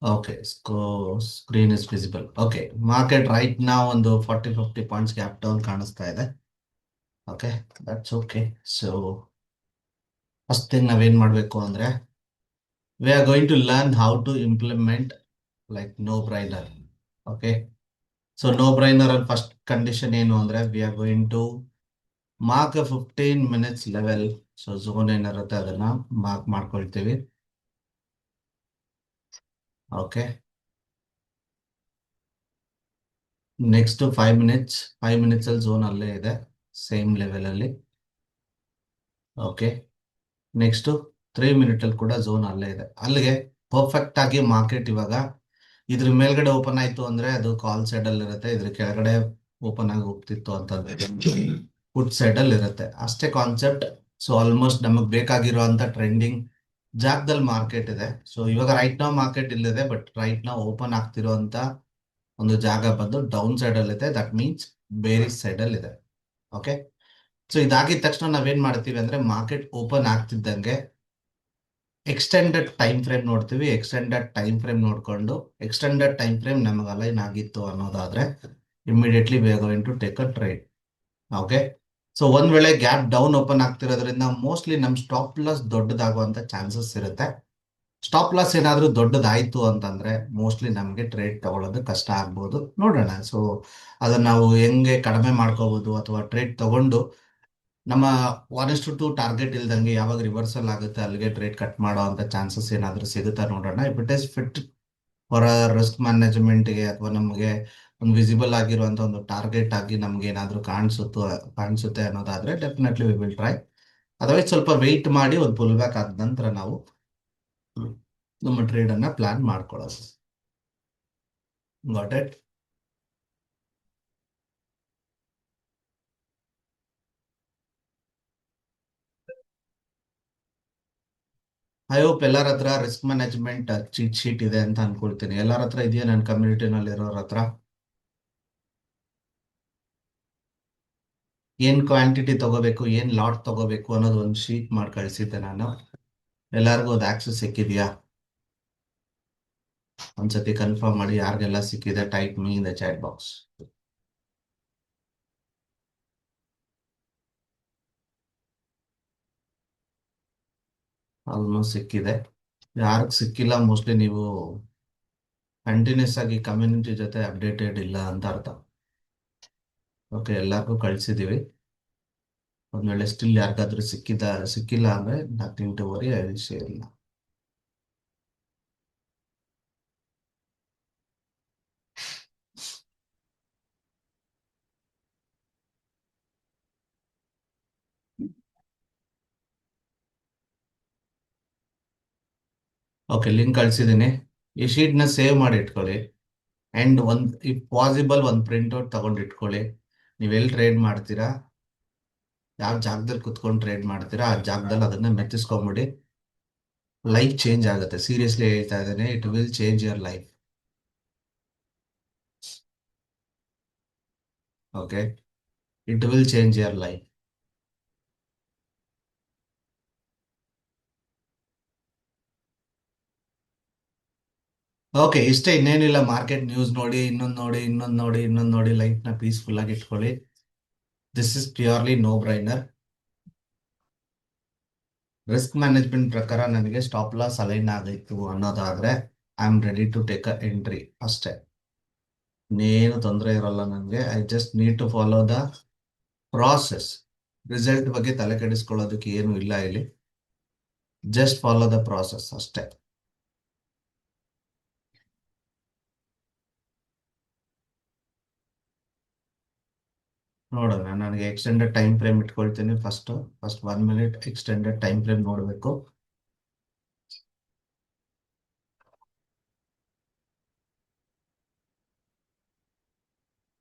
Okay, screen is visible. Okay, market right now ಒಂದು 40-50 points gap down ಕಾಣಿಸ್ತಾ ಇದೆ. Okay, that's okay. So first thing ನಾವೇನ್ ಮಾಡಬೇಕು ಅಂದ್ರೆ we are going to learn how to implement like no brainer. Okay, so no brainer ಅಲ್ಲಿ first condition ಏನು ಅಂದ್ರೆ we are going to mark 15 minutes level. So zone ಏನಿರುತ್ತೆ ಅದನ್ನ mark ಮಾಡ್ಕೊಳ್ತೀವಿ. Okay, next 5 minutes, 5 minutes ಅಲ್ಲಿ zone ಅಲ್ಲೇ ಇದೆ, same level ಅಲ್ಲಿ. ಓಕೆ, ನೆಕ್ಸ್ಟ್ 3 minute ಅಲ್ಲಿ ಕೂಡ ಝೋನ್ ಅಲ್ಲೇ ಇದೆ. ಅಲ್ಲಿಗೆ ಪರ್ಫೆಕ್ಟ್ ಆಗಿ ಮಾರ್ಕೆಟ್ ಇವಾಗ ಇದ್ರ ಮೇಲ್ಗಡೆ ಓಪನ್ ಆಯ್ತು ಅಂದ್ರೆ ಅದು ಕಾಲ್ ಸೈಡ್ ಅಲ್ಲಿ ಇರುತ್ತೆ, ಇದ್ರ ಕೆಳಗಡೆ ಓಪನ್ ಆಗಿ ಹೋಗ್ತಿತ್ತು ಅಂತಂದ್ರೆ ಫುಡ್ ಸೈಡ್ ಅಲ್ಲಿ ಇರುತ್ತೆ. ಅಷ್ಟೇ ಕಾನ್ಸೆಪ್ಟ್. ಸೊ ಆಲ್ಮೋಸ್ಟ್ ನಮಗ್ ಬೇಕಾಗಿರುವಂತ ಟ್ರೆಂಡಿಂಗ್ ಜಾಗದಲ್ಲಿ ಮಾರ್ಕೆಟ್ ಇದೆ. ಸೊ ಇವಾಗ ರೈಟ್ ನಾವು ಮಾರ್ಕೆಟ್ ಇಲ್ಲಿದೆ, ಬಟ್ ರೈಟ್ ನಾವು ಓಪನ್ ಆಗ್ತಿರುವಂತ ಒಂದು ಜಾಗ ಬಂದು ಡೌನ್ ಸೈಡ್ ಅಲ್ಲಿ ಇದೆ. ದಟ್ ಮೀನ್ಸ್ ಬೇರಿಸ್ ಸೈಡ್ ಅಲ್ಲಿ ಇದೆ. ಓಕೆ, ಸೊ ಇದಾಗಿದ ತಕ್ಷಣ ನಾವೇನ್ ಮಾಡ್ತೀವಿ ಅಂದ್ರೆ ಮಾರ್ಕೆಟ್ ಓಪನ್ ಆಗ್ತಿದ್ದಂಗೆ ಎಕ್ಸ್ಟೆಂಡೆಡ್ ಟೈಮ್ ಫ್ರೇಮ್ ನೋಡ್ತೀವಿ. ಎಕ್ಸ್ಟೆಂಡೆಡ್ ಟೈಮ್ ಫ್ರೇಮ್ ನೋಡ್ಕೊಂಡು ಎಕ್ಸ್ಟೆಂಡೆಡ್ ಟೈಮ್ ಫ್ರೇಮ್ ನಮಗೆ ಅಲೈನ್ ಆಗಿತ್ತು ಅನ್ನೋದಾದ್ರೆ immediately we are going to take a trade. Okay, so ಒಂದ್ ವೇಳೆ ಗ್ಯಾಪ್ ಡೌನ್ ಓಪನ್ ಆಗ್ತಿರೋದ್ರಿಂದ ಮೋಸ್ಟ್ಲಿ ನಮ್ ಸ್ಟಾಪ್ ಲಾಸ್ ದೊಡ್ಡದಾಗುವಂತ ಚಾನ್ಸಸ್ ಇರುತ್ತೆ. ಸ್ಟಾಪ್ ಲಾಸ್ ಏನಾದ್ರೂ ದೊಡ್ಡದಾಯ್ತು ಅಂತಂದ್ರೆ ಮೋಸ್ಟ್ಲಿ ನಮ್ಗೆ ಟ್ರೇಡ್ ತಗೊಳ್ಳೋದು ಕಷ್ಟ ಆಗ್ಬೋದು. ನೋಡೋಣ. ಸೊ ಅದನ್ನ ನಾವು ಹೆಂಗೆ ಕಡಿಮೆ ಮಾಡ್ಕೋಬಹುದು ಅಥವಾ ಟ್ರೇಡ್ ತಗೊಂಡು ನಮ್ಮ 1:2 ಟಾರ್ಗೆಟ್ ಇಲ್ದಂಗೆ ಯಾವಾಗ ರಿವರ್ಸಲ್ ಆಗುತ್ತೆ ಅಲ್ಲಿಗೆ ಟ್ರೇಡ್ ಕಟ್ ಮಾಡೋ ಅಂತ ಚಾನ್ಸಸ್ ಏನಾದ್ರೂ ಸಿಗುತ್ತಾ ನೋಡೋಣ. If it is fit for risk ಮ್ಯಾನೇಜ್ಮೆಂಟ್ಗೆ ಅಥವಾ ನಮಗೆ ಒಂದು ವಿಸಿಬಲ್ ಆಗಿರುವಂತ ಒಂದು ಟಾರ್ಗೆಟ್ ಆಗಿ ನಮ್ಗೆ ಏನಾದ್ರೂ ಕಾಣಿಸುತ್ತೆ ಅನ್ನೋದಾದ್ರೆ definitely we will try. Otherwise ಸ್ವಲ್ಪ ವೆಯ್ಟ್ ಮಾಡಿ ಒಂದು ಪುಲ್ ಬ್ಯಾಕ್ ಆದ ನಂತರ ನಾವು ನಮ್ಮ ಟ್ರೇಡ್ ಅನ್ನ ಪ್ಲಾನ್ ಮಾಡ್ಕೊಳ್ಳೋದು. Got it? ಐ ಹೋಪ್ ಎಲ್ಲರ ಹತ್ರ ರಿಸ್ಕ್ ಮ್ಯಾನೇಜ್ಮೆಂಟ್ ಚೀಟ್ ಶೀಟ್ ಇದೆ ಅಂತ ಅನ್ಕೊಳ್ತೀನಿ. ಎಲ್ಲರ ಹತ್ರ ಇದೆಯಾ ನನ್ನ ಕಮ್ಯುನಿಟಿನಲ್ಲಿ ಇರೋರ ಹತ್ರ? ಏನ್ ಕ್ವಾಂಟಿಟಿ ತಗೋಬೇಕು, ಏನ್ ಲಾಟ್ ತಗೋಬೇಕು ಅನ್ನೋದು ಒಂದು ಶೀಟ್ ಮಾಡಿ ಕಳಿಸಿದ್ದೆ ನಾನು. ಎಲ್ಲರಿಗೂ ಅದು ಆಕ್ಸೆಸ್ ಸಿಕ್ಕಿದ್ಯಾ? ಒಂದ್ಸತಿ ಕನ್ಫರ್ಮ್ ಮಾಡಿ ಯಾರಿಗೆಲ್ಲ ಸಿಕ್ಕಿದೆ. Type me in the chat box. Almost ಸಿಕ್ಕಿದೆ. ಯಾರಿಗೆ ಸಿಕ್ಕಿಲ್ಲ ಮೋಸ್ಟ್ಲಿ ನೀವು ಕಂಟಿನ್ಯೂಸ್ ಆಗಿ ಕಮ್ಯುನಿಟಿ ಜೊತೆ ಅಪ್ಡೇಟೆಡ್ ಇಲ್ಲ ಅಂತ ಅರ್ಥ. ಓಕೆ, ಎಲ್ಲರಿಗೂ ಕಳಿಸಿದೀವಿ. ಒಂದ್ ವೇಳೆ ಸ್ಟಿಲ್ ಯಾರಿಗಾದ್ರೂ ಸಿಕ್ಕಿಲ್ಲ ಅಂದ್ರೆ nothing to worry, I will share. Okay, link ಕಳ್ಸಿದ್ದೀನಿ. ಈ ಶೀಟ್ ನ ಸೇವ್ ಮಾಡಿ ಇಟ್ಕೊಳ್ಳಿ. ಅಂಡ್ ಇಫ್ ಪಾಸಿಬಲ್ ಒಂದು ಪ್ರಿಂಟ್ಔಟ್ ತಗೊಂಡು ಇಟ್ಕೊಳ್ಳಿ. ನೀವೆಲ್ಲಿ ಟ್ರೇಡ್ ಮಾಡ್ತೀರಾ, ಯಾವ ಜಾಗದಲ್ಲಿ ಕುತ್ಕೊಂಡು ಟ್ರೇಡ್ ಮಾಡ್ತೀರಾ ಆ ಜಾಗದಲ್ಲಿ ಅದನ್ನ ಮೆತ್ತಿಸ್ಕೊಂಬಿಡಿ. ಲೈಫ್ ಚೇಂಜ್ ಆಗುತ್ತೆ. ಸೀರಿಯಸ್ಲಿ ಹೇಳ್ತಾ ಇದ್ದೇನೆ, it will change your life. Okay, it will change your life. Okay, ಇಷ್ಟೇ, ಇನ್ನೇನಿಲ್ಲ. ಮಾರ್ಕೆಟ್ ನ್ಯೂಸ್ ನೋಡಿ, ಇನ್ನೊಂದು ನೋಡಿ, ಇನ್ನೊಂದು ನೋಡಿ, ಇನ್ನೊಂದು ನೋಡಿ, ಲೈಫ್ ನ ಪೀಸ್ಫುಲ್ ಆಗಿ ಇಟ್ಕೊಳ್ಳಿ. This is purely no brainer. Risk management ಪ್ರಕಾರ ನನಗೆ ಸ್ಟಾಪ್ ಲಾಸ್ ಅಲೈನ್ ಆಗಿತ್ತು ಅನ್ನೋದಾದ್ರೆ I am ready to take a entry ಅಷ್ಟೇ. ಇನ್ನೇನು ತೊಂದರೆ ಇರಲ್ಲ ನನಗೆ. I just need to follow the process. Result ಬಗ್ಗೆ ತಲೆ ಕೆಡಿಸ್ಕೊಳ್ಳೋದಕ್ಕೆ ಏನು ಇಲ್ಲ ಇಲ್ಲಿ. ಜಸ್ಟ್ ಫಾಲೋ ದ ಪ್ರಾಸೆಸ್ ಅಷ್ಟೇ. ನೋಡೋಣ. ನನಗೆ ಎಕ್ಸ್ಟೆಂಡೆಡ್ ಟೈಮ್ ಫ್ರೇಮ್ ಇಟ್ಕೊಳ್ತೀನಿ. First 1 minute extended time frame ನೋಡಬೇಕು.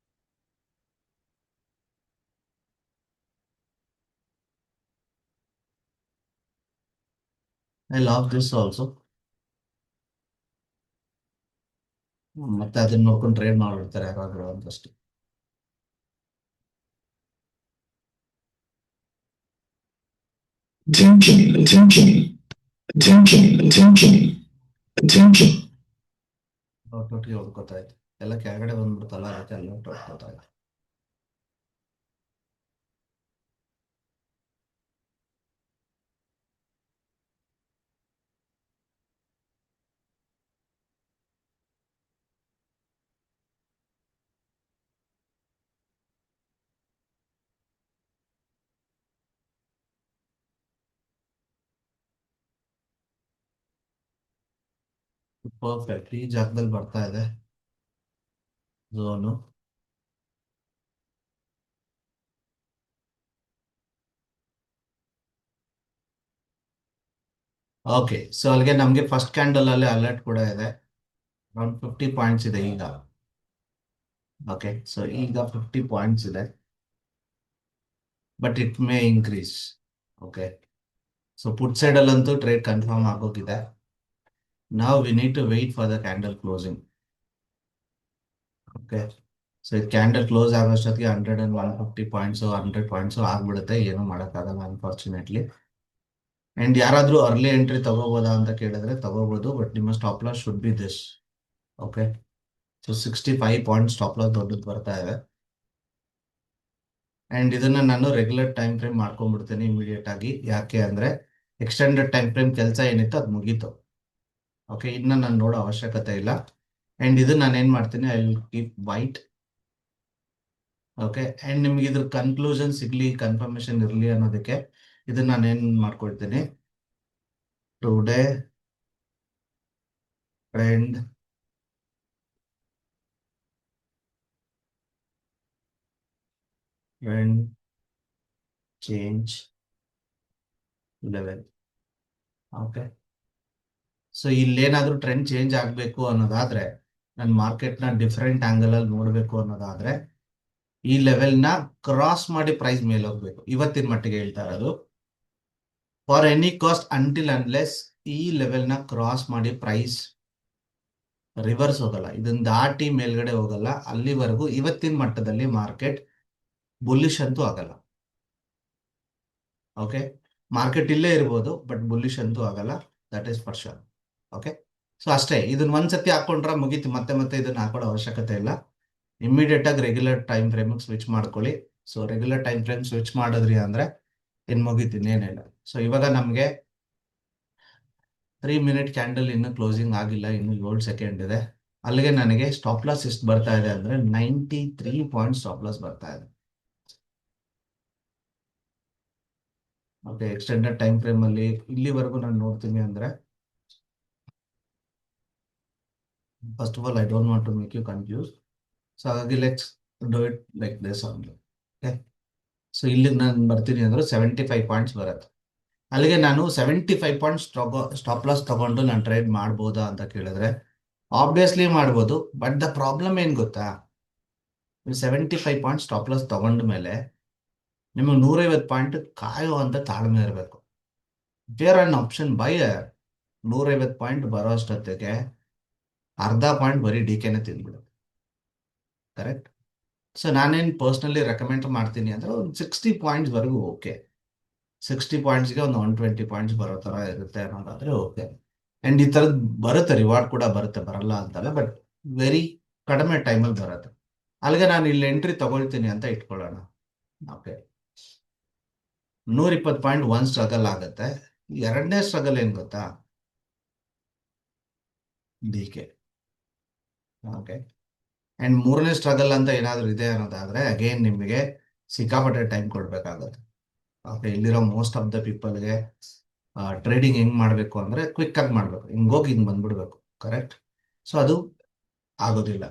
I love this also. ಮತ್ತೆ ಅದನ್ನ ನೋಡ್ಕೊಂಡು ಟ್ರೇಡ್ ಮಾಡ್ಬಿಡ್ತಾರೆ ಯಾರಾದ್ರೂ ಅಂತಷ್ಟು. Attention, attention, attention, attention, attention. ಒಟ್ಟೊಟ್ಟಿಗೆ ಹೊಡ್ಕೋತಾ ಇತ್ತು, ಎಲ್ಲ ಕೆಳಗಡೆ ಬಂದ್ಬಿಡ್ತಲ್ಲ, ಅದಕ್ಕೆ ಎಲ್ಲ ಹೊಡ್ಕೋತಾ ಇತ್ತು. ಪರ್ಫೆಕ್ಟ್, ಈ ಜಾಗದಲ್ಲಿ ಬರ್ತಾ ಇದೆ ಝೋನು. ಓಕೆ, ಸೊ ಅಲ್ಲಿಗೆ ನಮಗೆ ಫಸ್ಟ್ ಕ್ಯಾಂಡಲ್ ಅಲ್ಲಿ ಅಲರ್ಟ್ ಕೂಡ ಇದೆ. ಅರೌಂಡ್ 50 ಪಾಯಿಂಟ್ಸ್ ಇದೆ ಈಗ. ಓಕೆ, ಸೊ ಈಗ 50 ಪಾಯಿಂಟ್ಸ್ ಇದೆ, but it may increase. Okay, so put side ಅಲ್ಲಂತೂ ಟ್ರೇಡ್ ಕನ್ಫರ್ಮ್ ಆಗೋಗಿದೆ. ನಾವು we need to wait for the candle closing. Okay, so ಇದು ಕ್ಯಾಂಡಲ್ ಕ್ಲೋಸ್ ಆಗೋಷ್ಟೊತ್ತಿಗೆ 150 ಪಾಯಿಂಟ್ಸು 100 ಪಾಯಿಂಟ್ಸು ಆಗ್ಬಿಡುತ್ತೆ, ಏನು ಮಾಡೋಕ್ಕಾಗಲ್ಲ ಅನ್ಫಾರ್ಚುನೇಟ್ಲಿ. ಅಂಡ್ ಯಾರಾದ್ರೂ ಅರ್ಲಿ ಎಂಟ್ರಿ ತಗೋಬೋದಾ ಅಂತ ಕೇಳಿದ್ರೆ ತಗೋಬಹುದು, ಬಟ್ ನಿಮ್ಮ stop loss should be this. Okay, so 65 point stop loss ದೊಡ್ಡದು ಬರ್ತಾ ಇದೆ. ಅಂಡ್ ಇದನ್ನ ನಾನು ರೆಗ್ಯುಲರ್ ಟೈಮ್ ಫ್ರೇಮ್ ಮಾಡ್ಕೊಂಡ್ಬಿಡ್ತೇನೆ ಇಮಿಡಿಯೇಟ್ ಆಗಿ. ಯಾಕೆ ಅಂದ್ರೆ ಎಕ್ಸ್ಟೆಂಡೆಡ್ ಟೈಮ್ ಫ್ರೇಮ್ ಕೆಲಸ ಏನಿತ್ತು ಅದು ಮುಗೀತು. ಓಕೆ, ಇನ್ನ ನಾನು ನೋಡೋ ಅವಶ್ಯಕತೆ ಇಲ್ಲ. ಅಂಡ್ ಇದು ನಾನು ಏನ್ ಮಾಡ್ತೀನಿ, I will keep white. Okay, and ನಿಮ್ಗೆ ಇದ್ರ ಕನ್ಕ್ಲೂಷನ್ ಸಿಗ್ಲಿ, ಕನ್ಫರ್ಮೇಶನ್ ಇರಲಿ ಅನ್ನೋದಕ್ಕೆ ಇದನ್ನ ನಾನು ಏನ್ ಮಾಡ್ಕೊಳ್ತೀನಿ, today trend trend change level. Okay, so ಇಲ್ಲೇನಾದ್ರೂ ಟ್ರೆಂಡ್ ಚೇಂಜ್ ಆಗಬೇಕು ಅನ್ನೋದಾದ್ರೆ, ನನ್ನ ಮಾರ್ಕೆಟ್ನ ಡಿಫ್ರೆಂಟ್ ಆಂಗಲ್ ಅಲ್ಲಿ ನೋಡಬೇಕು ಅನ್ನೋದಾದ್ರೆ, ಈ ಲೆವೆಲ್ನ ಕ್ರಾಸ್ ಮಾಡಿ ಪ್ರೈಸ್ ಮೇಲೆ ಹೋಗ್ಬೇಕು. ಇವತ್ತಿನ ಮಟ್ಟಿಗೆ ಹೇಳ್ತಾ ಇರೋದು, for any cost until unless ಈ ಲೆವೆಲ್ನ ಕ್ರಾಸ್ ಮಾಡಿ ಪ್ರೈಸ್ ರಿವರ್ಸ್ ಹೋಗಲ್ಲ, ಇದನ್ನ ದಾಟಿ ಮೇಲ್ಗಡೆ ಹೋಗಲ್ಲ, ಅಲ್ಲಿವರೆಗೂ ಇವತ್ತಿನ ಮಟ್ಟದಲ್ಲಿ ಮಾರ್ಕೆಟ್ ಬುಲ್ಲಿಶ್ ಅಂತೂ ಆಗಲ್ಲ. ಓಕೆ, ಮಾರ್ಕೆಟ್ ಇಲ್ಲೇ ಇರ್ಬೋದು, ಬಟ್ ಬುಲ್ಲಿಶ್ ಅಂತೂ ಆಗಲ್ಲ, that is for sure. Okay, so ಅಷ್ಟೇ, ಇದನ್ನ ಒಂದ್ಸತಿ ಹಾಕೊಂಡ್ರೆ ಮುಗೀತು, ಮತ್ತೆ ಮತ್ತೆ ಇದನ್ನ ಹಾಕೊಳ್ಳೋ ಅವಶ್ಯಕತೆ ಇಲ್ಲ. ಇಮಿಡಿಯೇಟ್ ಆಗಿ ರೆಗ್ಯುಲರ್ ಟೈಮ್ ಫ್ರೇಮ್ ಸ್ವಿಚ್ ಮಾಡ್ಕೊಳ್ಳಿ. So regular time frame switch ಮಾಡಿದ್ರಿ ಅಂದ್ರೆ ಇನ್ ಮುಗೀತು, ಇನ್ನೇನಿಲ್ಲ. ಸೊ ಇವಾಗ ನಮಗೆ 3 ಮಿನಿಟ್ ಕ್ಯಾಂಡಲ್ ಇನ್ನು ಕ್ಲೋಸಿಂಗ್ ಆಗಿಲ್ಲ, ಇನ್ನು 7 ಸೆಕೆಂಡ್ ಇದೆ. ಅಲ್ಲಿಗೆ ನನಗೆ ಸ್ಟಾಪ್ ಲಾಸ್ ಎಷ್ಟು ಬರ್ತಾ ಇದೆ ಅಂದ್ರೆ 93 ಪಾಯಿಂಟ್ ಸ್ಟಾಪ್ ಲಾಸ್ ಬರ್ತಾ ಇದೆ. ಓಕೆ, ಎಕ್ಸ್ಟೆಂಡೆಡ್ ಟೈಮ್ ಫ್ರೇಮ್ ಅಲ್ಲಿ ಇಲ್ಲಿವರೆಗೂ ನಾನು ನೋಡ್ತೀನಿ ಅಂದ್ರೆ, first of all I don't want to make you confuse. So ಹಾಗಾಗಿ let's do it like this only. Okay, so ಇಲ್ಲಿಗೆ ನಾನು ಬರ್ತೀನಿ ಅಂದ್ರೆ 75 ಪಾಯಿಂಟ್ಸ್ ಬರುತ್ತೆ. ಅಲ್ಲಿಗೆ ನಾನು 75 ಪಾಯಿಂಟ್ಸ್ ಸ್ಟಾಪ್ ಲಾಸ್ ತಗೊಂಡು ನಾನು ಟ್ರೇಡ್ ಮಾಡ್ಬೋದಾ ಅಂತ ಕೇಳಿದ್ರೆ ಆಬ್ವಿಯಸ್ಲಿ ಮಾಡ್ಬೋದು. ಬಟ್ ದ ಪ್ರಾಬ್ಲಮ್ ಏನ್ ಗೊತ್ತಾ, 75 ಪಾಯಿಂಟ್ ಸ್ಟಾಪ್ ಲಾಸ್ ತಗೊಂಡ ಮೇಲೆ ನಿಮಗೆ 150 ಪಾಯಿಂಟ್ ಕಾಯೋ ಅಂತ ತಾಳ್ಮೆ ಇರಬೇಕು. There on option buyer, 150 point ಬರೋ ಅಷ್ಟೊತ್ತಿಗೆ ಅರ್ಧ ಪಾಯಿಂಟ್ ಬರೀ ಡಿಕೆನೆ ತಿಂದ್ಬಿಡುತ್ತೆ. ಕರೆಕ್ಟ್. ಸೊ ನಾನೇನು ಪರ್ಸ್ನಲಿ ರೆಕಮೆಂಡ್ ಮಾಡ್ತೀನಿ ಅಂದ್ರೆ ಒಂದು 60 ಪಾಯಿಂಟ್ಸ್ ವರೆಗೂ ಓಕೆ. 60 ಪಾಯಿಂಟ್ಸ್ಗೆ ಒಂದು 120 ಪಾಯಿಂಟ್ಸ್ ಬರೋ ತರ ಇರುತ್ತೆ ಅನ್ನೋದಾದ್ರೆ ಓಕೆ. ಅಂಡ್ ಈ ತರದ್ ಬರುತ್ತೆ, ರಿವಾರ್ಡ್ ಕೂಡ ಬರುತ್ತೆ, ಬರಲ್ಲ ಅಂತಲ್ಲ, ಬಟ್ ವೆರಿ ಕಡಿಮೆ ಟೈಮಲ್ಲಿ ಬರುತ್ತೆ. ಅಲ್ಲಿಗೆ ನಾನು ಇಲ್ಲಿ ಎಂಟ್ರಿ ತಗೊಳ್ತೀನಿ ಅಂತ ಇಟ್ಕೊಳ್ಳೋಣ. ಓಕೆ, 120 ಪಾಯಿಂಟ್ ಒಂದ್ ಸ್ಟ್ರಗಲ್ ಆಗುತ್ತೆ. ಎರಡನೇ ಸ್ಟ್ರಗಲ್ ಏನ್ ಗೊತ್ತಾ, ಡಿ ಕೆ. ಓಕೆ, ಅಂಡ್ ಮೂರನೇ ಸ್ಟ್ರಗಲ್ ಅಂತ ಏನಾದ್ರು ಇದೆ ಅನ್ನೋದಾದ್ರೆ ಅಗೇನ್ ನಿಮಗೆ ಸಿಕ್ಕಾಪಟ್ಟೆ ಟೈಮ್ ಕೊಡ್ಬೇಕಾಗುತ್ತೆ. ಓಕೆ, ಇಲ್ಲಿರೋ ಮೋಸ್ಟ್ ಆಫ್ ದ ಪೀಪಲ್ಗೆ ಟ್ರೇಡಿಂಗ್ ಹೆಂಗ್ ಮಾಡ್ಬೇಕು ಅಂದ್ರೆ ಕ್ವಿಕ್ ಆಗಿ ಮಾಡ್ಬೇಕು, ಹಿಂಗೋಗಿ ಹಿಂಗ್ ಬಂದ್ಬಿಡ್ಬೇಕು. ಕರೆಕ್ಟ್. ಸೊ ಅದು ಆಗೋದಿಲ್ಲ.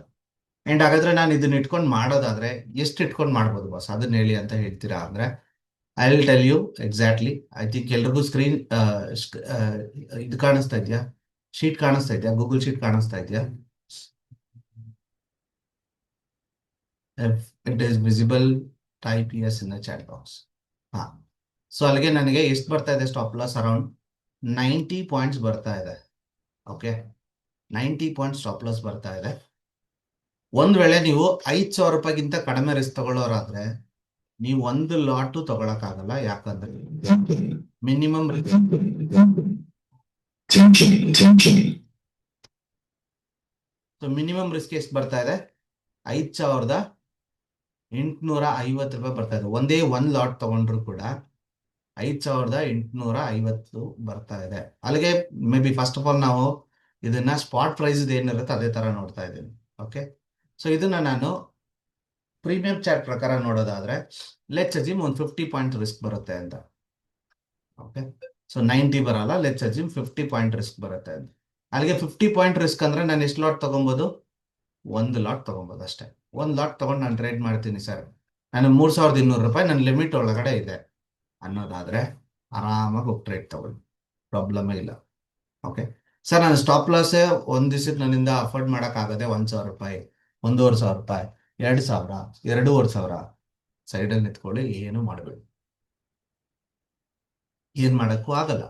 ಅಂಡ್ ಹಾಗಾದ್ರೆ ನಾನು ಇದನ್ನ ಇಟ್ಕೊಂಡು ಮಾಡೋದಾದ್ರೆ ಎಷ್ಟು ಇಟ್ಕೊಂಡು ಮಾಡ್ಬೋದು ಬಾಸ್, ಅದನ್ನ ಹೇಳಿ ಅಂತ ಹೇಳ್ತೀರಾ ಅಂದ್ರೆ, I will tell you exactly. I think ಎಲ್ರಿಗೂ ಸ್ಕ್ರೀನ್ ಇದು ಕಾಣಿಸ್ತಾ ಇದೆಯಾ, ಶೀಟ್ ಕಾಣಿಸ್ತಾ ಇದೆಯಾ, ಗೂಗಲ್ ಶೀಟ್ ಕಾಣಿಸ್ತಾ ಇದೆಯಾ? It is visible, type yes in the chat box. ಹಾ, ಸೊ ಅಲ್ಲಿಗೆ ನನಗೆ ಎಷ್ಟು ಬರ್ತಾ ಇದೆ ಸ್ಟಾಪ್ ಲಾಸ್, ಅರೌಂಡ್ 90 ಪಾಯಿಂಟ್ಸ್ ಬರ್ತಾ ಇದೆ. ಓಕೆ, 90 ಪಾಯಿಂಟ್ ಸ್ಟಾಪ್ ಲಾಸ್ ಬರ್ತಾ ಇದೆ. ಒಂದ್ ವೇಳೆ ನೀವು 5,000 ರೂಪಾಯಿಗಿಂತ ಕಡಿಮೆ ರಿಸ್ಕ್ ತಗೊಳ್ಳೋರಾದ್ರೆ ನೀವು ಒಂದು ಲಾಟು ತಗೊಳಕ್ಕಾಗಲ್ಲ. ಯಾಕಂದ್ರೆ ಮಿನಿಮಮ್ ಸೊ ಮಿನಿಮಮ್ ರಿಸ್ಕ್ ಎಷ್ಟು ಬರ್ತಾ ಇದೆ? 5,850 ರೂಪಾಯಿ ಬರ್ತಾ ಇದೆ. ಒಂದೇ ಒಂದು ಲಾಟ್ ತಗೊಂಡ್ರು ಕೂಡ 5,850 ಬರ್ತಾ ಇದೆ. ಅಲ್ಲಿಗೆ may be first of all ನಾವು ಇದನ್ನ ಸ್ಪಾಟ್ ಪ್ರೈಸ್ ಏನಿರುತ್ತೆ ಅದೇ ತರ ನೋಡ್ತಾ ಇದ್ದೀನಿ. ಓಕೆ, ಸೊ ಇದನ್ನ ನಾನು ಪ್ರೀಮಿಯಂ ಚಾರ್ಟ್ ಪ್ರಕಾರ ನೋಡೋದಾದ್ರೆ ಲೆಟ್ಸ್ ಅಸ್ಯೂಮ್ ಒಂದು 50 ಪಾಯಿಂಟ್ ರಿಸ್ಕ್ ಬರುತ್ತೆ ಅಂತ. ಓಕೆ, ಸೊ 90 ಬರಲ್ಲ, ಲೆಟ್ಸ್ ಅಸ್ಯೂಮ್ 50 ಪಾಯಿಂಟ್ ರಿಸ್ಕ್ ಬರುತ್ತೆ ಅಂತ. ಅಲ್ಲಿಗೆ 50 ಪಾಯಿಂಟ್ ರಿಸ್ಕ್ ಅಂದ್ರೆ ನಾನು ಎಷ್ಟು ಲಾಟ್ ತಗೊಬೋದು? ಒಂದು ಲಾಟ್ ತಗೊಬೋದು ಅಷ್ಟೇ. ಒಂದು ಲಾಟ್ ತಗೊಂಡು ನಾನು ಟ್ರೇಡ್ ಮಾಡ್ತೀನಿ ಸರ್, ನಾನು 3,200 ರೂಪಾಯಿ ನನ್ನ ಲಿಮಿಟ್ ಒಳಗಡೆ ಇದೆ ಅನ್ನೋದಾದ್ರೆ ಆರಾಮಾಗಿ ಹೋಗಿ ಟ್ರೇಡ್ ತಗೊಳ್ಳಿ, ಪ್ರಾಬ್ಲಮೇ ಇಲ್ಲ. ಓಕೆ ಸರ್, ನಾನು ಸ್ಟಾಪ್ ಲಾಸ್ ಒಂದ್ ದಿವಸಕ್ಕೆ ನನ್ನಿಂದ ಅಫೋರ್ಡ್ ಆಗದೆ 1,000 ರೂಪಾಯಿ, 1,500 ರೂಪಾಯಿ, 2,000, 2,500 ಸೈಡಲ್ಲಿ ನಿಂತ್ಕೊಳ್ಳಿ, ಏನು ಮಾಡಬೇಡಿ, ಏನ್ ಮಾಡಕ್ಕೂ ಆಗಲ್ಲ.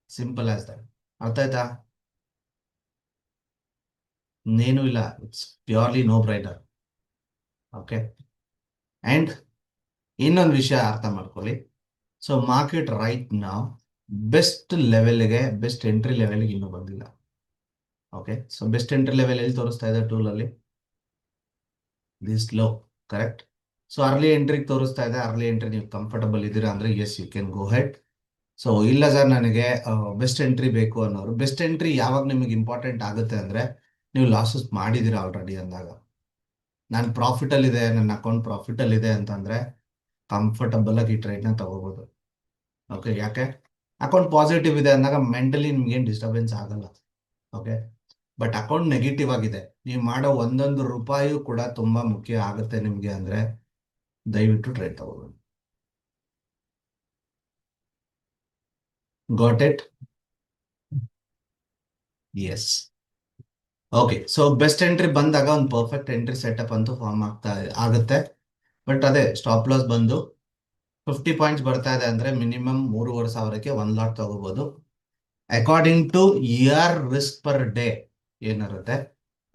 Simple as that. ಅರ್ಥ ಆಯ್ತಾ? ಇನ್ನೇನು ಇಲ್ಲ, it's purely no brainer. Okay, and ಇನ್ನೊಂದು ವಿಷಯ ಅರ್ಥ ಮಾಡ್ಕೊಳ್ಳಿ. ಸೊ ಮಾರ್ಕೆಟ್ ರೈಟ್ ನಾವು ಬೆಸ್ಟ್ ಲೆವೆಲ್ಗೆ, ಬೆಸ್ಟ್ ಎಂಟ್ರಿ ಲೆವೆಲ್ಗೆ ಇನ್ನೂ ಬಂದಿಲ್ಲ. Okay, so best entry level ಎಲ್ಲಿ ತೋರಿಸ್ತಾ ಇದೆ ಟೂಲ್ ಅಲ್ಲಿ? This low, correct. So early ಎಂಟ್ರಿಗೆ ತೋರಿಸ್ತಾ ಇದೆ. ಅರ್ಲಿ ಎಂಟ್ರಿ ನೀವು ಕಂಫರ್ಟಬಲ್ ಇದ್ದೀರಾ ಅಂದ್ರೆ yes you can go ahead. So ಇಲ್ಲ ಸರ್ ನನಗೆ ಬೆಸ್ಟ್ ಎಂಟ್ರಿ ಬೇಕು ಅನ್ನೋರು, ಬೆಸ್ಟ್ ಎಂಟ್ರಿ ಯಾವಾಗ ನಿಮಗೆ ಇಂಪಾರ್ಟೆಂಟ್ ಆಗುತ್ತೆ ಅಂದ್ರೆ ನೀವು ಲಾಸಸ್ ಮಾಡಿದ್ದೀರಾ ಆಲ್ರೆಡಿ ಅಂದಾಗ. ನಾನು ಪ್ರಾಫಿಟ್ ಅಲ್ಲಿ ಇದೆ, ನನ್ನ ಅಕೌಂಟ್ ಪ್ರಾಫಿಟ್ ಅಲ್ಲಿ ಇದೆ ಅಂತಂದ್ರೆ ಕಂಫರ್ಟಬಲ್ ಆಗಿ ಈ ಟ್ರೇಡ್ ನ ತಗೋಬಹುದು. ಓಕೆ, ಯಾಕೆ? ಅಕೌಂಟ್ ಪಾಸಿಟಿವ್ ಇದೆ ಅಂದಾಗ ಮೆಂಟಲಿ ನಿಮ್ಗೆ ಏನು ಡಿಸ್ಟರ್ಬೆನ್ಸ್ ಆಗಲ್ಲ. ಓಕೆ, ಬಟ್ ಅಕೌಂಟ್ ನೆಗೆಟಿವ್ ಆಗಿದೆ, ನೀವು ಮಾಡೋ ಒಂದೊಂದು ರೂಪಾಯಿಯೂ ಕೂಡ ತುಂಬಾ ಮುಖ್ಯ ಆಗುತ್ತೆ ನಿಮ್ಗೆ ಅಂದ್ರೆ ದಯವಿಟ್ಟು ಟ್ರೇಡ್ ತಗೋಬಹುದು. Got it? Yes. Okay, so best entry ಬಂದಾಗ ಒಂದು ಪರ್ಫೆಕ್ಟ್ ಎಂಟ್ರಿ ಸೆಟಪ್ ಅಂತೂ ಫಾರ್ಮ್ ಆಗುತ್ತೆ. ಬಟ್ ಅದೇ ಸ್ಟಾಪ್ ಲಾಸ್ ಬಂದು 50 ಪಾಯಿಂಟ್ಸ್ ಬರ್ತಾ ಇದೆ ಅಂದ್ರೆ ಮಿನಿಮಮ್ 3,500ಕ್ಕೆ ಒಂದು ಲಾಟ್ ತಗೋಬಹುದು. According to your risk per day ಏನಿರುತ್ತೆ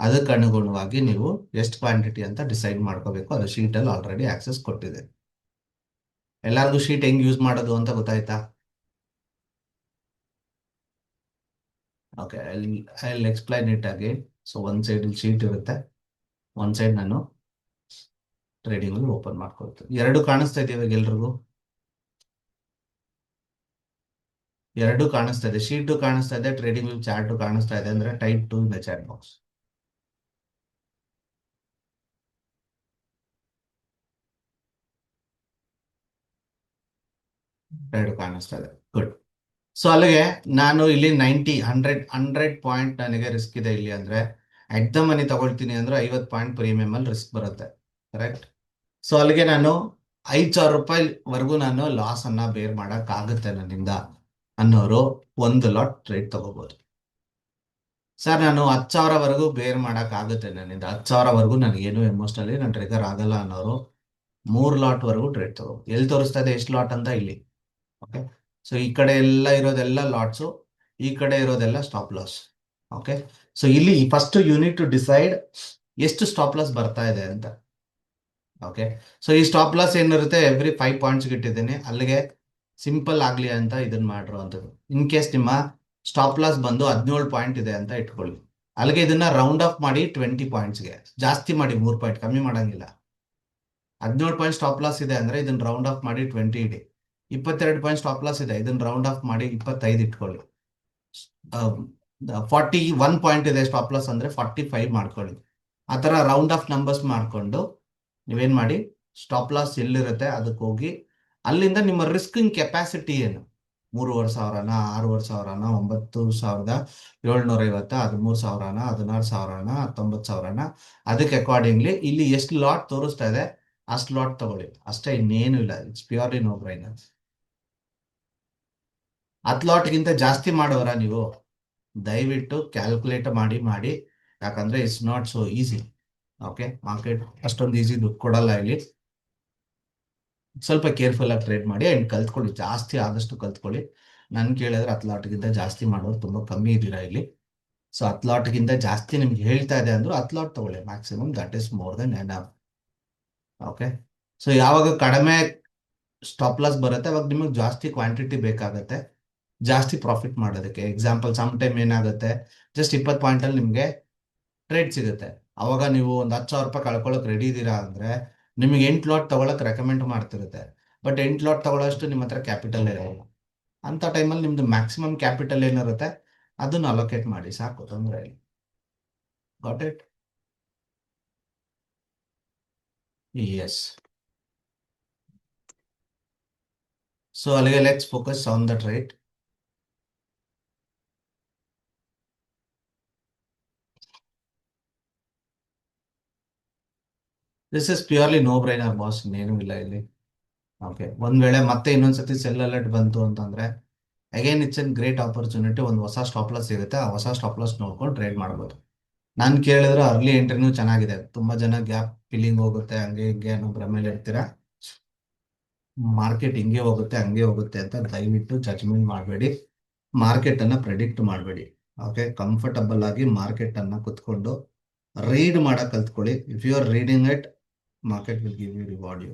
ಅದಕ್ಕೆ ಅನುಗುಣವಾಗಿ ನೀವು ಎಷ್ಟು ಕ್ವಾಂಟಿಟಿ ಅಂತ ಡಿಸೈಡ್ ಮಾಡ್ಕೋಬೇಕು. ಅದು ಶೀಟ್ ಅಲ್ಲಿ ಆಲ್ರೆಡಿ ಆಕ್ಸೆಸ್ ಕೊಟ್ಟಿದೆ. ಎಲ್ಲರಿಗೂ ಶೀಟ್ ಹೆಂಗ್ ಯೂಸ್ ಮಾಡೋದು ಅಂತ ಗೊತ್ತಾಯ್ತಾ? Okay, I explain it again. So ಒಂದ್ ಸೈಡ್ ಇಲ್ಲಿ ಶೀಟ್ ಇರುತ್ತೆ, ಒಂದ್ ಸೈಡ್ ನಾನು ಟ್ರೇಡಿಂಗ್ ಅಲ್ಲಿ ಓಪನ್ ಮಾಡ್ಕೊಳ್ತೀನಿ. ಎರಡು ಕಾಣಿಸ್ತಾ ಇದೆ ಇವಾಗ ಎಲ್ರಿಗೂ? ಎರಡು ಕಾಣಿಸ್ತಾ ಇದೆ, ಶೀಟು ಕಾಣಿಸ್ತಾ ಇದೆ, ಟ್ರೇಡಿಂಗ್ ಚಾರ್ಟ್ ಕಾಣಿಸ್ತಾ ಇದೆ ಅಂದ್ರೆ type 2 in the chat box. ಎರಡು ಕಾಣಿಸ್ತಾ ಇದೆ, ಗುಡ್. ಸೊ ಅಲ್ಲಿಗೆ ನಾನು ಇಲ್ಲಿ 90, 100 ಪಾಯಿಂಟ್ ನನಗೆ ರಿಸ್ಕ್ ಇದೆ ಇಲ್ಲಿ ಅಂದ್ರೆ ಎಟ್ ದ ಮನಿ ತಗೊಳ್ತೀನಿ ಅಂದ್ರೆ 50 ಪಾಯಿಂಟ್ ಪ್ರೀಮಿಯಂ ಅಲ್ಲಿ ರಿಸ್ಕ್ ಬರುತ್ತೆ, ಕರೆಕ್ಟ್. ಸೊ ಅಲ್ಲಿಗೆ ನಾನು 5,000 ರೂಪಾಯಿ ವರೆಗೂ ನಾನು ಲಾಸ್ ಅನ್ನ ಬೇರ್ ಮಾಡಕ್ ಆಗುತ್ತೆ ನನ್ನಿಂದ ಅನ್ನೋರು ಒಂದು ಲಾಟ್ ಟ್ರೇಡ್ ತಗೋಬಹುದು. ಸರ್ ನಾನು 10,000ವರೆಗೂ ಬೇರ್ ಮಾಡಕ್ ಆಗುತ್ತೆ ನನ್ನಿಂದ, 10,000ವರೆಗೂ ನನಗೇನು ಎಮೋಷನಲಿ ನಾನು ಟ್ರಿಗರ್ ಆಗಲ್ಲ ಅನ್ನೋರು 3 ಲಾಟ್ ವರೆಗೂ ಟ್ರೇಡ್ ತಗೋಬಹುದು. ಎಲ್ಲಿ ತೋರಿಸ್ತಾ ಇದೆ ಎಷ್ಟು ಲಾಟ್ ಅಂತ? ಇಲ್ಲಿ. ಓಕೆ, ಸೊ ಈ ಕಡೆ ಎಲ್ಲ ಇರೋದೆಲ್ಲ ಲಾಟ್ಸು, ಈ ಕಡೆ ಇರೋದೆಲ್ಲ ಸ್ಟಾಪ್ ಲಾಸ್. ಓಕೆ, ಸೊ ಇಲ್ಲಿ ಫಸ್ಟ್ ಯೂನಿಟ್ ಟು ಡಿಸೈಡ್ ಎಷ್ಟು ಸ್ಟಾಪ್ ಲಾಸ್ ಬರ್ತಾ ಇದೆ ಅಂತ. ಓಕೆ, ಸೊ ಈ ಸ್ಟಾಪ್ ಲಾಸ್ ಏನಿರುತ್ತೆ ಎವ್ರಿ 5 ಪಾಯಿಂಟ್ಸ್ ಇಟ್ಟಿದ್ದೀನಿ, ಅಲ್ಲಿಗೆ ಸಿಂಪಲ್ ಆಗ್ಲಿ ಅಂತ ಇದನ್ನ ಮಾಡಿರುವಂಥದ್ದು. ಇನ್ ಕೇಸ್ ನಿಮ್ಮ ಸ್ಟಾಪ್ ಲಾಸ್ ಬಂದು 17 ಪಾಯಿಂಟ್ ಇದೆ ಅಂತ ಇಟ್ಕೊಳ್ಳಿ, ಅಲ್ಲಿಗೆ ಇದನ್ನ ರೌಂಡ್ ಆಫ್ ಮಾಡಿ 20 ಪಾಯಿಂಟ್ಸ್ಗೆ ಜಾಸ್ತಿ ಮಾಡಿ, 3 ಪಾಯಿಂಟ್ ಕಮ್ಮಿ ಮಾಡಂಗಿಲ್ಲ. 17 ಪಾಯಿಂಟ್ ಸ್ಟಾಪ್ ಲಾಸ್ ಇದೆ ಅಂದ್ರೆ ಇದನ್ನ ರೌಂಡ್ ಆಫ್ ಮಾಡಿ 20 ಇಡಿ. 22 ಪಾಯಿಂಟ್ ಸ್ಟಾಪ್ ಲಾಸ್ ಇದೆ, ಇದನ್ನ ರೌಂಡ್ ಆಫ್ ಮಾಡಿ 25 ಇಟ್ಕೊಳ್ಳಿ. 41 ಪಾಯಿಂಟ್ ಇದೆ ಸ್ಟಾಪ್ ಲಾಸ್ ಅಂದ್ರೆ 45 ಮಾಡ್ಕೊಳ್ಳಿ. ಆ ತರ ರೌಂಡ್ ಆಫ್ ನಂಬರ್ಸ್ ಮಾಡ್ಕೊಂಡು ನೀವೇನ್ ಮಾಡಿ, ಸ್ಟಾಪ್ ಲಾಸ್ ಎಲ್ಲಿರುತ್ತೆ ಅದಕ್ಕೆ ಹೋಗಿ ಅಲ್ಲಿಂದ ನಿಮ್ಮ ರಿಸ್ಕಿಂಗ್ ಕೆಪಾಸಿಟಿ ಏನು, 3,500ನ, 6,500ನ, 9,750, 13,000ನ, 16,000ನ, 19,000ನ, ಅದಕ್ಕೆ ಅಕಾರ್ಡಿಂಗ್ಲಿ ಇಲ್ಲಿ ಎಷ್ಟು ಲಾಟ್ ತೋರಿಸ್ತಾ ಇದೆ ಅಷ್ಟು ಲಾಟ್ ತಗೊಳ್ಳಿ ಅಷ್ಟೇ, ಇನ್ನೇನು ಇಲ್ಲ. It's purely no brainer. 10 ಲಾಟ್ಗಿಂತ ಜಾಸ್ತಿ ಮಾಡೋರ ನೀವು ದಯವಿಟ್ಟು ಕ್ಯಾಲ್ಕುಲೇಟ್ ಮಾಡಿ, ಯಾಕಂದ್ರೆ it's not so easy. Okay, market ಅಷ್ಟೊಂದು ಈಸಿ ದುಡ್ಡು ಕೊಡಲ್ಲ ಇಲ್ಲಿ. ಸ್ವಲ್ಪ ಕೇರ್ಫುಲ್ ಆಗಿ ಟ್ರೇಡ್ ಮಾಡಿ ಅಂಡ್ ಕಲ್ತ್ಕೊಳ್ಳಿ, ಜಾಸ್ತಿ ಆದಷ್ಟು ಕಲ್ತ್ಕೊಳ್ಳಿ. ನನ್ ಕೇಳಿದ್ರೆ 10 ಲಾಟ್ಗಿಂತ ಜಾಸ್ತಿ ಮಾಡೋರು ತುಂಬಾ ಕಮ್ಮಿ ಇದ್ದೀರಾ ಇಲ್ಲಿ. ಸೊ 10 ಲಾಟ್ಗಿಂತ ಜಾಸ್ತಿ ನಿಮ್ಗೆ ಹೇಳ್ತಾ ಇದೆ ಅಂದ್ರೆ 10 ಲಾಟ್ ತಗೊಳ್ಳಿ maximum, that is more than enough. Okay, so ಯಾವಾಗ ಕಡಿಮೆ ಸ್ಟಾಪ್ ಲಾಸ್ ಬರುತ್ತೆ ಅವಾಗ ನಿಮಗೆ ಜಾಸ್ತಿ ಕ್ವಾಂಟಿಟಿ ಬೇಕಾಗತ್ತೆ. ಜಾಸ್ತಿ ಪ್ರಾಫಿಟ್ ಮಾಡೋದಕ್ಕೆ. ಎಕ್ಸಾಂಪಲ್ ಸಮ್ ಟೈಮ್ ಏನಾಗುತ್ತೆ, ಜಸ್ಟ್ 20 ಪಾಯಿಂಟ್ ಅಲ್ಲಿ ನಿಮಗೆ ಟ್ರೇಡ್ ಸಿಗುತ್ತೆ. ಅವಾಗ ನೀವು ಒಂದು 10,000 ರೂಪಾಯಿ ಕಳ್ಕೊಳ್ಳೋಕೆ ರೆಡಿ ಇದ್ದೀರಾ ಅಂದ್ರೆ ನಿಮಗೆ 8 ಲಾಟ್ ತಗೊಳಕ್ ರೆಕಮೆಂಡ್ ಮಾಡ್ತಿರುತ್ತೆ. ಬಟ್ 8 ಲಾಟ್ ತಗೊಳ್ಳೋಷ್ಟು ನಿಮ್ಮ ಹತ್ರ ಕ್ಯಾಪಿಟಲ್ ಇರಲ್ಲ. ಅಂತ ಟೈಮಲ್ಲಿ ನಿಮ್ದು ಮ್ಯಾಕ್ಸಿಮಮ್ ಕ್ಯಾಪಿಟಲ್ ಏನಿರುತ್ತೆ ಅದನ್ನ ಅಲೋಕೇಟ್ ಮಾಡಿ ಸಾಕು, ತೊಂದರೆ ಇಲ್ಲ. Got it? ಎಸ್. ಸೊ ಅಲ್ಲಿಗೆ let's focus on the trade. This is purely no brainer boss, ಇನ್ನೇನು ಇಲ್ಲ ಇಲ್ಲಿ. ಓಕೆ, ಒಂದ್ ವೇಳೆ ಮತ್ತೆ ಇನ್ನೊಂದ್ಸತಿ ಸೆಲ್ ಅಲರ್ಟ್ ಬಂತು ಅಂತಂದ್ರೆ again it's an great opportunity. ಒಂದು ಹೊಸ ಸ್ಟಾಪ್ ಲಾಸ್ ಸಿಗುತ್ತೆ, ಆ ಹೊಸ ಸ್ಟಾಪ್ ಲಾಸ್ ನೋಡ್ಕೊಂಡು ಟ್ರೇಡ್ ಮಾಡ್ಬೋದು. ನಾನು ಕೇಳಿದ್ರೆ ಅರ್ಲಿ ಎಂಟ್ರಿನೂ ಚೆನ್ನಾಗಿದೆ. ತುಂಬಾ ಜನ ಗ್ಯಾಪ್ ಫಿಲ್ಲಿಂಗ್ ಹೋಗುತ್ತೆ ಹಂಗೆ ಹಿಂಗೆ ಅನ್ನೋ ಭ್ರಮೇಲೆ ಇರ್ತೀರಾ. ಮಾರ್ಕೆಟ್ ಹಿಂಗೆ ಹೋಗುತ್ತೆ ಹಂಗೆ ಹೋಗುತ್ತೆ ಅಂತ ದಯವಿಟ್ಟು ಜಜ್ಮೆಂಟ್ ಮಾಡಬೇಡಿ. ಮಾರ್ಕೆಟ್ ಅನ್ನ ಪ್ರೆಡಿಕ್ಟ್ ಮಾಡಬೇಡಿ. ಓಕೆ, ಕಂಫರ್ಟಬಲ್ ಆಗಿ ಮಾರ್ಕೆಟ್ ಅನ್ನ ಕುತ್ಕೊಂಡು ರೀಡ್ ಮಾಡಕ್ ಕಲ್ತ್ಕೊಳ್ಳಿ. If you are reading it, market will give you reward you.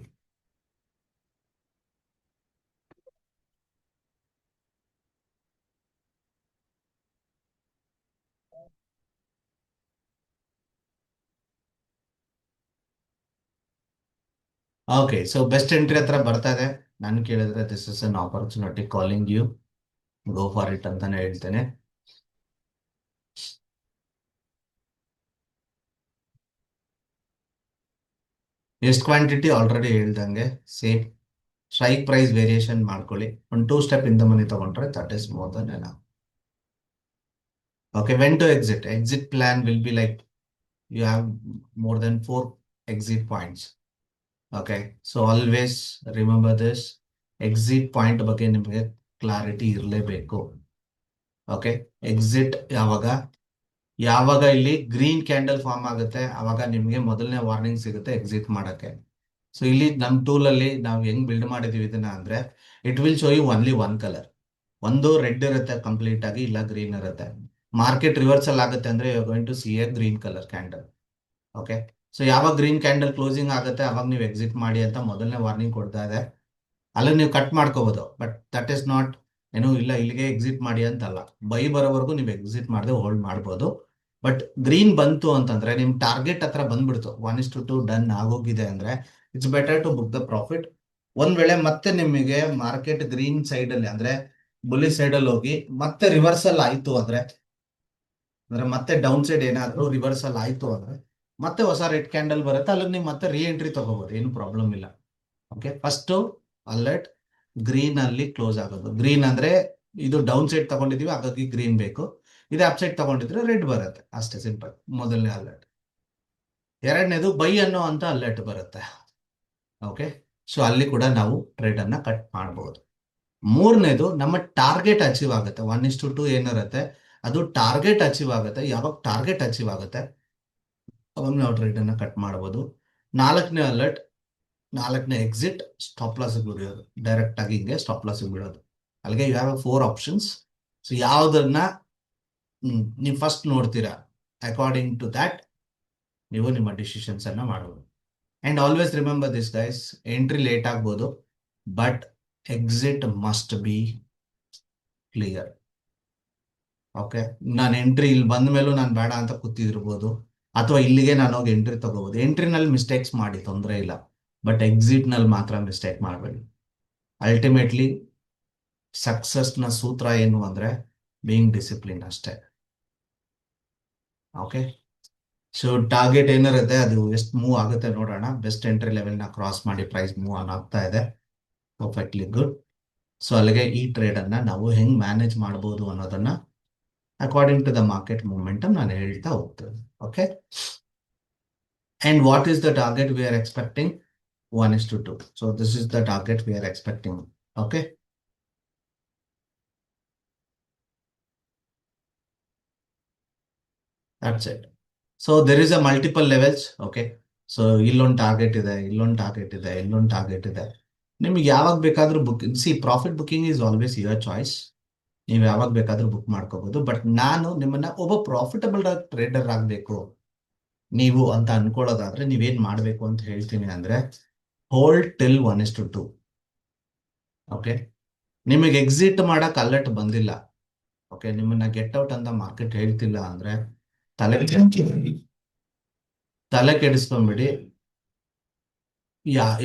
Okay, so best entry ಹತ್ರ ಬರ್ತಾ ಇದೆ. ನಾನು ಕೇಳಿದ್ರೆ this is an opportunity calling you, go for it ಅಂತಾನೆ ಹೇಳ್ತೇನೆ. ಎಷ್ಟು ಕ್ವಾಂಟಿಟಿ ಆಲ್ರೆಡಿ ಹೇಳ್ದಂಗೆ ಸೇಮ್ ಸ್ಟ್ರೈಕ್ ಪ್ರೈಸ್ ವೇರಿಯೇಷನ್ ಮಾಡ್ಕೊಳ್ಳಿ. ಒಂದು 2 ಸ್ಟೆಪ್ ಇಂದ ಮನಿ ತಗೊಂಡ್ರೆ that is more than enough. Okay, when to exit? Exit plan will be like you have more than 4 exit points. Okay, so always remember this. Exit point ಬಗ್ಗೆ ನಿಮಗೆ clarity ಇರಲೇಬೇಕು. Okay, exit ಯಾವಾಗ ಯಾವಾಗ ಇಲ್ಲಿ green candle form ಆಗುತ್ತೆ ಅವಾಗ ನಿಮಗೆ ಮೊದಲನೇ ವಾರ್ನಿಂಗ್ ಸಿಗುತ್ತೆ ಎಕ್ಸಿಟ್ ಮಾಡಕ್ಕೆ. ಸೊ ಇಲ್ಲಿ ನಮ್ಮ ಟೂಲ್ ಅಲ್ಲಿ ನಾವು ಹೆಂಗ್ ಬಿಲ್ಡ್ ಮಾಡಿದೀವಿ ಇದನ್ನ ಅಂದ್ರೆ it will show you only one colour. ಒಂದು ರೆಡ್ ಇರುತ್ತೆ ಕಂಪ್ಲೀಟ್ ಆಗಿ, ಇಲ್ಲ ಗ್ರೀನ್ ಇರುತ್ತೆ. ಮಾರ್ಕೆಟ್ ರಿವರ್ಸಲ್ ಆಗುತ್ತೆ ಅಂದ್ರೆ you are going to see a green colour candle. Okay, so ಯಾವಾಗ ಗ್ರೀನ್ ಕ್ಯಾಂಡಲ್ ಕ್ಲೋಸಿಂಗ್ ಆಗುತ್ತೆ ಅವಾಗ ನೀವು ಎಕ್ಸಿಟ್ ಮಾಡಿ ಅಂತ ಮೊದಲನೇ ವಾರ್ನಿಂಗ್ ಕೊಡ್ತಾ ಇದೆ. ಅಲ್ಲಿ ನೀವು ಕಟ್ ಮಾಡ್ಕೋಬಹುದು, ಬಟ್ ದಟ್ ಇಸ್ ನಾಟ್ ಏನು ಇಲ್ಲ ಇಲ್ಲಿಗೆ ಎಕ್ಸಿಟ್ ಮಾಡಿ ಅಂತಲ್ಲ. ಬೈ ಬರೋವರೆಗೂ ನೀವು ಎಕ್ಸಿಟ್ ಮಾಡದೆ ಹೋಲ್ಡ್ ಮಾಡ್ಬೋದು. ಬಟ್ ಗ್ರೀನ್ ಬಂತು ಅಂತಂದ್ರೆ ನಿಮ್ ಟಾರ್ಗೆಟ್ ಹತ್ರ ಬಂದ್ಬಿಡ್ತು, 1:2 ಡನ್ ಆಗೋಗಿದೆ ಅಂದ್ರೆ it's better to book the profit. ಒಂದ್ ವೇಳೆ ಮತ್ತೆ ನಿಮಗೆ ಮಾರ್ಕೆಟ್ ಗ್ರೀನ್ ಸೈಡ್ ಅಲ್ಲಿ ಅಂದ್ರೆ ಬುಲಿ ಸೈಡ್ ಅಲ್ಲಿ ಹೋಗಿ ಮತ್ತೆ ರಿವರ್ಸಲ್ ಆಯ್ತು ಅಂದ್ರೆ ಮತ್ತೆ ಡೌನ್ ಸೈಡ್ ಏನಾದ್ರು ರಿವರ್ಸಲ್ ಆಯ್ತು ಅಂದ್ರೆ ಮತ್ತೆ ಹೊಸ ರೆಡ್ ಕ್ಯಾಂಡಲ್ ಬರುತ್ತೆ, ಅಲ್ಲಿಗೆ ನೀವು ಮತ್ತೆ ರೀ ಎಂಟ್ರಿ ತಗೋಬಹುದು, ಏನು ಪ್ರಾಬ್ಲಮ್ ಇಲ್ಲ. ಓಕೆ, ಫಸ್ಟ್ ಅಲರ್ಟ್ ಗ್ರೀನ್ ಅಲ್ಲಿ ಕ್ಲೋಸ್ ಆಗೋದು. ಗ್ರೀನ್ ಅಂದ್ರೆ ಇದು ಡೌನ್ ಸೈಡ್ ತಗೊಂಡಿದೀವಿ ಹಾಗಾಗಿ ಗ್ರೀನ್ ಬೇಕು, ಇದೇ ಅಪ್ ಸೈಡ್ ತಗೊಂಡಿದ್ರೆ ರೆಡ್ ಬರುತ್ತೆ, ಅಷ್ಟೇ ಸಿಂಪಲ್. ಮೊದಲನೇ ಅಲರ್ಟ್. ಎರಡನೇದು ಬೈ ಅನ್ನೋ ಅಂತ ಅಲರ್ಟ್ ಬರುತ್ತೆ. ಓಕೆ, ಸೊ ಅಲ್ಲಿ ಕೂಡ ನಾವು ಟ್ರೇಡ್ ಅನ್ನ ಕಟ್ ಮಾಡಬಹುದು. ಮೂರನೇದು ನಮ್ಮ ಟಾರ್ಗೆಟ್ ಅಚೀವ್ ಆಗುತ್ತೆ, 1:2 ಏನಿರುತ್ತೆ ಅದು ಟಾರ್ಗೆಟ್ ಅಚೀವ್ ಆಗುತ್ತೆ. ಯಾವಾಗ ಟಾರ್ಗೆಟ್ ಅಚೀವ್ ಆಗುತ್ತೆ ಅವಾಗ ನಾವು ಟ್ರೇಡ್ ಅನ್ನ ಕಟ್ ಮಾಡಬಹುದು. ನಾಲ್ಕನೇ ಅಲರ್ಟ್, ನಾಲ್ಕನೇ ಎಕ್ಸಿಟ್ ಸ್ಟಾಪ್ ಲಾಸ್ ಬಿಡೋದು, ಡೈರೆಕ್ಟ್ ಆಗಿ ಹಿಂಗೆ ಸ್ಟಾಪ್ ಲಾಸ್ ಬಿಡೋದು. ಅಲ್ಲಿಗೆ ಯು ಹ್ಯಾವ್ 4 ಆಪ್ಷನ್ಸ್. ಸೊ ಯಾವ್ದನ್ನ ನೀವು ಫಸ್ಟ್ ನೋಡ್ತೀರಾ ಅಕಾರ್ಡಿಂಗ್ ಟು ದ್ಯಾಟ್ ನೀವು ನಿಮ್ಮ ಡಿಸಿಷನ್ಸ್ ಅನ್ನ ಮಾಡಬಹುದು. And always remember this guys, entry late ಆಗ್ಬೋದು but exit must be clear. Okay, ನಾನು ಎಂಟ್ರಿ ಇಲ್ಲಿ ಬಂದ ಮೇಲೂ ನಾನು ಬೇಡ ಅಂತ ಕೂತಿರ್ಬೋದು, ಅಥವಾ ಇಲ್ಲಿಗೆ ನಾನು ಹೋಗಿ ಎಂಟ್ರಿ ತಗೋಬಹುದು. ಎಂಟ್ರಿನಲ್ಲಿ ಮಿಸ್ಟೇಕ್ಸ್ ಮಾಡಿ ತೊಂದರೆ ಇಲ್ಲ, ಬಟ್ ಎಕ್ಸಿಟ್ ನಲ್ಲಿ ಮಾತ್ರ ಮಿಸ್ಟೇಕ್ ಮಾಡಬೇಡಿ. ಅಲ್ಟಿಮೇಟ್ಲಿ ಸಕ್ಸಸ್ನ ಸೂತ್ರ ಏನು ಅಂದ್ರೆ ಬೀಯಿಂಗ್ ಡಿಸಿಪ್ಲಿನ್ ಅಷ್ಟೇ. ಓಕೆ, ಸೊ ಟಾರ್ಗೆಟ್ ಏನಿರುತ್ತೆ ಅದು ಎಷ್ಟು ಮೂವ್ ಆಗುತ್ತೆ ನೋಡೋಣ. ಬೆಸ್ಟ್ ಎಂಟ್ರಿ ಲೆವೆಲ್ ನ ಕ್ರಾಸ್ ಮಾಡಿ ಪ್ರೈಸ್ ಮೂವ್ ಆನ್ ಆಗ್ತಾ ಇದೆ, ಪರ್ಫೆಕ್ಟ್ಲಿ ಗುಡ್. ಸೊ ಅಲ್ಲಿಗೆ ಈ ಟ್ರೇಡ್ ಅನ್ನ ನಾವು ಹೆಂಗ್ ಮ್ಯಾನೇಜ್ ಮಾಡಬಹುದು ಅನ್ನೋದನ್ನ ಅಕಾರ್ಡಿಂಗ್ ಟು ದ ಮಾರ್ಕೆಟ್ ಮೂವ್ಮೆಂಟಮ್ ನಾನು ಹೇಳ್ತಾ ಹೋಗ್ತೇನೆ. Okay, and what is the target we are expecting? 1:2. So this is the target we are expecting. Okay. That's it. So there is a multiple levels. Okay. So ಇಲ್ಲೊಂದು target ಇದೆ, ಇಲ್ಲೊಂದು target ಇದೆ, ಇಲ್ಲೊಂದು target ಇದೆ. ನಿಮ್ಗೆ ಯಾವಾಗ ಬೇಕಾದ್ರೂ book profit booking is always your choice. ನೀವು ಯಾವಾಗ ಬೇಕಾದ್ರೂ ಬುಕ್ ಮಾಡ್ಕೋಬಹುದು. ಬಟ್ ನಾನು ನಿಮ್ಮನ್ನ ಒಬ್ಬ ಪ್ರಾಫಿಟಬಲ್ ಟ್ರೇಡರ್ ಆಗಬೇಕು ನೀವು ಅಂತ ಅನ್ಕೊಳ್ಳೋದಾದ್ರೆ ನೀವೇನ್ ಮಾಡ್ಬೇಕು ಅಂತ ಹೇಳ್ತೀನಿ ಅಂದ್ರೆ ಹೋಲ್ಡ್ ಟಿಲ್ 1:2. ಓಕೆ, ನಿಮಗೆ ಎಕ್ಸಿಟ್ ಮಾಡಕ್ ಅಲರ್ಟ್ ಬಂದಿಲ್ಲ, ಓಕೆ, ನಿಮ್ಮನ್ನ ಗೆಟ್ ಔಟ್ ಅಂತ ಮಾರ್ಕೆಟ್ ಹೇಳ್ತಿಲ್ಲ ಅಂದ್ರೆ ತಲೆ ತಲೆ ಕೆಡಿಸ್ಕೊಂಬಿಡಿ.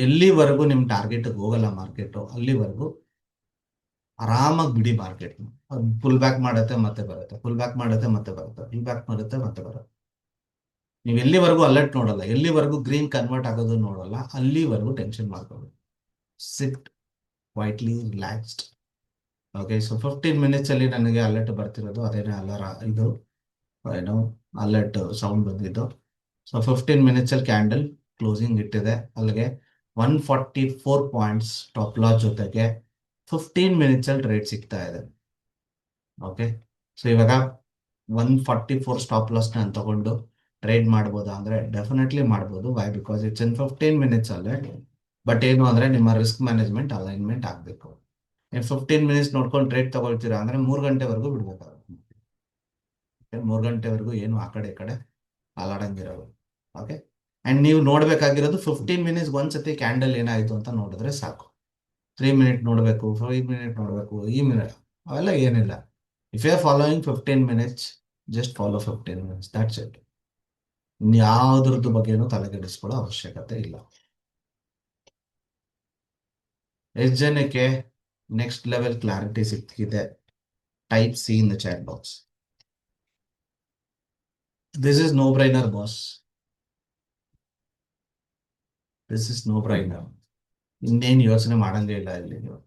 ಎಲ್ಲಿವರೆಗೂ ನಿಮ್ ಟಾರ್ಗೆಟ್ ಹೋಗಲ್ಲ ಮಾರ್ಕೆಟ್, ಅಲ್ಲಿವರೆಗೂ ಆರಾಮಾಗಿ ಬಿಡಿ ಮಾರ್ಕೆಟ್. ಫುಲ್ ಬ್ಯಾಕ್ ಮಾಡುತ್ತೆ ಮತ್ತೆ ಬರುತ್ತೆ, ಫುಲ್ ಬ್ಯಾಕ್ ಮಾಡುತ್ತೆ ಮತ್ತೆ ಬರುತ್ತೆ, ಫುಲ್ ಬ್ಯಾಕ್ ಮಾಡುತ್ತೆ ಮತ್ತೆ ಬರುತ್ತೆ. ನೀವು ಎಲ್ಲಿವರೆಗೂ ಅಲರ್ಟ್ ನೋಡಲ್ಲ, ಎಲ್ಲಿವರೆಗೂ ಗ್ರೀನ್ ಕನ್ವರ್ಟ್ ಆಗೋದು ನೋಡಲ್ಲ, ಅಲ್ಲಿವರೆಗೂ ಟೆನ್ಷನ್ ಮಾಡ್ಕೋಬೇಕು. Sit quietly relaxed. Okay, so 15 minutes ಅಲ್ಲಿ ನನಗೆ ಅಲರ್ಟ್ ಬರ್ತಿರೋದು ಅದೇನೇ ಅಲಾರ ಇದು ಏನೋ ಅಲರ್ಟ್ ಸೌಂಡ್ ಬಂದಿದ್ದು. ಸೊ 15 ಮಿನಿಟ್ಸ್ ಅಲ್ಲಿ ಕ್ಯಾಂಡಲ್ ಕ್ಲೋಸಿಂಗ್ ಇಟ್ಟಿದೆ, ಅಲ್ಲಿಗೆ 144 ಪಾಯಿಂಟ್ಸ್ ಟಾಪ್ ಲಾಸ್ ಜೊತೆಗೆ 15 ಮಿನಿಟ್ಸ್ ಅಲ್ಲಿ ಟ್ರೇಡ್ ಸಿಗ್ತಾ ಇದೆ. ಓಕೆ, ಸೊ ಇವಾಗ 144 ಸ್ಟಾಪ್ ಲಾಸ್ ನಾನು ತಗೊಂಡು ಟ್ರೇಡ್ ಮಾಡ್ಬೋದಾ ಅಂದ್ರೆ ಡೆಫಿನೆಟ್ಲಿ ಮಾಡ್ಬೋದು. Why? Because it's in 15 minutes ಅಲ್ಲೇ. ಬಟ್ ಏನು ಅಂದ್ರೆ ನಿಮ್ಮ ರಿಸ್ಕ್ ಮ್ಯಾನೇಜ್ಮೆಂಟ್ ಅಲೈನ್ಮೆಂಟ್ ಆಗಬೇಕು. ನೀವು 15 ಮಿನಿಟ್ಸ್ ನೋಡ್ಕೊಂಡು ಟ್ರೇಡ್ ತಗೊಳ್ತೀರಾ ಅಂದ್ರೆ 3 ಗಂಟೆವರೆಗೂ ಬಿಡ್ಬೇಕಾಗುತ್ತೆ. 3 ಗಂಟೆವರೆಗೂ ಏನು ಆ ಕಡೆ ಈ ಕಡೆ ಅಲಾಡಂಗಿರೋದು. ಓಕೆ, ಅಂಡ್ ನೀವು ನೋಡ್ಬೇಕಾಗಿರೋದು 15 ಮಿನಿಟ್ಸ್ ಒಂದ್ಸತಿ ಕ್ಯಾಂಡಲ್ ಏನಾಯ್ತು ಅಂತ ನೋಡಿದ್ರೆ ಸಾಕು. 3 ಮಿನಿಟ್ ನೋಡಬೇಕು, 5 ಮಿನಿಟ್ ನೋಡಬೇಕು, ಈ ಮಿನಿಟ್ ಅವೆಲ್ಲ ಏನಿಲ್ಲ. If you are following 15 minutes, just follow 15 minutes, that's it. ಇನ್ಯಾವುದ್ರದ್ದು ಬಗ್ಗೆನೂ ತಲೆಗೆಡಿಸ್ಕೊಳ್ಳೋ ಅವಶ್ಯಕತೆ ಇಲ್ಲ. ಎಷ್ಟು ಜನಕ್ಕೆ ನೆಕ್ಸ್ಟ್ ಲೆವೆಲ್ ಕ್ಲಾರಿಟಿ ಸಿಕ್ಕಿದೆ? Type C in the chat box. This is no brainer boss, this is no brainer. ಇನ್ನೇನು ಯೋಚನೆ ಮಾಡಂಗೇ ಇಲ್ಲ ಇಲ್ಲಿ ನೀವು.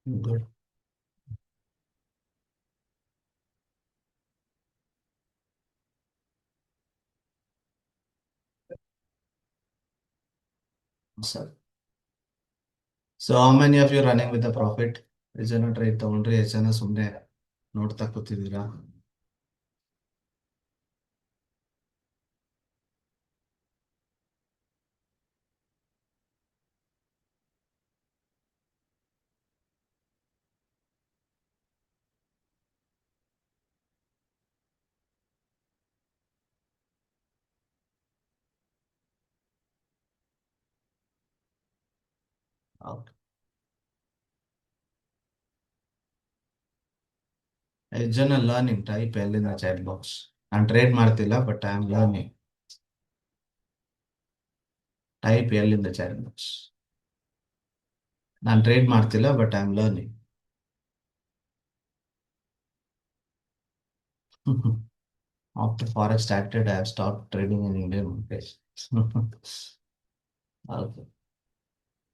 Good sir. So how many of you running with the profit? ಎಷ್ಟು ಜನ ಟ್ರೇಡ್ ತಗೊಂಡ್ರಿ, ಎಷ್ಟು ಜನ ಸುಮ್ಮನೆ ನೋಡ್ತಾ ಕೂತಿದ್ದೀರಾ? Okay. ಎಷ್ಟು ಜನ ಲರ್ನಿಂಗ್? ಟೈಪ್ ಎಲ್ಲಿಂದ ಚಾಟ್ ಬಾಕ್ಸ್. ನಾನು ಟ್ರೇಡ್ ಮಾಡ್ತಿಲ್ಲ, but I am learning. Type ಎಲ್ಲಿಂದ ಚಾಟ್ ಬಾಕ್ಸ್. ನಾನು ಟ್ರೇಡ್ ಮಾಡ್ತಿಲ್ಲ, but I am learning. After Forex started, I have stopped trading in Indian markets. Okay.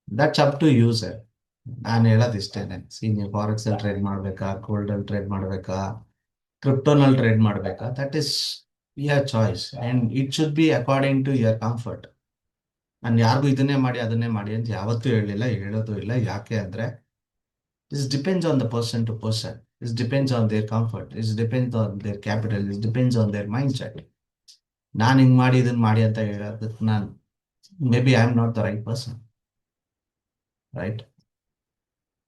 That's up to you, sir. ನಾನು ಹೇಳೋದು ಇಷ್ಟೇನೆ. See, ನೀವು forex ಅಲ್ಲಿ trade ಮಾಡ್ಬೇಕಾ, gold ಅಲ್ಲಿ ಟ್ರೇಡ್ ಮಾಡ್ಬೇಕಾ, ಕ್ರಿಪ್ಟೋನಲ್ಲಿ ಟ್ರೇಡ್ ಮಾಡ್ಬೇಕಾ, that is your choice and it should be according to your comfort. ನಾನು ಯಾರಿಗೂ ಇದನ್ನೇ ಮಾಡಿ ಅದನ್ನೇ ಮಾಡಿ ಅಂತ ಯಾವತ್ತೂ ಹೇಳಿಲ್ಲ, ಹೇಳೋದು ಇಲ್ಲ. ಯಾಕೆ ಅಂದ್ರೆ this depends on the person to person. It depends on their comfort. It depends on their capital. It depends on their mindset. ನಾನು ಹಿಂಗ್ ಮಾಡಿ ಇದನ್ನ ಮಾಡಿ ಅಂತ ಹೇಳೋದಕ್ಕೆ ನಾನು may be I am not the right person, right?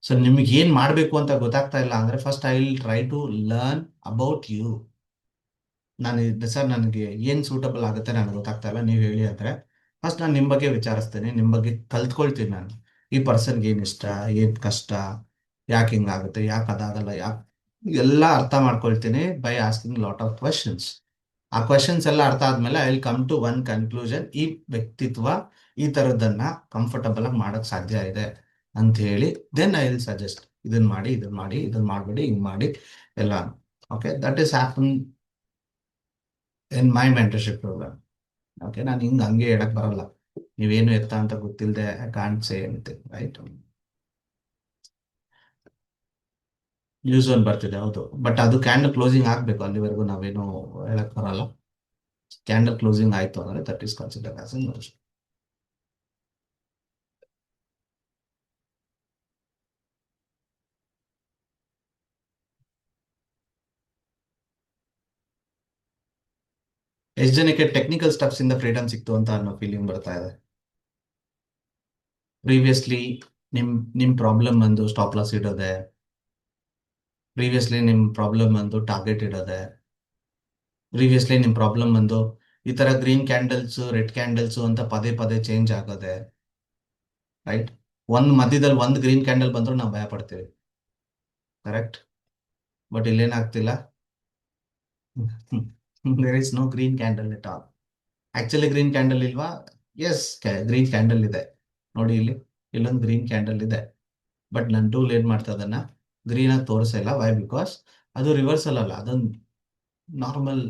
So ನಿಮ್ಗೆ ಏನ್ ಮಾಡ್ಬೇಕು ಅಂತ ಗೊತ್ತಾಗ್ತಾ ಇಲ್ಲ ಅಂದ್ರೆ first I will try to learn about you. ನಾನು ಸರ್ ನನಗೆ ಏನ್ ಸೂಟಬಲ್ ಆಗುತ್ತೆ ನನಗೆ ಗೊತ್ತಾಗ್ತಾ ಇಲ್ಲ, ನೀವು ಹೇಳಿ ಅಂದ್ರೆ ಫಸ್ಟ್ ನಾನು ನಿಮ್ಮ ಬಗ್ಗೆ ವಿಚಾರಿಸ್ತೇನೆ, ನಿಮ್ಮ ಬಗ್ಗೆ ಕಲ್ತ್ಕೊಳ್ತೀನಿ. ನಾನು ಈ ಪರ್ಸನ್ಗೆ ಏನ್ ಇಷ್ಟ, ಏನ್ ಕಷ್ಟ, ಯಾಕೆ ಹಿಂಗಾಗುತ್ತೆ, ಯಾಕೆ ಅದಾಗಲ್ಲ, ಯಾಕೆ ಎಲ್ಲ ಅರ್ಥ ಮಾಡ್ಕೊಳ್ತೀನಿ by asking lot of questions. ಆ ಕ್ವಶನ್ಸ್ ಎಲ್ಲ ಅರ್ಥ ಆದ್ಮೇಲೆ I will come to one conclusion. ಈ ವ್ಯಕ್ತಿತ್ವ ಈ ತರದನ್ನ ಕಂಫರ್ಟಬಲ್ ಆಗಿ ಮಾಡಕ್ ಸಾಧ್ಯ ಇದೆ ಅಂತ ಹೇಳಿ ದೆನ್ ಐ ವಿಲ್ ಸಜೆಸ್ಟ್ ಇದನ್ನ ಮಾಡಿ, ಇದನ್ನ ಮಾಡಿ, ಇದನ್ನ ಮಾಡ್ಬೇಡಿ, ಹಿಂಗ್ ಮಾಡಿ ಎಲ್ಲ. Okay, that is happen in my mentorship program. Okay, ನಾನು ಹಿಂಗ್ ಹಂಗೆ ಹೇಳಕ್ ಬರಲ್ಲ. ನೀವೇನು ಎತ್ತ ಅಂತ ಗೊತ್ತಿಲ್ಲದೆ I can't say anything, right? News one ಬರ್ತಿದೆ, ಹೌದು, ಬಟ್ ಅದು ಕ್ಯಾಂಡಲ್ ಕ್ಲೋಸಿಂಗ್ ಆಗ್ಬೇಕು, ಅಲ್ಲಿವರೆಗೂ ನಾವೇನು ಹೇಳಕ್ ಬರಲ್ಲ. ಕ್ಯಾಂಡಲ್ ಕ್ಲೋಸಿಂಗ್ ಆಯ್ತು ಅಂದ್ರೆ that is consider as A news. ಎಷ್ಟು ಜನಕ್ಕೆ ಟೆಕ್ನಿಕಲ್ ಸ್ಟೆಪ್ಸ್ ಇಂದ ಫ್ರೀಡಮ್ ಸಿಕ್ತು ಅಂತ ಅನ್ನೋ ಫೀಲಿಂಗ್ ಬರ್ತಾ ಇದೆ? ಪ್ರೀವಿಯಸ್ಲಿ ನಿಮ್ ನಿಮ್ ಪ್ರಾಬ್ಲಮ್ ಬಂದು ಸ್ಟಾಪ್ ಲಾಸ್ ಇಡೋದೆ, ಪ್ರೀವಿಯಸ್ಲಿ ನಿಮ್ಮ ಪ್ರಾಬ್ಲಮ್ ಬಂದು ಟಾರ್ಗೆಟ್ ಇಡೋದೆ, ಪ್ರೀವಿಯಸ್ಲಿ ನಿಮ್ಮ ಪ್ರಾಬ್ಲಮ್ ಬಂದು ಈ ತರ ಗ್ರೀನ್ ಕ್ಯಾಂಡಲ್ಸ್ ರೆಡ್ ಕ್ಯಾಂಡಲ್ಸ್ ಅಂತ ಪದೇ ಪದೇ ಚೇಂಜ್ ಆಗೋದೆ, ರೈಟ್? ಒಂದ್ ಮಧ್ಯದಲ್ಲಿ ಒಂದು ಗ್ರೀನ್ ಕ್ಯಾಂಡಲ್ ಬಂದ್ರು ನಾವು ಭಯ ಪಡ್ತೀವಿ, ಕರೆಕ್ಟ್? ಬಟ್ ಇಲ್ಲೇನಾಗ್ತಿಲ್ಲ. There is no green candle at all. Actually green candle ಇಲ್ವಾ? ಎಸ್, ಗ್ರೀನ್ ಕ್ಯಾಂಡಲ್ ಇದೆ. ನೋಡಿ ಇಲ್ಲಿ, ಇಲ್ಲೊಂದು ಗ್ರೀನ್ ಕ್ಯಾಂಡಲ್ ಇದೆ. ಬಟ್ ನನ್ನ ಟೂಲ್ ಏನ್ ಮಾಡ್ತಾ ಅದನ್ನ ಗ್ರೀನ್ ಆಗಿ ತೋರಿಸಿಲ್ಲ. ವೈ? ಬಿಕಾಸ್ ಅದು ರಿವರ್ಸಲ್ ಅಲ್ಲ, ಅದೊಂದು ನಾರ್ಮಲ್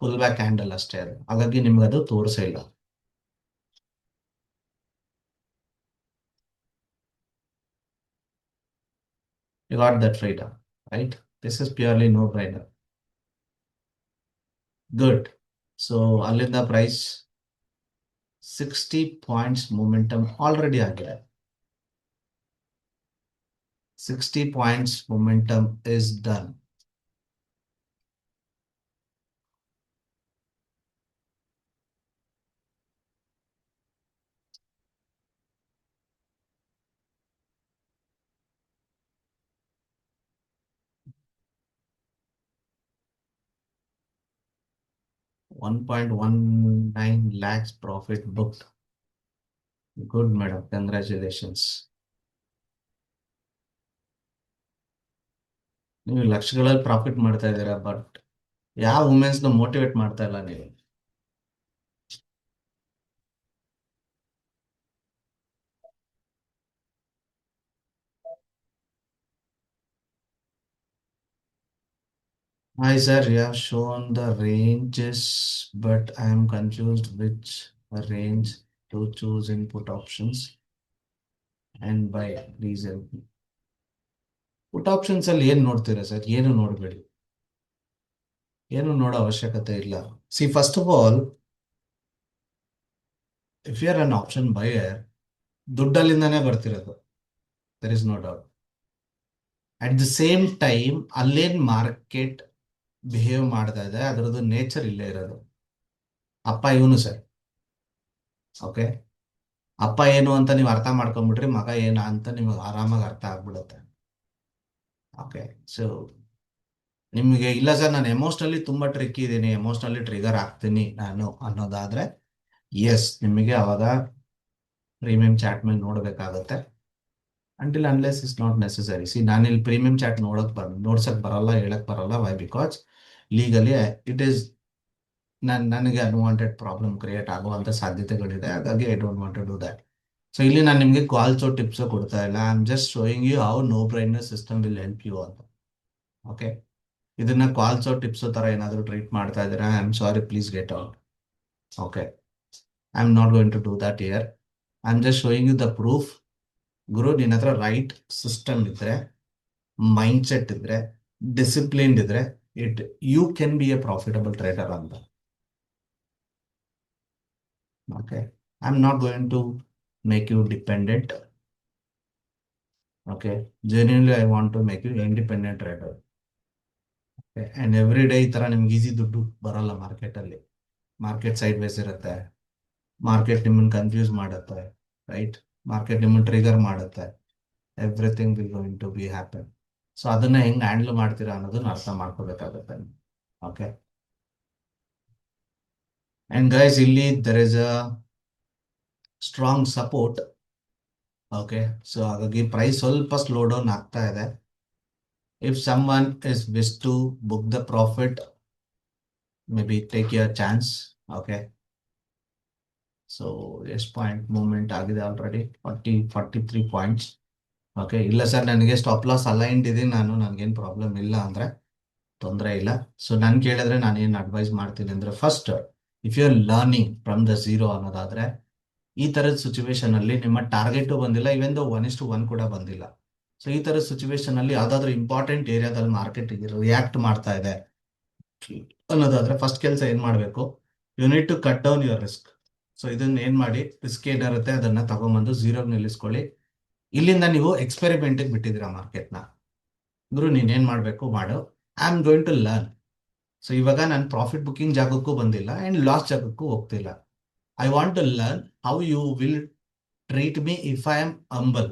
ಪುಲ್ ಬ್ಯಾಕ್ ಕ್ಯಾಂಡಲ್ ಅಷ್ಟೇ ಅದು, ಹಾಗಾಗಿ ನಿಮ್ಗೆ ಅದು ತೋರಿಸಿಲ್ಲ. You got that freedom, right? This is purely no brainer. Good. So ಅಲ್ಲಿಂದ ಪ್ರೈಸ್ 60 ಪಾಯಿಂಟ್ಸ್ ಮೊಮೆಂಟಮ್ ಆಲ್ರೆಡಿ ಆಗಿದೆ. 60 points momentum is done. $1.19 lakhs profit booked. Good madam, congratulations. ನೀವು ಲಕ್ಷಗಳಲ್ಲಿ ಪ್ರಾಫಿಟ್ ಮಾಡ್ತಾ ಇದ್ದೀರಾ, ಬಟ್ ಯಾವ ವುಮೆನ್ಸ್ನ ಮೋಟಿವೇಟ್ ಮಾಡ್ತಾ ಇಲ್ಲ ನೀವು. Hi sir, you have shown the ranges, but I am confused which range to choose input options and buy. Please help me. Put options ಅಲ್ಲಿ ಏನ್ ನೋಡ್ತೀರಾ ಸರ್? ಏನು ನೋಡಬೇಡಿ, ಏನು ನೋಡೋ ಅವಶ್ಯಕತೆ ಇಲ್ಲ. See, first of all, if you are an option buyer, ದುಡ್ಡಲ್ಲಿಂದಾನೇ ಬರ್ತಿರೋದು, there is no doubt. At the same time ಅಲ್ಲೇನ್ ಮಾರ್ಕೆಟ್ ಬಿಹೇವ್ ಮಾಡ್ತಾ ಇದೆ ಅದರದ್ದು ನೇಚರ್ ಇಲ್ಲೇ ಇರೋದು. ಅಪ್ಪ ಇವನು ಸರ್, ಓಕೆ? ಅಪ್ಪ ಏನು ಅಂತ ನೀವು ಅರ್ಥ ಮಾಡ್ಕೊಂಡ್ಬಿಟ್ರಿ, ಮಗ ಏನ ಅಂತ ನಿಮಗೆ ಆರಾಮಾಗಿ ಅರ್ಥ ಆಗ್ಬಿಡುತ್ತೆ. ಓಕೆ, ಸೊ ನಿಮಗೆ ಇಲ್ಲ ಸರ್ ನಾನು ಎಮೋಷ್ನಲಿ ತುಂಬಾ ಟ್ರಿಕ್ಕಿ ಇದ್ದೀನಿ, ಎಮೋಷ್ನಲಿ ಟ್ರಿಗರ್ ಆಗ್ತೀನಿ ನಾನು ಅನ್ನೋದಾದ್ರೆ, ಎಸ್, ನಿಮಗೆ ಅವಾಗ ಪ್ರೀಮಿಯಂ ಚಾಟ್ ಮೇಲೆ ನೋಡ್ಬೇಕಾಗತ್ತೆ. Until unless is not necessary. See, ನಾನು ಇಲ್ಲಿ ಪ್ರೀಮಿಯಂ ಚಾಟ್ ನೋಡ್ಸಕ್ ಬರಲ್ಲ, ಹೇಳಕ್ ಬರಲ್ಲ. Why? Because legally it is ನನಗೆ ಅನ್ವಾಂಟೆಡ್ ಪ್ರಾಬ್ಲಮ್ ಕ್ರಿಯೇಟ್ ಆಗುವಂತ ಸಾಧ್ಯತೆಗಳಿದೆ, ಹಾಗಾಗಿ I don't want to do that. So ಇಲ್ಲಿ ನಾನು ನಿಮಗೆ ಕಾಲ್ಸೋ ಟಿಪ್ಸೋ ಕೊಡ್ತಾ ಇಲ್ಲ. I am just showing you how no brainer system will help you ಅಂತ. ಓಕೆ, ಇದನ್ನ ಕಾಲ್ಸೋ ಟಿಪ್ಸೋ ತರ ಏನಾದರೂ ಟ್ರೀಟ್ ಮಾಡ್ತಾ ಇದ್ದೀರಾ, I am sorry, please get out. Okay, I am not going to do that here. I am just showing you the proof. ಗುರು, ನಿನ್ನ ಹತ್ರ ರೈಟ್ ಸಿಸ್ಟಮ್ ಇದ್ರೆ, ಮೈಂಡ್ ಸೆಟ್ ಇದ್ರೆ, ಡಿಸಿಪ್ಲಿನ್ ಇದ್ರೆ, you can be a profitable trader ಅಂತ. Okay, I'm not going to make you dependent. Okay, genuinely I want to make you independent trader. Okay, and every day ಈ ತರ ನಿಮ್ಗೆ easy ದುಡ್ಡು ಬರಲ್ಲ. Market ಅಲ್ಲಿ market sideways ಇರುತ್ತೆ, market ನಿಮ್ಮನ್ನ confuse ಮಾಡುತ್ತೆ, ರೈಟ್? ಮಾರ್ಕೆಟ್ ನಿಮ್ಮನ್ನ ಟ್ರಿಗರ್ ಮಾಡುತ್ತೆ. Everything will going to be happen. So ಅದನ್ನ ಹೆಂಗ್ ಹ್ಯಾಂಡಲ್ ಮಾಡ್ತೀರಾ ಅನ್ನೋದನ್ನ ಅರ್ಥ ಮಾಡ್ಕೋಬೇಕಾಗುತ್ತೆ. ಓಕೆ, ಅಂಡ್ ಗೈಸ್, ಇಲ್ಲಿ there is a strong support. Okay, so ಹಾಗಾಗಿ ಪ್ರೈಸ್ ಸ್ವಲ್ಪ ಸ್ಲೋ ಡೌನ್ ಆಗ್ತಾ ಇದೆ. If someone is wish to book the profit, maybe take your chance. Okay, so yes, point movement ಆಗಿದೆ ಆಲ್ರೆಡಿ 43 ಪಾಯಿಂಟ್ಸ್. ಓಕೆ, ಇಲ್ಲ sir ನನಗೆ stop loss aligned ಇದೆ, ನನಗೇನು problem ಇಲ್ಲ ಅಂದ್ರೆ ತೊಂದರೆ ಇಲ್ಲ. ಸೊ ನಾನು ಕೇಳಿದ್ರೆ ನಾನು ಏನು ಅಡ್ವೈಸ್ ಮಾಡ್ತೀನಿ ಅಂದ್ರೆ, first if you are learning from the zero ಅನ್ನೋದಾದ್ರೆ, ಈ ತರದ ಸಿಚುವೇಶನ್ ಅಲ್ಲಿ ನಿಮ್ಮ ಟಾರ್ಗೆಟ್ ಬಂದಿಲ್ಲ, ಇವನ್ 1:1 ಕೂಡ ಬಂದಿಲ್ಲ. ಸೊ ಈ ತರದ ಸಿಚುವೇಶನ್ ಅಲ್ಲಿ ಯಾವ್ದಾದ್ರು ಇಂಪಾರ್ಟೆಂಟ್ ಏರಿಯಾದಲ್ಲಿ ಮಾರ್ಕೆಟ್ ರಿಯಾಕ್ಟ್ ಮಾಡ್ತಾ ಇದೆ ಅನ್ನೋದಾದ್ರೆ, ಫಸ್ಟ್ ಕೆಲಸ ಏನ್ ಮಾಡ್ಬೇಕು, you need to cut down your risk. So ಇದನ್ನ ಏನ್ ಮಾಡಿ, ರಿಸ್ಕ್ ಏನಿರುತ್ತೆ ಅದನ್ನ ತಗೊಂಡ್ಬಂದು ಝೀರೋಗೆ ನಿಲ್ಲಿಸ್ಕೊಳ್ಳಿ. ಇಲ್ಲಿಂದ ನೀವು ಎಕ್ಸ್ಪೆರಿಮೆಂಟ್ ಬಿಟ್ಟಿದ್ದೀರಾ ಮಾರ್ಕೆಟ್ನ. ಗುರು, ನೀನೇನ್ ಮಾಡ್ಬೇಕು ಮಾಡು, I am going to learn. So ಇವಾಗ ನಾನು ಪ್ರಾಫಿಟ್ ಬುಕಿಂಗ್ ಜಾಗಕ್ಕೂ ಬಂದಿಲ್ಲ ಅಂಡ್ ಲಾಸ್ ಜಾಗಕ್ಕೂ ಹೋಗ್ತಿಲ್ಲ. I want to learn how you will treat me if I am humble.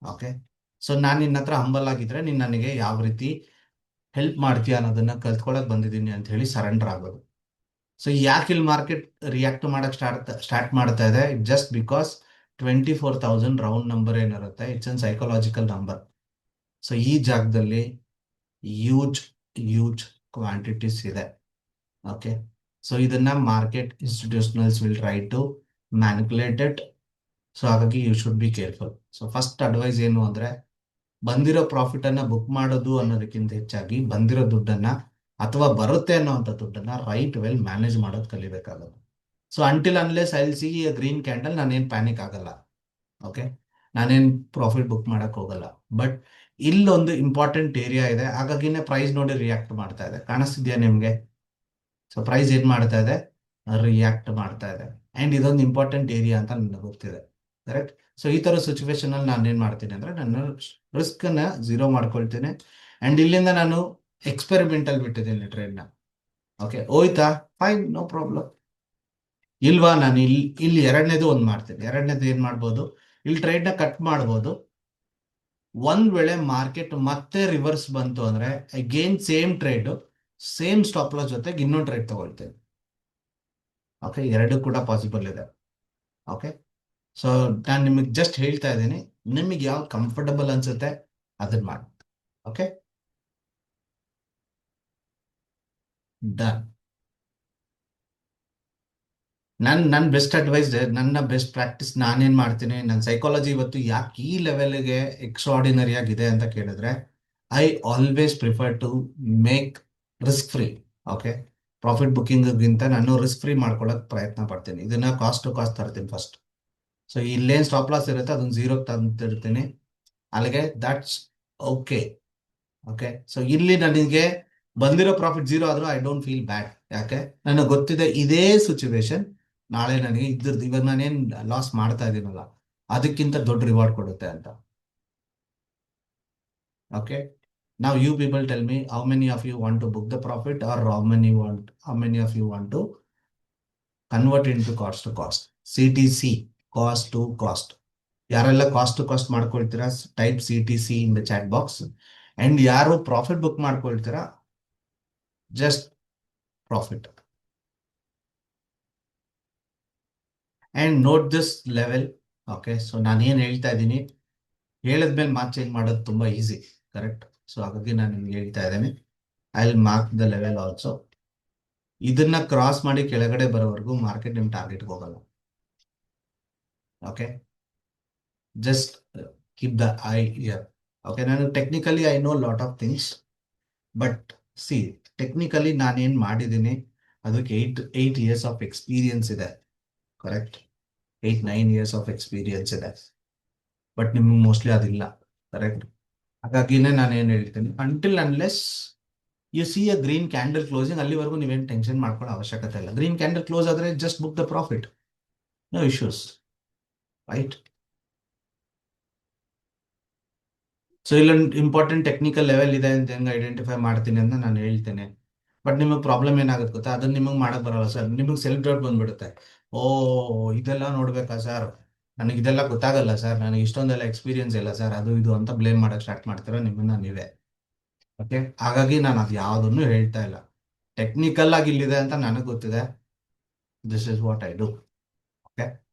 Okay, so ನಾನು ನಿನ್ನ ಹತ್ರ ಹಂಬಲ್ ಆಗಿದ್ರೆ ನೀನು ನನಗೆ ಯಾವ ರೀತಿ ಹೆಲ್ಪ್ ಮಾಡ್ತೀಯ ಅನ್ನೋದನ್ನ ಕಲ್ತ್ಕೊಳಕ್ ಬಂದಿದ್ದೀನಿ ಅಂತ ಹೇಳಿ ಸರೆಂಡರ್ ಆಗೋದು. ಸೊ ಯಾಕೆ ಇಲ್ಲಿ ಮಾರ್ಕೆಟ್ ರಿಯಾಕ್ಟ್ ಮಾಡಕ್ ಸ್ಟಾರ್ಟ್ ಮಾಡ್ತಾ ಇದೆ? ಜಸ್ಟ್ ಬಿಕಾಸ್ 24,000 ರೌಂಡ್ ನಂಬರ್ ಏನಿರುತ್ತೆ, it's an psychological number. So ಈ ಜಾಗದಲ್ಲಿ ಹ್ಯೂಜ್ ಹ್ಯೂಜ್ ಕ್ವಾಂಟಿಟೀಸ್ ಇದೆ. ಓಕೆ, ಸೊ ಇದನ್ನ market institutionals will try to manipulate it. So ಹಾಗಾಗಿ you should be careful. So first advice ಏನು ಅಂದ್ರೆ, ಬಂದಿರೋ ಪ್ರಾಫಿಟ್ ಅನ್ನ ಬುಕ್ ಮಾಡೋದು ಅನ್ನೋದಕ್ಕಿಂತ ಹೆಚ್ಚಾಗಿ ಬಂದಿರೋ ದುಡ್ಡನ್ನ ಅಥವಾ ಬರುತ್ತೆ ಅನ್ನೋಂಥ ದುಡ್ಡನ್ನ ರೈಟ್ ವೆಲ್ ಮ್ಯಾನೇಜ್ ಮಾಡೋದು ಕಲಿಬೇಕಾಗುತ್ತೆ. So until unless I see a green candle, ನಾನೇನು ಪ್ಯಾನಿಕ್ ಆಗಲ್ಲ. ಓಕೆ, ನಾನೇನು ಪ್ರಾಫಿಟ್ ಬುಕ್ ಮಾಡಕ್ ಹೋಗಲ್ಲ. ಬಟ್ ಇಲ್ಲೊಂದು ಇಂಪಾರ್ಟೆಂಟ್ ಏರಿಯಾ ಇದೆ, ಹಾಗಾಗಿನೇ ಪ್ರೈಸ್ ನೋಡಿ ರಿಯಾಕ್ಟ್ ಮಾಡ್ತಾ ಇದೆ. ಕಾಣಿಸ್ತಿದ್ಯಾ ನಿಮ್ಗೆ? ಸೊ ಪ್ರೈಸ್ ಏನ್ ಮಾಡ್ತಾ ಇದೆ? ರಿಯಾಕ್ಟ್ ಮಾಡ್ತಾ ಇದೆ. ಅಂಡ್ ಇದೊಂದು ಇಂಪಾರ್ಟೆಂಟ್ ಏರಿಯಾ ಅಂತ ನನಗೆ ಗೊತ್ತಿದೆ. ಕರೆಕ್ಟ್. ಸೊ ಈ ತರ ಸಿಚುವೇಶನ್ ಅಲ್ಲಿ ನಾನು ಏನ್ ಮಾಡ್ತೀನಿ ಅಂದ್ರೆ, ನನ್ನ ರಿಸ್ಕ್ ಅನ್ನ ಝೀರೋ ಮಾಡ್ಕೊಳ್ತೀನಿ. ಅಂಡ್ ಇಲ್ಲಿಂದ ನಾನು ಎಕ್ಸ್ಪೆರಿಮೆಂಟಲ್ ಬಿಟ್ಟಿದ್ದೀನಿ ಟ್ರೇಡ್ನ. ಓಕೆ, ಹೋಯ್ತಾ? Fine, no problem. ಇಲ್ವಾ, ನಾನು ಇಲ್ಲಿ ಎರಡನೇದು ಒಂದು ಮಾಡ್ತೀನಿ. ಎರಡನೇದು ಏನ್ ಮಾಡ್ಬೋದು, ಇಲ್ಲಿ ಟ್ರೇಡ್ನ ಕಟ್ ಮಾಡ್ಬೋದು. ಒಂದ್ ವೇಳೆ ಮಾರ್ಕೆಟ್ ಮತ್ತೆ ರಿವರ್ಸ್ ಬಂತು ಅಂದ್ರೆ again same trade, same stop loss ಜೊತೆಗೆ ಇನ್ನೊಂದು ಟ್ರೇಡ್ ತಗೊಳ್ತೇನೆ. ಓಕೆ, ಎರಡು ಕೂಡ ಪಾಸಿಬಲ್ ಇದೆ. ಓಕೆ, ಸೊ ನಾನು ನಿಮಗೆ ಜಸ್ಟ್ ಹೇಳ್ತಾ ಇದ್ದೀನಿ, ನಿಮಗೆ ಯಾವ್ದು ಕಂಫರ್ಟಬಲ್ ಅನ್ಸುತ್ತೆ ಅದನ್ನ ಮಾಡಿ. Okay, done. ನನ್ನ ಬೆಸ್ಟ್ ಅಡ್ವೈಸ್, ನನ್ನ ಬೆಸ್ಟ್ ಪ್ರಾಕ್ಟೀಸ್ ನಾನೇನ್ ಮಾಡ್ತೀನಿ, ನನ್ನ ಸೈಕಾಲಜಿ ಇವತ್ತು ಯಾಕೆ ಈ ಲೆವೆಲ್ಗೆ ಎಕ್ಸ್ಟ್ರಾರ್ಡಿನರಿ ಆಗಿದೆ ಅಂತ ಕೇಳಿದ್ರೆ, I always prefer to make risk free. Okay, profit ಬುಕ್ಕಿಂಗ್ಗಿಂತ ನಾನು ರಿಸ್ಕ್ ಫ್ರೀ ಮಾಡ್ಕೊಳಕ್ ಪ್ರಯತ್ನ ಪಡ್ತೀನಿ. ಇದನ್ನ ಕಾಸ್ಟ್ ಟು ಕಾಸ್ಟ್ ತರ್ತೀನಿ ಫಸ್ಟ್. ಸೊ ಇಲ್ಲೇನ್ ಸ್ಟಾಪ್ ಲಾಸ್ ಇರುತ್ತೆ ಅದನ್ನ ಝೀರೋ ತಂದಿರ್ತೀನಿ ಅಲ್ಲಿಗೆ. That's okay. ಓಕೆ, ಸೊ ಇಲ್ಲಿ ನನಗೆ ಬಂದಿರೋ ಪ್ರಾಫಿಟ್ ಝೀರೋ ಆದ್ರೂ ಐ ಡೋಂಟ್ ಫೀಲ್ ಬ್ಯಾಡ್. ಯಾಕೆ? ನನಗೆ ಗೊತ್ತಿದೆ ಇದೇ ಸಿಚುವೇಶನ್ ನಾಳೆ ನನಗೆ ಇದ್ರದ್ದು, ಇವಾಗ ನಾನೇನ್ ಲಾಸ್ ಮಾಡ್ತಾ ಇದ್ದೀನಲ್ಲ ಅದಕ್ಕಿಂತ ದೊಡ್ಡ ರಿವಾರ್ಡ್ ಕೊಡುತ್ತೆ ಅಂತ. ಓಕೆ, ನಾವು you people tell me, how many of you want to book the profit, or how many of you want to convert into cost to cost, CTC, cost to cost. ಯಾರೆಲ್ಲ cost to cost ಮಾಡ್ಕೊಳ್ತೀರಾ, type CTC in the chat box. And ಯಾರು profit book ಮಾಡ್ಕೊಳ್ತೀರಾ, just profit. And note this level. Okay, so ನಾನು ಏನ್ ಹೇಳ್ತಾ ಇದ್ದೀನಿ, ಹೇಳಿದ್ಮೇಲೆ mark change ಮಾಡೋದು ತುಂಬಾ ಈಸಿ. ಕರೆಕ್ಟ್. ಸೊ ಹಾಗಾಗಿ ನಾನು ನಿಮ್ಗೆ ಹೇಳ್ತಾ ಇದ್ದೇನೆ, I will mark the level also. ಇದನ್ನ ಕ್ರಾಸ್ ಮಾಡಿ ಕೆಳಗಡೆ ಬರೋವರೆಗೂ ಮಾರ್ಕೆಟ್ ನಿಮ್ ಟಾರ್ಗೆಟ್ಗೆ ಹೋಗಲ್ಲ. Okay, just keep the eye ear. Okay, ನಾನು technically I know lot of things, but see, technically ನಾನೇನ್ ಮಾಡಿದ್ದೀನಿ ಅದಕ್ಕೆ 8 years ಆಫ್ ಎಕ್ಸ್ಪೀರಿಯನ್ಸ್ ಇದೆ. ಕರೆಕ್ಟ್, 8-9 years ಆಫ್ ಎಕ್ಸ್ಪೀರಿಯನ್ಸ್ ಇದೆ. ಬಟ್ ನಿಮ್ಗೆ ಮೋಸ್ಟ್ಲಿ ಅದಿಲ್ಲ. ಕರೆಕ್ಟ್. ಹಾಗಾಗಿನೇ ನಾನು ಏನ್ ಹೇಳ್ತೀನಿ, until unless you see a green candle closing, ಅಲ್ಲಿವರೆಗೂ ನೀವೇನು ಟೆನ್ಷನ್ ಮಾಡ್ಕೊಳ್ಳೋ ಅವಶ್ಯಕತೆ ಇಲ್ಲ. ಗ್ರೀನ್ ಕ್ಯಾಂಡಲ್ ಕ್ಲೋಸ್ ಆದ್ರೆ just book the profit, no issues. Right. So ಇಲ್ಲೊಂದು ಇಂಪಾರ್ಟೆಂಟ್ ಟೆಕ್ನಿಕಲ್ ಲೆವೆಲ್ ಇದೆ ಅಂತ ಹೆಂಗೆ ಐಡೆಂಟಿಫೈ ಮಾಡ್ತೀನಿ ಅಂತ ನಾನು ಹೇಳ್ತೇನೆ. ಬಟ್ ನಿಮಗೆ ಪ್ರಾಬ್ಲಮ್ ಏನಾಗುತ್ತೆ ಗೊತ್ತಾ, ಅದನ್ನ ನಿಮಗೆ ಮಾಡಕ್ ಬರಲ್ಲ ಸರ್. ನಿಮಗೆ ಸೆಲ್ಫ್ ಡೌಟ್ ಬಂದ್ಬಿಡುತ್ತೆ. ಓ, ಇದೆಲ್ಲ ನೋಡ್ಬೇಕಾ ಸರ್, ನನಗೆ ಇದೆಲ್ಲ ಗೊತ್ತಾಗಲ್ಲ ಸರ್, ನನಗೆ ಇಷ್ಟೊಂದೆಲ್ಲ ಎಕ್ಸ್ಪೀರಿಯನ್ಸ್ ಇಲ್ಲ ಸರ್, ಅದು ಇದು ಅಂತ ಬ್ಲೇಮ್ ಮಾಡಕ್ ಸ್ಟಾರ್ಟ್ ಮಾಡ್ತೀರಾ ನಿಮ್ಮನ್ನ ನೀವೇ. ಓಕೆ, ಹಾಗಾಗಿ ನಾನು ಅದು ಯಾವುದನ್ನು ಹೇಳ್ತಾ ಇಲ್ಲ. ಟೆಕ್ನಿಕಲ್ ಆಗಿ ಇಲ್ಲಿದೆ ಅಂತ ನನಗೆ ಗೊತ್ತಿದೆ. This is what I do. Okay,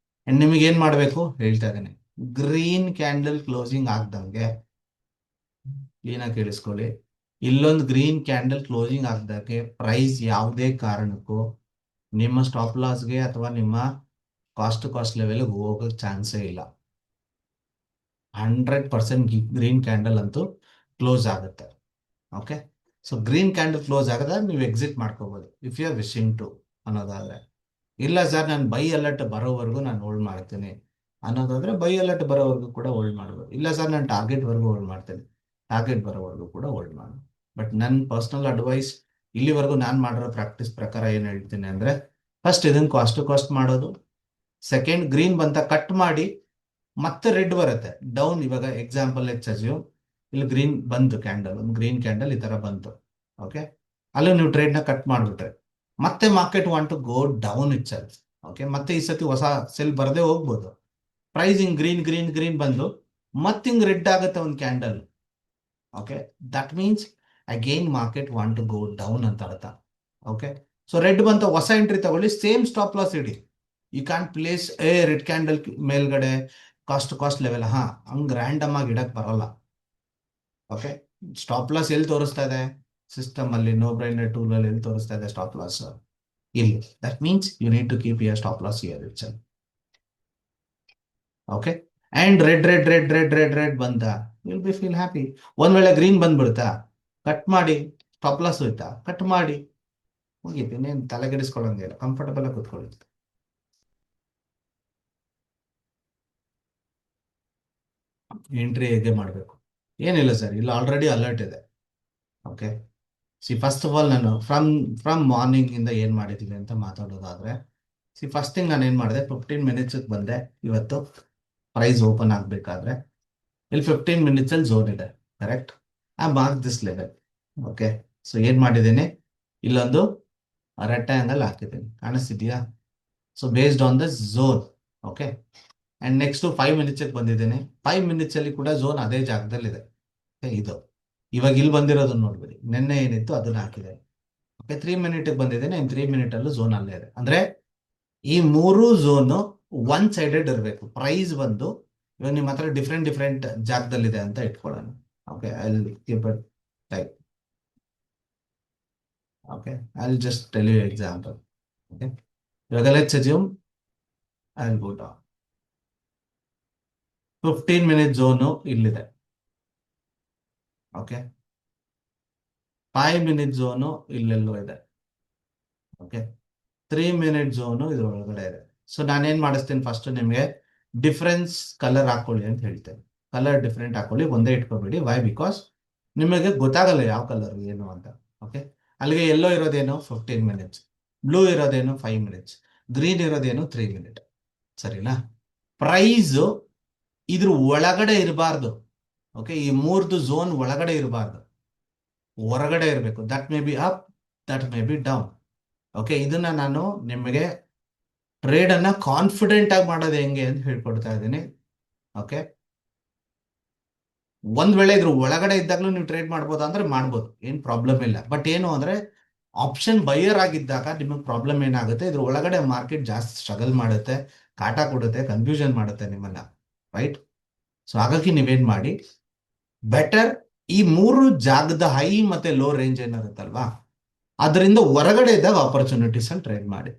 and ನಿಮಗೆ ಏನ್ ಮಾಡಬೇಕು ಹೇಳ್ತಾ ಇದ್ದೇನೆ, ಗ್ರೀನ್ ಕ್ಯಾಂಡಲ್ ಕ್ಲೋಸಿಂಗ್ ಆಗ್ದಂಗೆ ಕ್ಲೀನಾಗಿ ಕೇಳಿಸ್ಕೊಳ್ಳಿ. ಇಲ್ಲೊಂದು ಗ್ರೀನ್ ಕ್ಯಾಂಡಲ್ ಕ್ಲೋಸಿಂಗ್ ಆಗ್ದಾಗೆ ಪ್ರೈಸ್ ಯಾವುದೇ ಕಾರಣಕ್ಕೂ ನಿಮ್ಮ ಸ್ಟಾಪ್ ಲಾಸ್ಗೆ ಅಥವಾ ನಿಮ್ಮ ಕಾಸ್ಟ್ ಕಾಸ್ಟ್ ಲೆವೆಲ್ಗೆ ಹೋಗೋಕೆ ಚಾನ್ಸೇ ಇಲ್ಲ. 100% ಗ್ರೀನ್ ಕ್ಯಾಂಡಲ್ ಅಂತೂ ಕ್ಲೋಸ್ ಆಗುತ್ತೆ. Okay, so green candle close ಆಗದ ನೀವು ಎಕ್ಸಿಟ್ ಮಾಡ್ಕೋಬಹುದು if you are wishing to ಅನ್ನೋದಾದ್ರೆ. ಇಲ್ಲ ಸರ್, ನಾನು ಬೈ ಅಲರ್ಟ್ ಬರೋವರೆಗೂ ನಾನು ಹೋಲ್ಡ್ ಮಾಡ್ತೀನಿ ಅನ್ನೋದಾದ್ರೆ ಬೈ ಅಲರ್ಟ್ ಬರೋವರೆಗೂ ಕೂಡ ಹೋಲ್ಡ್ ಮಾಡ್ಬೋದು. ಇಲ್ಲ ಸರ್, ನಾನು ಟಾರ್ಗೆಟ್ ವರೆಗೂ ಹೋಲ್ಡ್ ಮಾಡ್ತೇನೆ, ಟಾರ್ಗೆಟ್ ಬರೋವರೆಗೂ ಕೂಡ ಹೋಲ್ಡ್ ಮಾಡಿ. ಬಟ್ ನನ್ನ ಪರ್ಸನಲ್ ಅಡ್ವೈಸ್, ಇಲ್ಲಿವರೆಗೂ ನಾನು ಮಾಡಿರೋ ಪ್ರಾಕ್ಟೀಸ್ ಪ್ರಕಾರ ಏನ್ ಹೇಳ್ತೀನಿ ಅಂದ್ರೆ, ಫಸ್ಟ್ ಇದನ್ನ ಕಾಸ್ಟ್ ಟು ಕಾಸ್ಟ್ ಮಾಡೋದು. ಸೆಕೆಂಡ್, ಗ್ರೀನ್ ಬಂತ ಕಟ್ ಮಾಡಿ ಮತ್ತೆ ರೆಡ್ ಬರುತ್ತೆ ಡೌನ್. ಇವಾಗ ಎಕ್ಸಾಂಪಲ್ ಅಸ್ಯೂಮ್ ಇಲ್ಲಿ ಗ್ರೀನ್ ಬಂತು ಕ್ಯಾಂಡಲ್, ಒಂದು ಗ್ರೀನ್ ಕ್ಯಾಂಡಲ್ ಈ ತರ ಬಂತು. ಓಕೆ, ಅಲ್ಲೂ ನೀವು ಟ್ರೇಡ್ ನ ಕಟ್ ಮಾಡ್ಬಿಟ್ರೆ ಮತ್ತೆ market want to go down itself. Okay, ಮತ್ತೆ ಈ ಸತಿ ಹೊಸ ಸೆಲ್ ಬರದೇ ಹೋಗ್ಬೋದು. ಪ್ರೈಸ್ ಹಿಂಗ್ ಗ್ರೀನ್ ಗ್ರೀನ್ ಗ್ರೀನ್ ಬಂದು ಮತ್ತೆ ಹಿಂಗ್ ರೆಡ್ ಆಗುತ್ತೆ ಒಂದು candle. Okay, that means again market want to go down ಅಂತ ಅರ್ಥ. ಓಕೆ, ಸೊ ರೆಡ್ ಬಂತ, ಹೊಸ ಎಂಟ್ರಿ ತಗೊಳ್ಳಿ, ಸೇಮ್ ಸ್ಟಾಪ್ ಲಾಸ್ ಇಡಿ. You can place red candle ಮೇಲ್ಗಡೆ ಕಾಸ್ಟ್ ಲೆವೆಲ್, ಹಂಗ್ ರ್ಯಾಂಡಮ್ ಆಗಿ ಇಡಕ್ ಬರಲ್ಲ. ಓಕೆ, ಸ್ಟಾಪ್ ಲಾಸ್ ಎಲ್ಲಿ ತೋರಿಸ್ತಾ ಇದೆ ಸಿಸ್ಟಮ್ ಅಲ್ಲಿ, ನೋ ಬ್ರೈನರ್ ಟೂಲ್ ಅಲ್ಲಿ ಎಲ್ಲಿ ತೋರಿಸ್ತಾ ಇದೆ ಸ್ಟಾಪ್ ಲಾಸ್? ಇಲ್ಲಿ. That means you need to keep your stop loss here it's. Okay, and red red red red red red ಬಂತ, ವಿಲ್ ಬಿ ಫೀಲ್ ಹ್ಯಾಪಿ. ಒಂದ್ ವೇಳೆ ಗ್ರೀನ್ ಬಂದ್ಬಿಡ್ತಾ, ಕಟ್ ಮಾಡಿ, ಸ್ಟಾಪ್ ಲಾಸ್ ಹೋಯ್ತಾ, ಕಟ್ ಮಾಡಿ, ಮುಗೀತು. ಇನ್ನೇನು ತಲೆಗೆಡಿಸ್ಕೊಳ್ಳಂಗಿಲ್ಲ, ಕಂಫರ್ಟಬಲ್ ಆಗಿ ಕೂತ್ಕೊಳ್ಳಿ. ಎಂಟ್ರಿ ಹೇಗೆ ಮಾಡಬೇಕು? ಏನಿಲ್ಲ ಸರ್, ಇಲ್ಲಿ ಆಲ್ರೆಡಿ ಅಲರ್ಟ್ ಇದೆ. ಓಕೆ, ಫಸ್ಟ್ ಆಫ್ ಆಲ್ ನಾನು ಫ್ರಮ್ ಮಾರ್ನಿಂಗ್ ಇಂದ ಏನ್ ಮಾಡಿದೀವಿ ಅಂತ ಮಾತಾಡೋದಾದ್ರೆ, ಫಸ್ಟ್ ಥಿಂಗ್ ನಾನು ಏನ್ ಮಾಡಿದೆ, 15 ಮಿನಿಟ್ಸ್ ಬಂದೆ ಇವತ್ತು. ಪ್ರೈಸ್ ಓಪನ್ ಆಗ್ಬೇಕಾದ್ರೆ ಇಲ್ಲಿ 15 ಮಿನಿಟ್ಸ್ ಅಲ್ಲಿ ಝೋನ್ ಇದೆ, correct? I mark this level. Okay, so ಏನ್ ಮಾಡಿದ್ದೀನಿ, ಇಲ್ಲೊಂದು ರೆಕ್ಟಾಂಗಲ್ ಹಾಕಿದ್ದೀನಿ, ಕಾಣಿಸ್ತಿದ್ಯಾ? So based on the zone. Okay, and next 5 minutes ಬಂದಿದ್ದೇನೆ. 5 ಮಿನಿಟ್ಸ್ ಅಲ್ಲಿ ಕೂಡ ಝೋನ್ ಅದೇ ಜಾಗದಲ್ಲಿದೆ. ಇದು ಇವಾಗ ಇಲ್ಲಿ ಬಂದಿರೋದನ್ನ ನೋಡ್ಬಿಡಿ, ನಿನ್ನೆ ಏನಿತ್ತು ಅದನ್ನ ಹಾಕಿದೆ. ಓಕೆ, 3 ಮಿನಿಟ್ ಬಂದಿದ್ದೇನೆ, 3 ಮಿನಿಟ್ ಅಲ್ಲೂ ಝೋನ್ ಅಲ್ಲೇ ಇದೆ. ಅಂದ್ರೆ ಈ ಮೂರು ಝೋನ್ ಒನ್ ಸೈಡೆಡ್ ಇರಬೇಕು. ಪ್ರೈಸ್ ಬಂದು ಇವಾಗ ನಿಮ್ಮ ಹತ್ರ ಡಿಫ್ರೆಂಟ್ ಡಿಫ್ರೆಂಟ್ ಜಾಗದಲ್ಲಿದೆ ಅಂತ ಇಟ್ಕೊಳ್ಳೋಣ. Okay, I keep it type. Okay, I just tell you example. Okay, ಇವಾಗ let's assume I will go down. 15 minute zone ಇಲ್ಲಿದೆ. ಓಕೆ, 5 ಮಿನಿಟ್ ಝೋನು ಇಲ್ಲೆಲ್ಲೋ ಇದೆ. ಓಕೆ, 3 ಮಿನಿಟ್ ಝೋನು ಇದ್ರೊಳಗಡೆ ಇದೆ. ಸೊ ನಾನೇನ್ ಮಾಡಿಸ್ತೀನಿ, ಫಸ್ಟ್ ನಿಮಗೆ ಡಿಫ್ರೆನ್ಸ್ ಕಲರ್ ಹಾಕೊಳ್ಳಿ ಅಂತ ಹೇಳ್ತೇನೆ. ಕಲರ್ ಡಿಫ್ರೆಂಟ್ ಹಾಕೊಳ್ಳಿ, ಒಂದೇ ಇಟ್ಕೋಬೇಡಿ. ವೈ? ಬಿಕಾಸ್ ನಿಮಗೆ ಗೊತ್ತಾಗಲ್ಲ ಯಾವ ಕಲರ್ ಏನು ಅಂತ. ಓಕೆ, ಅಲ್ಲಿಗೆ ಎಲ್ಲೋ ಇರೋದೇನು 15 ಮಿನಿಟ್ಸ್, ಬ್ಲೂ ಇರೋದೇನು 5 ಮಿನಿಟ್ಸ್, ಗ್ರೀನ್ ಇರೋದೇನು 3 ಮಿನಿಟ್. ಸರಿನಾ? ಪ್ರೈಸ್ ಇದ್ರ ಒಳಗಡೆ ಇರಬಾರ್ದು. ಓಕೆ, ಈ ಮೂರ್ದು ಝೋನ್ ಒಳಗಡೆ ಇರಬಾರ್ದು, ಹೊರಗಡೆ ಇರಬೇಕು. That may be up, that may be down. Okay, ಇದನ್ನ ನಾನು ನಿಮಗೆ ಟ್ರೇಡ್ ಅನ್ನ ಕಾನ್ಫಿಡೆಂಟ್ ಆಗಿ ಮಾಡೋದು ಹೆಂಗೆ ಅಂತ ಹೇಳ್ಕೊಡ್ತಾ ಇದ್ದೀನಿ. ಓಕೆ, ಒಂದ್ ವೇಳೆ ಇದ್ರ ಒಳಗಡೆ ಇದ್ದಾಗಲೂ ನೀವು ಟ್ರೇಡ್ ಮಾಡ್ಬೋದು ಅಂದ್ರೆ ಮಾಡ್ಬೋದು, ಏನ್ ಪ್ರಾಬ್ಲಮ್ ಇಲ್ಲ. ಬಟ್ ಏನು ಅಂದ್ರೆ ಆಪ್ಷನ್ ಬೈಯರ್ ಆಗಿದ್ದಾಗ ನಿಮಗೆ ಪ್ರಾಬ್ಲಮ್ ಏನಾಗುತ್ತೆ, ಇದ್ರ ಒಳಗಡೆ ಮಾರ್ಕೆಟ್ ಜಾಸ್ತಿ ಸ್ಟ್ರಗಲ್ ಮಾಡುತ್ತೆ, ಕಾಟ ಕೊಡುತ್ತೆ, ಕನ್ಫ್ಯೂಷನ್ ಮಾಡುತ್ತೆ ನಿಮ್ಮನ್ನ, ರೈಟ್? ಸೊ ಹಾಗಾಗಿ ನೀವೇನ್ ಮಾಡಿ, ಬೆಟರ್ ಈ ಮೂರು ಜಾಗದ ಹೈ ಮತ್ತೆ ಲೋ ರೇಂಜ್ ಏನಿರುತ್ತಲ್ವಾ, ಅದರಿಂದ ಹೊರಗಡೆ ಇದ್ದಾಗ ಆಪರ್ಚುನಿಟೀಸ್ ಅಲ್ಲಿ ಟ್ರೇಡ್ ಮಾಡಿ.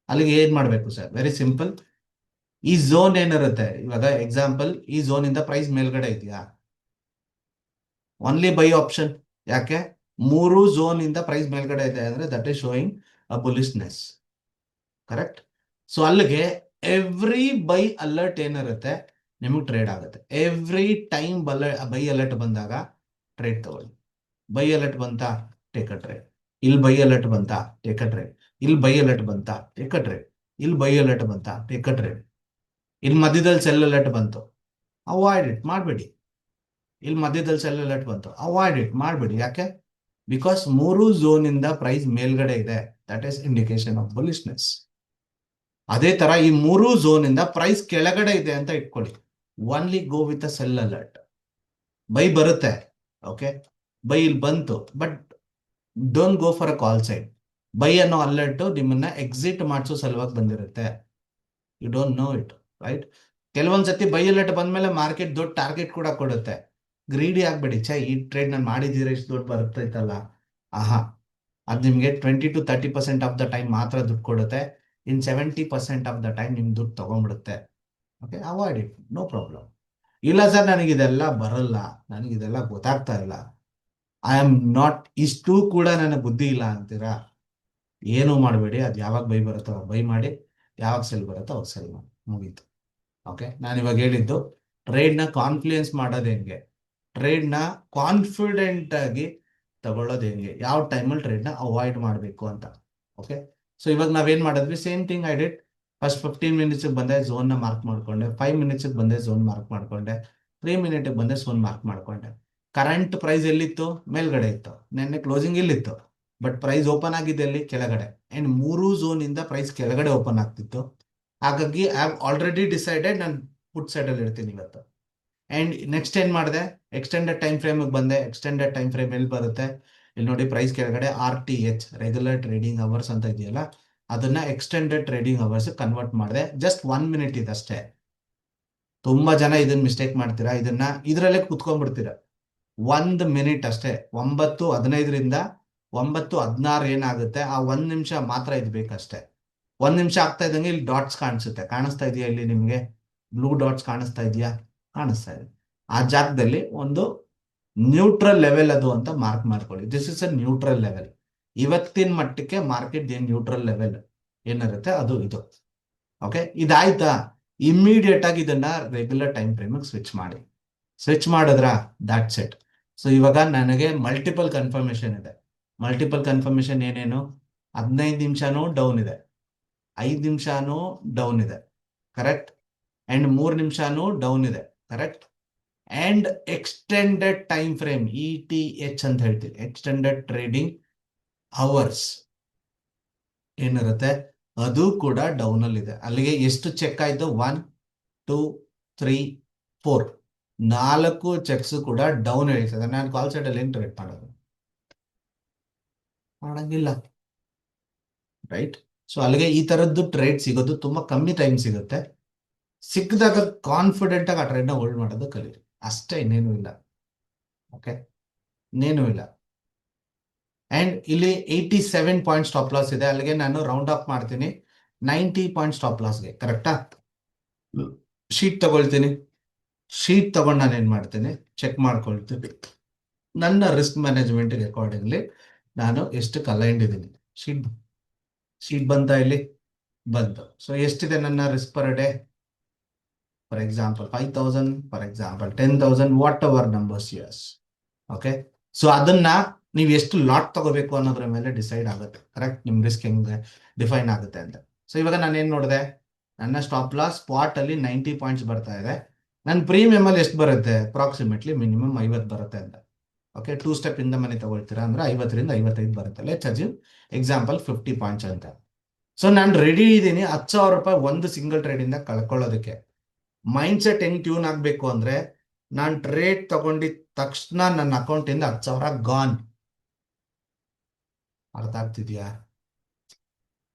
ಅಲ್ಲಿಗೆ ಏನ್ ಮಾಡ್ಬೇಕು ಸರ್? Very simple. ಈ ಝೋನ್ ಏನಿರುತ್ತೆ, ಇವಾಗ ಎಕ್ಸಾಂಪಲ್ ಈ ಝೋನ್ ಇಂದ ಪ್ರೈಸ್ ಮೇಲ್ಗಡೆ ಇದೆಯಾ, ಓನ್ಲಿ ಬೈ ಆಪ್ಷನ್. ಯಾಕೆ? ಮೂರು ಝೋನ್ ಇಂದ ಪ್ರೈಸ್ ಮೇಲ್ಗಡೆ ಇದೆ ಅಂದ್ರೆ that is showing a bullishness, correct? So ಅಲ್ಲಿಗೆ ಎವ್ರಿ ಬೈ ಅಲರ್ಟ್ ಏನಿರುತ್ತೆ ನಿಮಗೆ ಟ್ರೇಡ್ ಆಗುತ್ತೆ. ಎವ್ರಿ ಟೈಮ್ ಬೈ ಅಲರ್ಟ್ ಬಂದಾಗ ಟ್ರೇಡ್ ತಗೊಳ್ಳಿ. ಬೈ ಅಲರ್ಟ್ ಬಂತ, ಟೇಕ್ ಅ ಟ್ರೇಡ್. ಇಲ್ಲಿ ಬೈ ಅಲರ್ಟ್ ಬಂತ, ಟೇಕ್ ಅ ಟ್ರೇಡ್. ಇಲ್ಲಿ ಬೈ ಅಲರ್ಟ್ ಬಂತ, ಟೇಕ್ ಅ ಟ್ರೇಡ್. ಇಲ್ಲಿ ಬೈ ಅಲರ್ಟ್ ಬಂತ, ಟೇಕ್ ಅ ಟ್ರೇಡ್. ಇಲ್ಲಿ ಮಧ್ಯದಲ್ಲಿ ಸೆಲ್ ಅಲರ್ಟ್ ಬಂತು, ಅವಾಯ್ಡ್ ಇಟ್ ಮಾಡಬೇಡಿ. ಇಲ್ಲಿ ಮಧ್ಯದಲ್ಲಿ ಸೆಲ್ ಅಲರ್ಟ್ ಬಂತು, ಅವಾಯ್ಡ್ ಇಟ್ ಮಾಡಬೇಡಿ. ಯಾಕೆ? ಬಿಕಾಸ್ ಮೂರು ಝೋನ್ ಇಂದ ಪ್ರೈಸ್ ಮೇಲ್ಗಡೆ ಇದೆ, ದಟ್ ಈಸ್ ಇಂಡಿಕೇಶನ್ ಆಫ್ ಬುಲಿಶ್ನೆಸ್. ಅದೇ ತರ ಈ ಮೂರು ಝೋನ್ ಇಂದ ಪ್ರೈಸ್ ಕೆಳಗಡೆ ಇದೆ ಅಂತ ಇಟ್ಕೊಳ್ಳಿ, only go with a sell alert. Buy ಬರುತ್ತೆ, ಓಕೆ, ಬೈ ಇಲ್ಲಿ ಬಂತು, but don't go for a call side. Buy ಅನ್ನೋ ಅಲರ್ಟ್ ನಿಮ್ಮನ್ನ ಎಕ್ಸಿಟ್ ಮಾಡಿಸೋ ಸಲುವಾಗಿ ಬಂದಿರುತ್ತೆ. You don't know it, right? ಕೆಲವೊಂದ್ಸತಿ ಬೈ ಅಲರ್ಟ್ ಬಂದ್ಮೇಲೆ ಮಾರ್ಕೆಟ್ ದೊಡ್ಡ ಟಾರ್ಗೆಟ್ ಕೂಡ ಕೊಡುತ್ತೆ. ಗ್ರೀಡಿ ಆಗ್ಬೇಡಿ, ಈ ಟ್ರೇಡ್ ನಾನು ಮಾಡಿದ್ದೀರಾ ಇಷ್ಟು ದೊಡ್ಡ ಬರ್ತೈತಲ್ಲ, ಆಹಾ, ಅದು ನಿಮಗೆ 20 to 30% ಆಫ್ ದ ಟೈಮ್ ಮಾತ್ರ ದುಡ್ಡು ಕೊಡುತ್ತೆ. ಇನ್ 70% ಆಫ್ ದ ಟೈಮ್ ನಿಮ್ ದುಡ್ಡು ತಗೊಂಡ್ಬಿಡುತ್ತೆ. Okay, avoid it, no problem. ಇಲ್ಲ ಸರ್ ನನಗಿದೆಲ್ಲ ಬರಲ್ಲ, ನನಗಿದೆಲ್ಲ ಗೊತ್ತಾಗ್ತಾ ಇಲ್ಲ, ಐ ಆಮ್ ನಾಟ್, ಇಷ್ಟು ಕೂಡ ನನಗೆ ಬುದ್ಧಿ ಇಲ್ಲ ಅಂತೀರಾ, ಏನು ಮಾಡಬೇಡಿ. ಅದು ಯಾವಾಗ ಬೈ ಬರುತ್ತೋ ಅವಾಗ ಬೈ ಮಾಡಿ, ಯಾವಾಗ ಸೆಲ್ ಬರುತ್ತೋ ಅವಾಗ ಸೆಲ್ ಮಾಡಿ, ಮುಗೀತು. ಓಕೆ, ನಾನು ಇವಾಗ ಹೇಳಿದ್ದು ಟ್ರೇಡ್ನ ಕಾನ್ಫಿಡೆನ್ಸ್ ಮಾಡೋದು ಹೆಂಗೆ, ಟ್ರೇಡ್ನ ಕಾನ್ಫಿಡೆಂಟ್ ಆಗಿ ತಗೊಳ್ಳೋದು ಹೆಂಗೆ, ಯಾವ ಟೈಮಲ್ಲಿ ಟ್ರೇಡ್ನ ಅವಾಯ್ಡ್ ಮಾಡಬೇಕು ಅಂತ. ಓಕೆ, ಸೊ ಇವಾಗ ನಾವೇನ್ ಮಾಡಿದ್ವಿ, same thing I did. First 15 minutes ಬಂದೆ, ಝೋನ್ನ ಮಾರ್ಕ್ ಮಾಡ್ಕೊಂಡೆ. 5 ಮಿನಿಟ್ಸ್ ಬಂದೆ, ಝೋನ್ ಮಾರ್ಕ್ ಮಾಡ್ಕೊಂಡೆ. 3 ಮಿನಿಟ್ ಬಂದೆ, ಝೋನ್ ಮಾರ್ಕ್ ಮಾಡ್ಕೊಂಡೆ. ಕರೆಂಟ್ ಪ್ರೈಸ್ ಎಲ್ಲಿತ್ತು? ಮೇಲ್ಗಡೆ ಇತ್ತು. ನಿನ್ನೆ ಕ್ಲೋಸಿಂಗ್ ಇಲ್ಲಿತ್ತು, ಬಟ್ ಪ್ರೈಸ್ ಓಪನ್ ಆಗಿದೆ ಅಲ್ಲಿ ಕೆಳಗಡೆ. ಅಂಡ್ ಮೂರು ಝೋನ್ ಇಂದ ಪ್ರೈಸ್ ಕೆಳಗಡೆ ಓಪನ್ ಆಗ್ತಿತ್ತು. ಹಾಗಾಗಿ ಐ ಹ್ಯಾವ್ ಆಲ್ರೆಡಿ ಡಿಸೈಡೆಡ್ ನಾನು ಪುಟ್ ಸೈಡ್ ಅಲ್ಲಿ ಇರ್ತೀನಿ ಇವತ್ತು. ಅಂಡ್ ನೆಕ್ಸ್ಟ್ ಏನ್ ಮಾಡಿದೆ, ಎಕ್ಸ್ಟೆಂಡೆಡ್ ಟೈಮ್ ಫ್ರೇಮ್ ಬಂದೆ. ಎಕ್ಸ್ಟೆಂಡೆಡ್ ಟೈಮ್ ಫ್ರೇಮ್ ಎಲ್ಲಿ ಬರುತ್ತೆ, ಇಲ್ಲಿ ನೋಡಿ ಪ್ರೈಸ್ ಕೆಳಗಡೆ RTH ರೆಗ್ಯುಲರ್ ಟ್ರೇಡಿಂಗ್ ಅವರ್ಸ್ ಅಂತ ಇದೆಯಲ್ಲ, ಅದನ್ನ ಎಕ್ಸ್ಟೆಂಡೆಡ್ ಟ್ರೇಡಿಂಗ್ ಅವರ್ಸ್ ಕನ್ವರ್ಟ್ ಮಾಡಿದೆ. ಜಸ್ಟ್ 1 ಮಿನಿಟ್ ಇದಷ್ಟೇ. ತುಂಬಾ ಜನ ಇದನ್ನ ಮಿಸ್ಟೇಕ್ ಮಾಡ್ತೀರಾ, ಇದನ್ನ ಇದರಲ್ಲೇ ಕುತ್ಕೊಂಡ್ಬಿಡ್ತೀರಾ. 1 ಮಿನಿಟ್ ಅಷ್ಟೇ. 9:15ರಿಂದ 9:16 ಏನಾಗುತ್ತೆ, ಆ 1 ನಿಮಿಷ ಮಾತ್ರ ಇದು ಬೇಕಷ್ಟೇ. 1 ನಿಮಿಷ ಆಗ್ತಾ ಇದ್ದಂಗೆ ಇಲ್ಲಿ ಡಾಟ್ಸ್ ಕಾಣಿಸುತ್ತೆ, ಕಾಣಿಸ್ತಾ ಇದೆಯಾ ಇಲ್ಲಿ ನಿಮ್ಗೆ? ಬ್ಲೂ ಡಾಟ್ಸ್ ಕಾಣಿಸ್ತಾ ಇದೆಯಾ? ಕಾಣಿಸ್ತಾ ಇದೆ. ಆ ಜಾಗದಲ್ಲಿ ಒಂದು ನ್ಯೂಟ್ರಲ್ ಲೆವೆಲ್ ಅದು ಅಂತ ಮಾರ್ಕ್ ಮಾಡ್ಕೊಳ್ಳಿ. This is a neutral level. ಇವತ್ತಿನ ಮಟ್ಟಕ್ಕೆ ಮಾರ್ಕೆಟ್ ಏನ್ ನ್ಯೂಟ್ರಲ್ ಲೆವೆಲ್ ಏನಿರುತ್ತೆ ಅದು ಇದು. ಓಕೆ, ಇದಾಯ್ತಾ? ಇಮ್ಮಿಡಿಯೇಟ್ ಆಗಿ ಇದನ್ನ ರೆಗ್ಯುಲರ್ ಟೈಮ್ ಫ್ರೇಮ್ ಸ್ವಿಚ್ ಮಾಡಿ. ಸ್ವಿಚ್ ಮಾಡಿದ್ರ ದಾಟ್ ಸೆಟ್. ಸೊ ಇವಾಗ ನನಗೆ ಮಲ್ಟಿಪಲ್ ಕನ್ಫರ್ಮೇಶನ್ ಇದೆ. ಮಲ್ಟಿಪಲ್ ಕನ್ಫರ್ಮೇಶನ್ ಏನೇನು? 15 ನಿಮಿಷನೂ ಡೌನ್ ಇದೆ, 5 ನಿಮಿಷನೂ ಡೌನ್ ಇದೆ, ಕರೆಕ್ಟ್. ಅಂಡ್ 3 ನಿಮಿಷನೂ ಡೌನ್ ಇದೆ, correct. And extended time frame ETH ಅಂತ ಹೇಳ್ತೀವಿ, ಎಕ್ಸ್ಟೆಂಡೆಡ್ ಟ್ರೇಡಿಂಗ್ ಅವರ್ಸ್ ಏನಿರುತ್ತೆ ಅದು ಕೂಡ ಡೌನ್ ಅಲ್ಲಿ ಇದೆ. ಅಲ್ಲಿಗೆ ಎಷ್ಟು ಚೆಕ್ ಆಯ್ತು? 1 2 3 4 4 ಚೆಕ್ಸ್ ಕೂಡ ಡೌನ್ ಹೇಳ್ತದೆ. ನಾನು ಕಾಲ್ ಸೈಡ್ ಅಲ್ಲಿ ಏನ್ ಟ್ರೇಡ್ ಮಾಡೋದು? ಮಾಡಂಗಿಲ್ಲ, ರೈಟ್. ಸೊ ಅಲ್ಲಿಗೆ ಈ ತರದ್ದು ಟ್ರೇಡ್ ಸಿಗೋದು ತುಂಬಾ ಕಮ್ಮಿ ಟೈಮ್ ಸಿಗುತ್ತೆ. ಸಿಕ್ಕಿದಾಗ ಕಾನ್ಫಿಡೆಂಟ್ ಆಗಿ ಆ ಟ್ರೇಡ್ ನ ಹೋಲ್ಡ್ ಮಾಡೋದು ಕಲೀರಿ ಅಷ್ಟೇ, ಇನ್ನೇನು ಇಲ್ಲ. ಓಕೆ, ಇನ್ನೇನು ಇಲ್ಲ. ಅಂಡ್ ಇಲ್ಲಿ 87 ಪಾಯಿಂಟ್ ಸ್ಟಾಪ್ ಲಾಸ್ ಇದೆ. ಅಲ್ಲಿಗೆ ನಾನು ರೌಂಡ್ ಆಫ್ ಮಾಡ್ತೀನಿ 90 ಪಾಯಿಂಟ್ ಸ್ಟಾಪ್ ಲಾಸ್ಗೆ, ಕರೆಕ್ಟಾ? ಶೀಟ್ ತಗೊಳ್ತೀನಿ. ಶೀಟ್ ತಗೊಂಡು ನಾನು ಏನ್ ಮಾಡ್ತೀನಿ, ಚೆಕ್ ಮಾಡ್ಕೊಳ್ತೀನಿ ನನ್ನ ರಿಸ್ಕ್ ಮ್ಯಾನೇಜ್ಮೆಂಟ್ ಅಕಾರ್ಡಿಂಗ್ಲಿ ನಾನು ಎಷ್ಟು ಅಲೈನ್ಡ್ ಇದ್ದೀನಿ. ಶೀಟ್ ಶೀಟ್ ಬಂತ ಇಲ್ಲಿ? ಬಂತು. ಸೊ ಎಷ್ಟಿದೆ ನನ್ನ risk per day? For example 5,000, for example 10,000, whatever numbers yes. Okay, so ಅದನ್ನ ನೀವು ಎಷ್ಟು ಲಾಟ್ ತಗೋಬೇಕು ಅನ್ನೋದ್ರ ಮೇಲೆ ಡಿಸೈಡ್ ಆಗುತ್ತೆ, ಕರೆಕ್ಟ್. ನಿಮ್ ರಿಸ್ಕ್ ಹೆಂಗೆ ಡಿಫೈನ್ ಆಗುತ್ತೆ ಅಂತ. ಸೊ ಇವಾಗ ನಾನು ಏನ್ ನೋಡಿದೆ, ನನ್ನ ಸ್ಟಾಪ್ ಲಾಸ್ ಸ್ಪಾಟ್ ಅಲ್ಲಿ 90 ಪಾಯಿಂಟ್ಸ್ ಬರ್ತಾ ಇದೆ. ನನ್ನ ಪ್ರೀಮಿಯಂ ಅಲ್ಲಿ ಎಷ್ಟು ಬರುತ್ತೆ? ಅಪ್ರಾಕ್ಸಿಮೇಟ್ಲಿ ಮಿನಿಮಮ್ 50 ಬರುತ್ತೆ ಅಂತ. ಓಕೆ, 2 ಸ್ಟೆಪ್ ಇಂದ ಮನೆ ತಗೊಳ್ತೀರಾ ಅಂದ್ರೆ 50ರಿಂದ 55 ಬರುತ್ತೆ. ಲೆಟ್ಸ್ ಅಸ್ಯೂಮ್ ಎಕ್ಸಾಂಪಲ್ 50 ಪಾಯಿಂಟ್ಸ್ ಅಂತ. ಸೊ ನಾನು ರೆಡಿ ಇದ್ದೀನಿ 10,000 ರೂಪಾಯಿ ಒಂದು ಸಿಂಗಲ್ ಟ್ರೇಡ್ ಇಂದ ಕಳ್ಕೊಳ್ಳೋದಕ್ಕೆ. ಮೈಂಡ್ ಸೆಟ್ ಹೆಂಗ್ ಟ್ಯೂನ್ ಆಗ್ಬೇಕು ಅಂದ್ರೆ, ನಾನು ಟ್ರೇಡ್ ತಗೊಂಡಿದ ತಕ್ಷಣ ನನ್ನ ಅಕೌಂಟ್ ಇಂದ 10,000 ಗಾನ್. ಅರ್ಥ ಆಗ್ತಿದ್ಯಾ?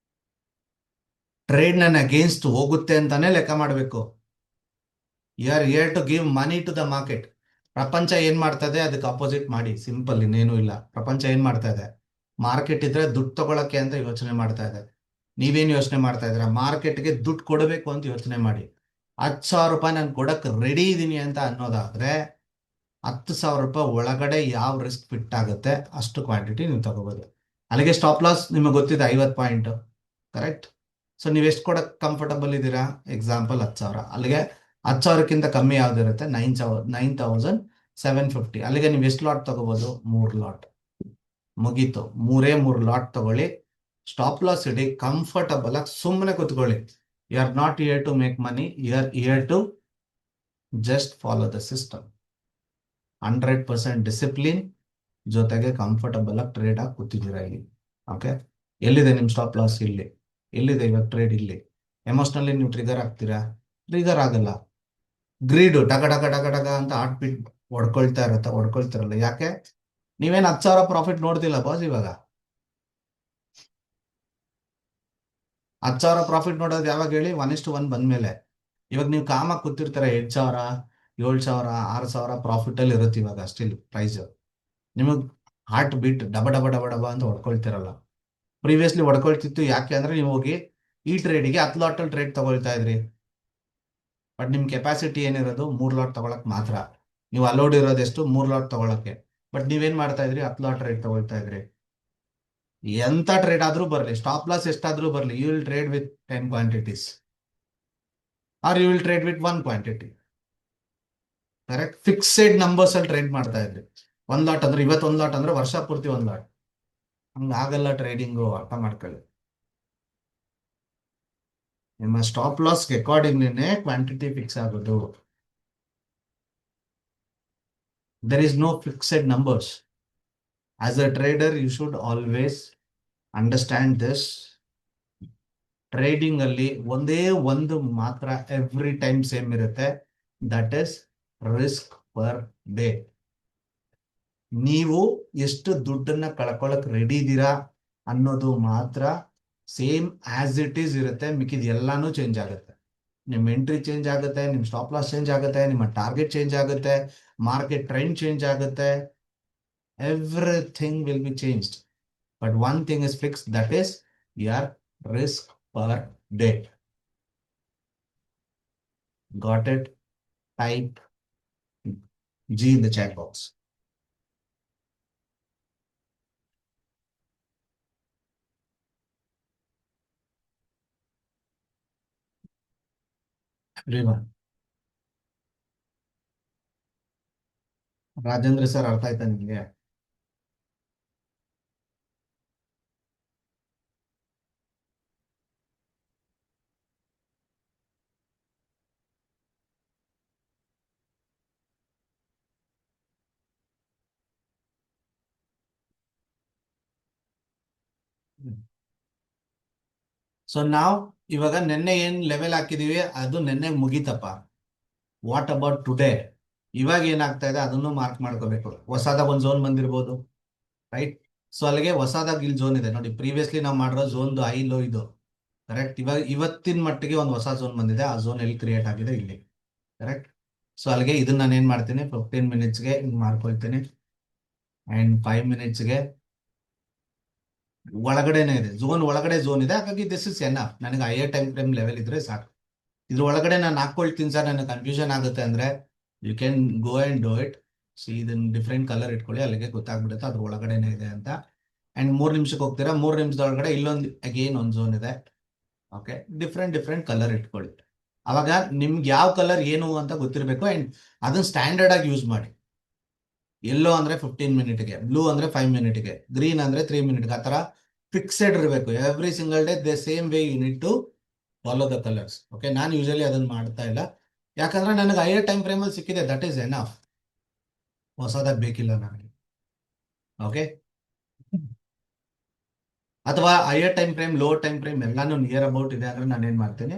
ಟ್ರೇಡ್ ನನ್ನ ಅಗೇನ್ಸ್ಟ್ ಹೋಗುತ್ತೆ ಅಂತಾನೆ ಲೆಕ್ಕ ಮಾಡಬೇಕು. You are here to give money to the market. ಪ್ರಪಂಚ ಏನ್ ಮಾಡ್ತದೆ ಅದಕ್ಕೆ ಅಪೋಸಿಟ್ ಮಾಡಿ, ಸಿಂಪಲ್, ಇನ್ನೇನು ಇಲ್ಲ. ಪ್ರಪಂಚ ಏನ್ ಮಾಡ್ತಾ ಇದೆ, ಮಾರ್ಕೆಟ್ ಇದ್ರೆ ದುಡ್ಡು ತಗೊಳಕ್ಕೆ ಅಂತ ಯೋಚನೆ ಮಾಡ್ತಾ ಇದೆ. ನೀವೇನ್ ಯೋಚನೆ ಮಾಡ್ತಾ ಇದ್ರ? ಮಾರ್ಕೆಟ್ಗೆ ದುಡ್ಡು ಕೊಡಬೇಕು ಅಂತ ಯೋಚನೆ ಮಾಡಿ. 10,000 ರೂಪಾಯಿ ನಾನು ಕೊಡಕ್ ರೆಡಿ ಇದೀನಿ ಅಂತ ಅನ್ನೋದಾದ್ರೆ 10,000 ರೂಪಾಯಿ ಒಳಗಡೆ ಯಾವ ರಿಸ್ಕ್ ಫಿಟ್ ಆಗುತ್ತೆ ಅಷ್ಟು ಕ್ವಾಂಟಿಟಿ ನೀವು ತಗೋಬಹುದು. ಅಲ್ಲಿಗೆ ಸ್ಟಾಪ್ ಲಾಸ್ ನಿಮಗೆ ಗೊತ್ತಿದೆ 50 ಪಾಯಿಂಟ್, ಕರೆಕ್ಟ್. ಸೊ ನೀವು ಎಷ್ಟು ಕೊಡಕ್ ಕಂಫರ್ಟಬಲ್ ಇದ್ದೀರಾ? ಎಕ್ಸಾಂಪಲ್ 10,000. ಅಲ್ಲಿಗೆ 10,000ಕ್ಕಿಂತ ಕಮ್ಮಿ ಯಾವ್ದಿರುತ್ತೆ? 9,750. ಅಲ್ಲಿಗೆ ನೀವು ಎಷ್ಟು ಲಾಟ್ ತಗೋಬಹುದು? 3 ಲಾಟ್. ಮುಗೀತು, 3 ಲಾಟ್ ತಗೊಳ್ಳಿ. ಸ್ಟಾಪ್ ಲಾಸ್ ಇಡಿ, ಕಂಫರ್ಟಬಲ್ ಆಗಿ ಸುಮ್ಮನೆ ಕೂತ್ಕೊಳ್ಳಿ. You are not here to make money, you are here to just follow the system. 100% discipline ಜೊತೆಗೆ ಕಂಫರ್ಟಬಲ್ ಆಗಿ ಟ್ರೇಡ್ ಆಗಿ ಕೂತಿದ್ದೀರಾ ಇಲ್ಲಿ. ಓಕೆ, ಎಲ್ಲಿದೆ ನಿಮ್ ಸ್ಟಾಪ್ ಲಾಸ್? ಇಲ್ಲಿ. ಎಲ್ಲಿದೆ ಇವಾಗ ಟ್ರೇಡ್? ಇಲ್ಲಿ. ಎಮೋಷನಲಿ ನೀವು ಟ್ರಿಗರ್ ಆಗ್ತೀರಾ? ಟ್ರಿಗರ್ ಆಗಲ್ಲ. ಗ್ರೀಡು ಡಗ ಡಗ ಡಗ ಡಗ ಅಂತ ಹಾರ್ಟ್ ಬೀಟ್ ಹೊಡ್ಕೊಳ್ತಿರಲ್ಲ. ಯಾಕೆ? ನೀವೇನ್ 10,000 ಪ್ರಾಫಿಟ್ ನೋಡ್ತಿಲ್ಲ ಬಾಸ್. ಇವಾಗ 10,000 ಪ್ರಾಫಿಟ್ ನೋಡೋದು ಯಾವಾಗ ಹೇಳಿ? 1:1 ಬಂದ್ಮೇಲೆ. ಇವಾಗ ನೀವು ಕಾಮಾಗಿ ಕೂತಿರ್ತಾರೆ 8,000, 7,000, 6,000 ಪ್ರಾಫಿಟ್ ಅಲ್ಲಿ ಇರುತ್ತೆ ಇವಾಗ ಸ್ಟಿಲ್ ಪ್ರೈಸ್. ನಿಮಗ್ ಹಾರ್ಟ್ ಬೀಟ್ ಡಬ ಡಬ ಡಬ ಡಬ ಅಂತ ಹೊಡ್ಕೊಳ್ತಿರಲ್ಲ. ಪ್ರೀವಿಯಸ್ಲಿ ಹೊಡ್ಕೊಳ್ತಿತ್ತು. ಯಾಕೆ ಅಂದ್ರೆ ನೀವು ಹೋಗಿ ಈ ಟ್ರೇಡಿಗೆ 10 ಲಾಟ್ ಅಲ್ಲಿ ಟ್ರೇಡ್ ತಗೊಳ್ತಾ ಇದ್ರಿ. ಬಟ್ ನಿಮ್ ಕೆಪಾಸಿಟಿ ಏನಿರೋದು 3 ಲಾಟ್ ತಗೊಳಕ್ ಮಾತ್ರ. ನೀವು ಅಲೋಡ್ ಇರೋದೆಷ್ಟು? 3 ಲಾಟ್ ತಗೊಳಕ್ಕೆ. ಬಟ್ ನೀವೇನ್ ಮಾಡ್ತಾ ಇದ್ರಿ? 10 ಲಾಟ್ ಟ್ರೇಡ್ ತಗೊಳ್ತಾ ಇದ್ರಿ. ಎಂತ ಟ್ರೇಡ್ ಆದ್ರೂ ಬರ್ಲಿ, ಸ್ಟಾಪ್ ಲಾಸ್ ಎಷ್ಟಾದ್ರೂ ಬರ್ಲಿ, you will trade with 10 quantities or you will trade with 1 quantity. Correct. Fixed numbers ಅಲ್ಲಿ ಟ್ರೇಡ್ ಮಾಡ್ತಾ ಇದ್ರಿ. 1 ಲಾಟ್ ಅಂದ್ರೆ ಇವತ್ತು 1 ಲಾಟ್ ಅಂದ್ರೆ ವರ್ಷ ಪೂರ್ತಿ 1 ಲಾಟ್. ಹಂಗಾಗಲ್ಲ ಟ್ರೇಡಿಂಗು, ಅರ್ಥ ಮಾಡ್ಕೊಳ್ಳಿ. ನಿಮ್ಮ ಸ್ಟಾಪ್ ಲಾಸ್ ಅಕಾರ್ಡಿಂಗ್ಲಿನೇ ಕ್ವಾಂಟಿಟಿ ಫಿಕ್ಸ್ ಆಗೋದು. There is no fixed numbers. As a trader you should always understand this. Trading ಅಲ್ಲಿ ಒಂದೇ ಒಂದು ಮಾತ್ರ ಎವ್ರಿ ಟೈಮ್ ಸೇಮ್ ಇರುತ್ತೆ, that is risk per day. ನೀವು ಎಷ್ಟು ದುಡ್ಡನ್ನ ಕಳ್ಕೊಳಕ್ ರೆಡಿ ಇದ್ದೀರಾ ಅನ್ನೋದು ಮಾತ್ರ ಸೇಮ್ ಆಸ್ ಇಟ್ ಈಸ್ ಇರುತ್ತೆ. ಮಿಕ್ಕಿದ ಎಲ್ಲಾನು ಚೇಂಜ್ ಆಗುತ್ತೆ. ನಿಮ್ಮ ಎಂಟ್ರಿ ಚೇಂಜ್ ಆಗುತ್ತೆ, ನಿಮ್ಮ ಸ್ಟಾಪ್ ಲಾಸ್ ಚೇಂಜ್ ಆಗುತ್ತೆ, ನಿಮ್ಮ ಟಾರ್ಗೆಟ್ ಚೇಂಜ್ ಆಗುತ್ತೆ, ಮಾರ್ಕೆಟ್ ಟ್ರೆಂಡ್ ಚೇಂಜ್ ಆಗುತ್ತೆ. Everything will be changed. But one thing is fix, that is your risk per day. Got it? Type G in the chat box. Everyone. Rajendra sir, ಅರ್ಥ ಆಯ್ತಾ ನಿಮಗೆ? So ನಾವು ಇವಾಗ ನಿನ್ನೆ ಏನ್ level ಹಾಕಿದೀವಿ ಅದು ನಿನ್ನೆ ಮುಗೀತಪ್ಪ. What about today? ಇವಾಗ ಏನಾಗ್ತಾ ಇದೆ ಅದನ್ನು ಮಾರ್ಕ್ ಮಾಡ್ಕೋಬೇಕು. ಹೊಸದಾಗ ಒಂದು ಝೋನ್ ಬಂದಿರ್ಬೋದು, ರೈಟ್? ಸೊ ಅಲ್ಲಿಗೆ ಹೊಸದಾಗ ಇಲ್ಲಿ ಝೋನ್ ಇದೆ ನೋಡಿ. ಪ್ರೀವಿಯಸ್ಲಿ ನಾವು ಮಾಡಿರೋ ಝೋನ್ ಹೈ ಲೋ ಇದು, ಕರೆಕ್ಟ್? ಇವಾಗ ಇವತ್ತಿನ ಮಟ್ಟಿಗೆ ಒಂದು ಹೊಸ ಝೋನ್ ಬಂದಿದೆ. ಆ ಝೋನ್ ಎಲ್ಲಿ ಕ್ರಿಯೇಟ್ ಆಗಿದೆ? ಇಲ್ಲಿ, ಕರೆಕ್ಟ್? ಸೊ ಅಲ್ಲಿಗೆ ಇದನ್ನ ನಾನು ಏನ್ ಮಾಡ್ತೀನಿ, 15 ಮಿನಿಟ್ಸ್ಗೆ ಹಿಂಗ್ ಮಾಡ್ಕೊಳ್ತೀನಿ ಅಂಡ್ 5 ಮಿನಿಟ್ಸ್ಗೆ ಒಳಗಡೆನೆ ಇದೆ ಝೋನ್, ಒಳಗಡೆ ಝೋನ್ ಇದೆ. ಹಾಗಾಗಿ ದಿಸ್ ಇಸ್ ಎನ್. ನನಗೆ ಹೈಯರ್ ಟೈಮ್ ಫ್ರೇಮ್ ಲೆವೆಲ್ ಇದ್ರೆ ಸಾಕು. ಇದ್ರ ಒಳಗಡೆ ನಾನು ಹಾಕೊಳ್ತೀನಿ ಸರ್, ನನಗೆ ಕನ್ಫ್ಯೂಷನ್ ಆಗುತ್ತೆ ಅಂದ್ರೆ you can go and do it. See, ಇದನ್ನ ಡಿಫ್ರೆಂಟ್ ಕಲರ್ ಇಟ್ಕೊಳ್ಳಿ, ಅಲ್ಲಿಗೆ ಗೊತ್ತಾಗ್ಬಿಡುತ್ತೆ ಅದ್ರ ಒಳಗಡೆನೆ ಇದೆ ಅಂತ. ಅಂಡ್ 3 ನಿಮಿಷಕ್ಕೆ ಹೋಗ್ತೀರಾ, 3 ನಿಮಿಷದೊಳಗಡೆ ಇಲ್ಲೊಂದು ಅಗೇನ್ ಒಂದು ಝೋನ್ ಇದೆ. ಓಕೆ, ಡಿಫ್ರೆಂಟ್ ಡಿಫ್ರೆಂಟ್ ಕಲರ್ ಇಟ್ಕೊಳ್ಳಿ. ಅವಾಗ ನಿಮ್ಗೆ ಯಾವ ಕಲರ್ ಏನು ಅಂತ ಗೊತ್ತಿರಬೇಕು. ಅಂಡ್ ಅದನ್ನ ಸ್ಟ್ಯಾಂಡರ್ಡ್ ಆಗಿ ಯೂಸ್ ಮಾಡಿ. ಎಲ್ಲೋ ಅಂದ್ರೆ 15 ಮಿನಿಟ್ಗೆ, ಬ್ಲೂ ಅಂದ್ರೆ 5 ಮಿನಿಟ್ಗೆ, ಗ್ರೀನ್ ಅಂದ್ರೆ 3 ಮಿನಿಟ್ಗೆ. ಆ ತರ ಫಿಕ್ಸೆಡ್ ಇರಬೇಕು. Every single day the same way you need to follow the colours. Okay, ನಾನು ಯೂಶಲಿ ಅದನ್ನ ಮಾಡ್ತಾ ಇಲ್ಲ, ಯಾಕಂದ್ರೆ ನನಗೆ ಹೈಯರ್ ಟೈಮ್ ಫ್ರೇಮ್ ಅಲ್ಲಿ ಸಿಕ್ಕಿದೆ. That is enough. ಹೊಸದಾಗಿ ಬೇಕಿಲ್ಲ ನನಗೆ. ಓಕೆ, ಅಥವಾ higher time frame, low time frame ಎಲ್ಲಾನು ನಿಯರ್ ಅಬೌಟ್ ಇದೆ ಅಂದ್ರೆ ನಾನು ಏನ್ ಮಾಡ್ತೀನಿ,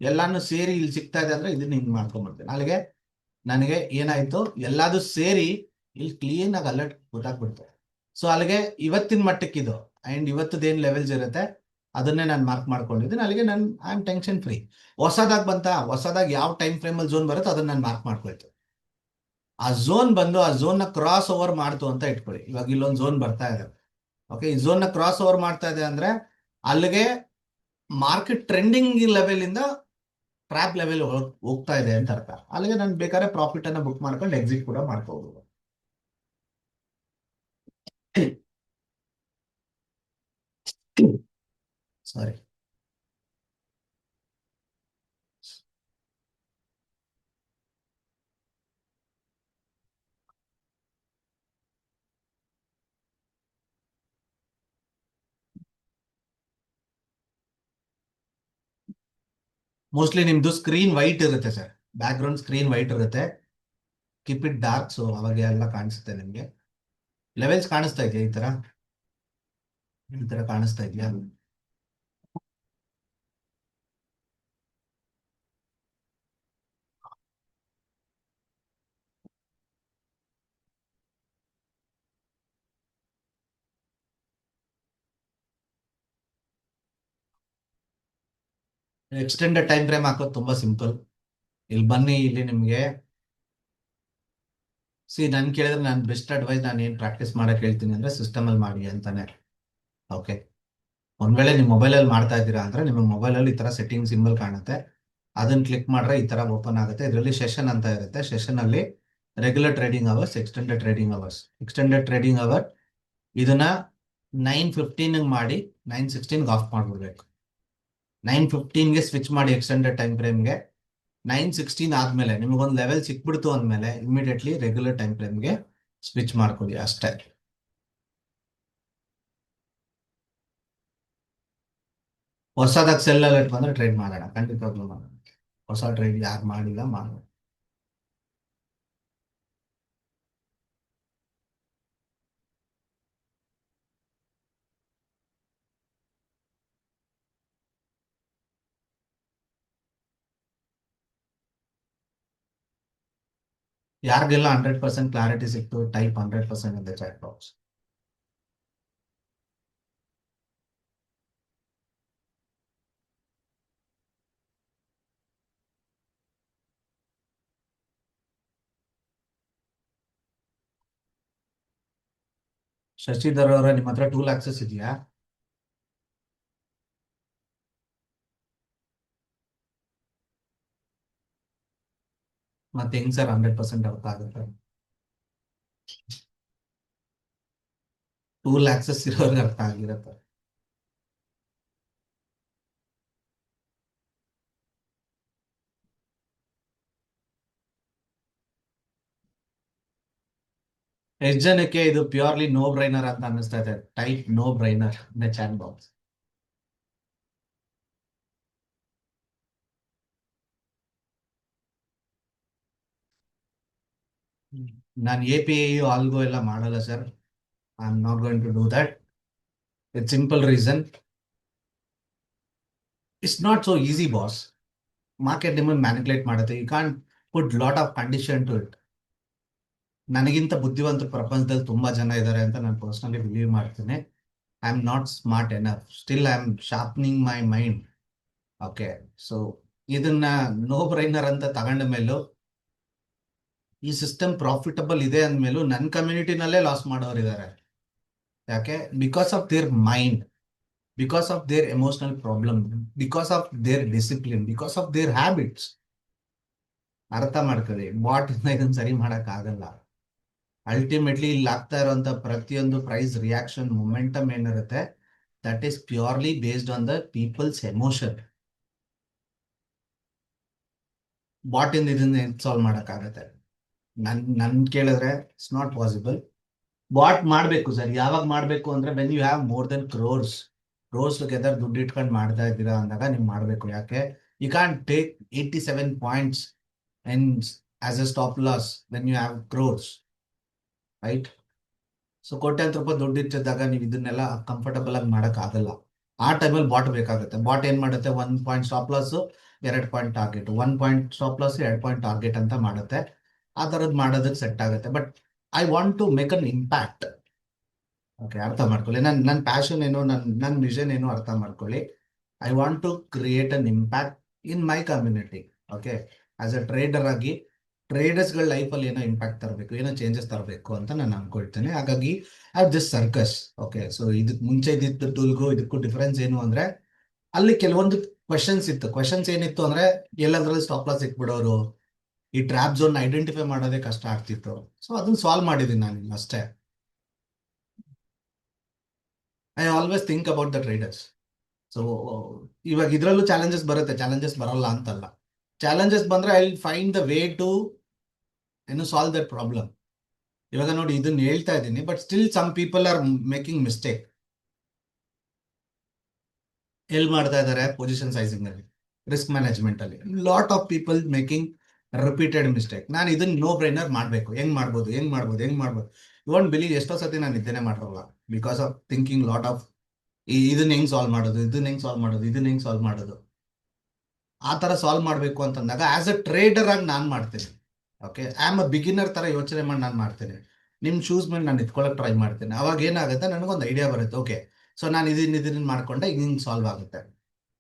ಎಲ್ಲಾನು ಸೇರಿ ಇಲ್ಲಿ ಸಿಗ್ತಾ ಇದೆ ಅಂದ್ರೆ ಇದನ್ನ ಹಿಂಗ್ ಮಾಡ್ಕೊಂಡ್ಬಿಡ್ತೀನಿ. ಅಲ್ಲಿಗೆ ನನಗೆ ಏನಾಯ್ತು, ಎಲ್ಲಾದು ಸೇರಿ ಇಲ್ಲಿ ಕ್ಲೀನ್ ಆಗಿ ಅಲರ್ಟ್ ಗೊತ್ತಾಗ್ಬಿಡ್ತು. ಸೊ ಅಲ್ಲಿಗೆ ಇವತ್ತಿನ ಮಟ್ಟಕ್ಕಿದು ಅಂಡ್ ಇವತ್ತದೇನ್ ಲೆವೆಲ್ಸ್ ಇರುತ್ತೆ ಅದನ್ನೇ ನಾನು ಮಾರ್ಕ್ ಮಾಡ್ಕೊಂಡಿದ್ದೀನಿ. ಅಲ್ಲಿಗೆ ನಾನು ಐ ಆಮ್ ಟೆನ್ಷನ್ ಫ್ರೀ. ಹೊಸದಾಗಿ ಬಂತ, ಹೊಸದಾಗಿ ಯಾವ ಟೈಮ್ ಫ್ರೇಮ್ ಅಲ್ಲಿ ಝೋನ್ ಬರುತ್ತೆ ಅದನ್ನ ನಾನು ಮಾರ್ಕ್ ಮಾಡ್ಕೊಳ್ತೀನಿ. ಆ ಝೋನ್ ಬಂದು ಆ ಝೋನ್ ನ ಕ್ರಾಸ್ ಓವರ್ ಮಾಡ್ತು ಅಂತ ಇಟ್ಕೊಳ್ಳಿ. ಇವಾಗ ಇಲ್ಲೊಂದು ಝೋನ್ ಬರ್ತಾ ಇದೆ. ಓಕೆ, ಈ ಝೋನ್ ನ ಕ್ರಾಸ್ ಓವರ್ ಮಾಡ್ತಾ ಇದೆ ಅಂದ್ರೆ ಅಲ್ಲಿಗೆ ಮಾರ್ಕೆಟ್ ಟ್ರೆಂಡಿಂಗ್ ಲೆವೆಲ್ ಇಂದ ಟ್ರ್ಯಾಪ್ ಲೆವೆಲ್ ಹೋಗ್ತಾ ಇದೆ ಅಂತ ಅರ್ಥ. ಅಲ್ಲಿಗೆ ನಾನು ಬೇಕಾದ್ರೆ ಪ್ರಾಫಿಟ್ ಅನ್ನ ಬುಕ್ ಮಾಡ್ಕೊಂಡು ಎಕ್ಸಿಟ್ ಕೂಡ ಮಾಡ್ಕೋಬಹುದು. ಸಾರಿ. ಮೋಸ್ಟ್ಲಿ ನಿಮ್ದು ಸ್ಕ್ರೀನ್ ವೈಟ್ ಇರುತ್ತೆ sir, back ground screen white ಇರುತ್ತೆ. ಕೀಪ್ ಇಟ್ ಡಾರ್ಕ್, ಸೊ ಅವಾಗ ಎಲ್ಲ ಕಾಣಿಸುತ್ತೆ ನಿಮ್ಗೆ. ಲೆವೆಲ್ಸ್ ಕಾಣಿಸ್ತಾ ಇದೆಯಾ? ಈ ತರ ಕಾಣಿಸ್ತಾ ಇದೆಯಾ? ಎಕ್ಸ್ಟೆಂಡೆಡ್ ಟೈಮ್ ಫ್ರೇಮ್ ಹಾಕೋದು ತುಂಬಾ ಸಿಂಪಲ್. ಇಲ್ಲಿ ಬನ್ನಿ, ಇಲ್ಲಿ ನಿಮ್ಗೆ ನನ್ ಕೇಳಿದ್ರೆ ನಾನು ಬೆಸ್ಟ್ ಅಡ್ವೈಸ್, ನಾನು ಏನ್ ಪ್ರಾಕ್ಟೀಸ್ ಮಾಡಕ್ ಹೇಳ್ತೀನಿ ಅಂದ್ರೆ ಸಿಸ್ಟಮ್ ಅಲ್ಲಿ ಮಾಡಿ ಅಂತಾನೆ. ಓಕೆ, ಒಂದ್ ವೇಳೆ ನಿಮ್ ಮೊಬೈಲ್ ಅಲ್ಲಿ ಮಾಡ್ತಾ ಇದ್ದೀರಾ ಅಂದ್ರೆ ನಿಮ್ಮ ಮೊಬೈಲ್ ಅಲ್ಲಿ ಈ ತರ ಸೆಟ್ಟಿಂಗ್ ಸಿಂಬಲ್ ಕಾಣುತ್ತೆ, ಅದನ್ನ ಕ್ಲಿಕ್ ಮಾಡ್ರೆ ಈ ತರ ಓಪನ್ ಆಗುತ್ತೆ. ಇದರಲ್ಲಿ ಸೆಷನ್ ಅಂತ ಇರುತ್ತೆ. ಸೆಷನ್ ಅಲ್ಲಿ regular trading hours, extended trading hours. Extended trading hour ಇದನ್ನ 9:15 ಮಾಡಿ 9:16 ಆಫ್ ಮಾಡ್ಬಿಡ್ಬೇಕು. 9:15ಗೆ ಸ್ವಿಚ್ ಮಾಡಿ ಎಕ್ಸ್ಟೆಂಡೆಡ್ ಟೈಮ್ ಫ್ರೇಮ್ಗೆ. 9:16 ಆದ್ಮೇಲೆ ನಿಮಗೊಂದು ಲೆವೆಲ್ ಸಿಕ್ಬಿಡ್ತು ಅಂದ್ಮೇಲೆ ಇಮಿಡಿಯೇಟ್ಲಿ ರೆಗ್ಯುಲರ್ ಟೈಮ್ ಫ್ರೇಮ್ಗೆ ಸ್ವಿಚ್ ಮಾಡ್ಕೊಳ್ಳಿ ಅಷ್ಟೇ. ಹೊಸದಾಗಿ ಸೆಲ್ ಅಲರ್ಟ್ ಬಂದ್ರೆ ಟ್ರೇಡ್ ಮಾಡೋಣ, ಖಂಡಿತವಾಗ್ಲೂ ಮಾಡೋಣ. ಹೊಸ ಟ್ರೇಡ್ ಯಾರು ಮಾಡಿಲ್ಲ, ಮಾಡೋಣ. ಯಾರಿಗೆಲ್ಲ 100% ಕ್ಲಾರಿಟಿ ಸಿಕ್ತು, type 100% in the chat box. Shashidhar ಅವರ ನಿಮ್ಮ ಹತ್ರ ಟೂಲ್ ಆಕ್ಸೆಸ್ ಇದೆಯಾ? ಮತ್ತೆ ಹೆಂಗ್ ಸರ್ 100% ಅರ್ಥ ಆಗುತ್ತೆ? ಟೂಲ್ ಆಕ್ಸೆಸ್ ಇರೋರ್ಗೆ ಅರ್ಥ ಆಗಿರುತ್ತೆ. ಎಷ್ಟು ಜನಕ್ಕೆ ಇದು ಪ್ಯೂರ್ಲಿ ನೋ ಬ್ರೈನರ್ ಅಂತ ಅನ್ನಿಸ್ತಾ ಇದೆ? Type no brainer the chat box. ನಾನು ಎ ಪಿ ಐ ಆಲ್ಗೋ ಎಲ್ಲ ಮಾಡಲ್ಲ sir. I am not going to do that. With simple reason, it's not so easy boss. Market ನಿಮ್ಮನ್ನು ಮ್ಯಾನಿಪುಲೇಟ್ ಮಾಡುತ್ತೆ. You can't put lot of condition to it. ನನಗಿಂತ ಬುದ್ಧಿವಂತ ಪ್ರಪಂಚದಲ್ಲಿ ತುಂಬಾ ಜನ ಇದ್ದಾರೆ ಅಂತ ನಾನು ಪರ್ಸನಲಿ ಬಿಲೀವ್ ಮಾಡ್ತೀನಿ. I am not smart enough. Still I am sharpening my mind. Okay, so ಇದನ್ನ ನೋ ಬ್ರೈನರ್ ಅಂತ ತಗೊಂಡ ಮೇಲೂ, ಈ ಸಿಸ್ಟಮ್ ಪ್ರಾಫಿಟಬಲ್ ಇದೆ ಅಂದ್ಮೇಲೂ ನನ್ನ ಕಮ್ಯುನಿಟಿನಲ್ಲೇ ಲಾಸ್ ಮಾಡೋರಿದ್ದಾರೆ. ಯಾಕೆ? Because of their mind, because of their emotional problem, because of their discipline, because of their habits. ಅರ್ಥ ಮಾಡ್ಕೊಳ್ಳಿ, ಬಾಟ್ ಇದನ್ನ ಸರಿ ಮಾಡಕ್ ಆಗಲ್ಲ. ಅಲ್ಟಿಮೇಟ್ಲಿ ಇಲ್ಲಿ ಆಗ್ತಾ ಇರುವಂತ ಪ್ರತಿಯೊಂದು ಪ್ರೈಸ್ ರಿಯಾಕ್ಷನ್ ಮೊಮೆಂಟಮ್ ಏನಿರುತ್ತೆ, that is purely based on the people's emotion. Bot ಇಂದ ಇದನ್ನ ಸಾಲ್ವ್ ಮಾಡಕ್ಕಾಗತ್ತೆ? ನನ್ ಕೇಳಿದ್ರೆ ಇಟ್ಸ್ ನಾಟ್ ಪಾಸಿಬಲ್. ಬಾಟ್ ಮಾಡ್ಬೇಕು ಸರ್. ಯಾವಾಗ ಮಾಡ್ಬೇಕು ಅಂದ್ರೆ when you have more than crores together ದುಡ್ಡು ಇಟ್ಕೊಂಡು ಮಾಡ್ತಾ ಇದ್ದೀರಾ ಅಂದಾಗ ನೀವು ಮಾಡ್ಬೇಕು. ಯಾಕೆ? You can take 87 points and as a stop loss when you have crores, right? So ಕೋಟ್ಯಾಂತರ ರೂಪಾಯಿ ದುಡ್ಡು ಇಟ್ಟಿದ್ದಾಗ ನೀವು ಇದನ್ನೆಲ್ಲ ಕಂಫರ್ಟಬಲ್ ಆಗಿ ಮಾಡಕ್ ಆಗಲ್ಲ. ಆ ಟೈಮಲ್ಲಿ ಬಾಟ್ ಬೇಕಾಗುತ್ತೆ. ಬಾಟ್ ಏನ್ ಮಾಡುತ್ತೆ? 1 point stop loss, 2 point target, 1 point stop loss, 2 point target ಅಂತ ಮಾಡುತ್ತೆ. ಆ ಥರದ್ದು ಮಾಡೋದಕ್ಕೆ ಸೆಟ್ ಆಗುತ್ತೆ. But I want to make an impact. Okay, ಅರ್ಥ ಮಾಡ್ಕೊಳ್ಳಿ. ನನ್ನ ಪ್ಯಾಷನ್ ಏನು, ನನ್ನ ವಿಷನ್ ಏನು ಅರ್ಥ ಮಾಡ್ಕೊಳ್ಳಿ. I want to create an impact in my community. Okay, as a trader ಆಗಿ ಟ್ರೇಡರ್ಸ್ಗಳ ಲೈಫಲ್ಲಿ ಏನೋ ಇಂಪ್ಯಾಕ್ಟ್ ತರಬೇಕು, ಏನೋ ಚೇಂಜಸ್ ತರಬೇಕು ಅಂತ ನಾನು ಅನ್ಕೊಳ್ತೇನೆ. ಹಾಗಾಗಿ I this circus. Okay, so ಇದಕ್ಕೆ ಮುಂಚೆ ಇದ್ದಿದ್ದು ಟೂಲ್ಗೂ ಇದಕ್ಕೂ ಡಿಫರೆನ್ಸ್ ಏನು ಅಂದ್ರೆ, ಅಲ್ಲಿ ಕೆಲವೊಂದು ಕ್ವೆಶನ್ಸ್ ಏನಿತ್ತು ಅಂದ್ರೆ, ಎಲ್ಲದ್ರಲ್ಲಿ ಸ್ಟಾಪ್ ಲಾಸ್ ಇಟ್ಬಿಡೋರು, ಈ ಟ್ರ್ಯಾಪ್ ಝೋನ್ ಐಡೆಂಟಿಫೈ ಮಾಡೋದೇ ಕಷ್ಟ ಆಗ್ತಿತ್ತು. ಸೊ ಅದನ್ನ ಸಾಲ್ವ್ ಮಾಡಿದ್ದೀನಿ ನಾನು ಅಷ್ಟೇ. I always think about the traders. So ಇವಾಗ ಇದರಲ್ಲೂ ಚಾಲೆಂಜಸ್ ಬರುತ್ತೆ, ಚಾಲೆಂಜಸ್ ಬರಲ್ಲ ಅಂತಲ್ಲ. ಚಾಲೆಂಜಸ್ ಬಂದ್ರೆ I will find the way to solve that problem. ಇವಾಗ ನೋಡಿ, ಇದನ್ನ ಹೇಳ್ತಾ ಇದ್ದೀನಿ, but still some people are making mistake. ಎಲ್ಲಿ ಮಾಡ್ತಾ ಇದ್ದಾರೆ? ಪೊಸಿಷನ್ ಸೈಜಿಂಗ್ ಅಲ್ಲಿ, ರಿಸ್ಕ್ ಮ್ಯಾನೇಜ್ಮೆಂಟ್ ಅಲ್ಲಿ lot of people making repeated mistake. ನಾನು ಇದನ್ನ ನೋ ಬ್ರೈನರ್ ಮಾಡಬೇಕು. ಹೆಂಗ್ ಮಾಡ್ಬೋದು? ಯು ವಾಂಟ್ ಬಿಲೀವ್, ಎಷ್ಟೋ ಸತಿ ನಾನು ಇದ್ದೇನೆ ಮಾಡಿರಲ್ಲ, because of thinking lot of ಇದನ್ನ ಹೆಂಗ್ ಸಾಲ್ವ್ ಮಾಡೋದು, ಇದನ್ನ ಹೆಂಗ್ ಸಾಲ್ವ್ ಮಾಡೋದು. ಆ ತರ ಸಾಲ್ವ್ ಮಾಡಬೇಕು ಅಂತಂದಾಗ ಆಸ್ ಅ ಟ್ರೇಡರ್ ಆಗಿ ನಾನು ಮಾಡ್ತೇನೆ. Okay, I am a beginner ತರ ಯೋಚನೆ ಮಾಡಿ ನಾನು ಮಾಡ್ತೇನೆ. ನಿಮ್ ಶೂಸ್ ಮೇಲೆ ನಾನು ಇಟ್ಕೊಳಕ್ ಟ್ರೈ ಮಾಡ್ತೇನೆ. ಅವಾಗ ಏನಾಗುತ್ತೆ, ನನಗೊಂದು ಐಡಿಯಾ ಬರುತ್ತೆ. ಓಕೆ, ಸೊ ನಾನು ಇದನ್ನ ಮಾಡ್ಕೊಂಡೆ ಹಿಂಗ್ ಸಾಲ್ವ್ ಆಗುತ್ತೆ.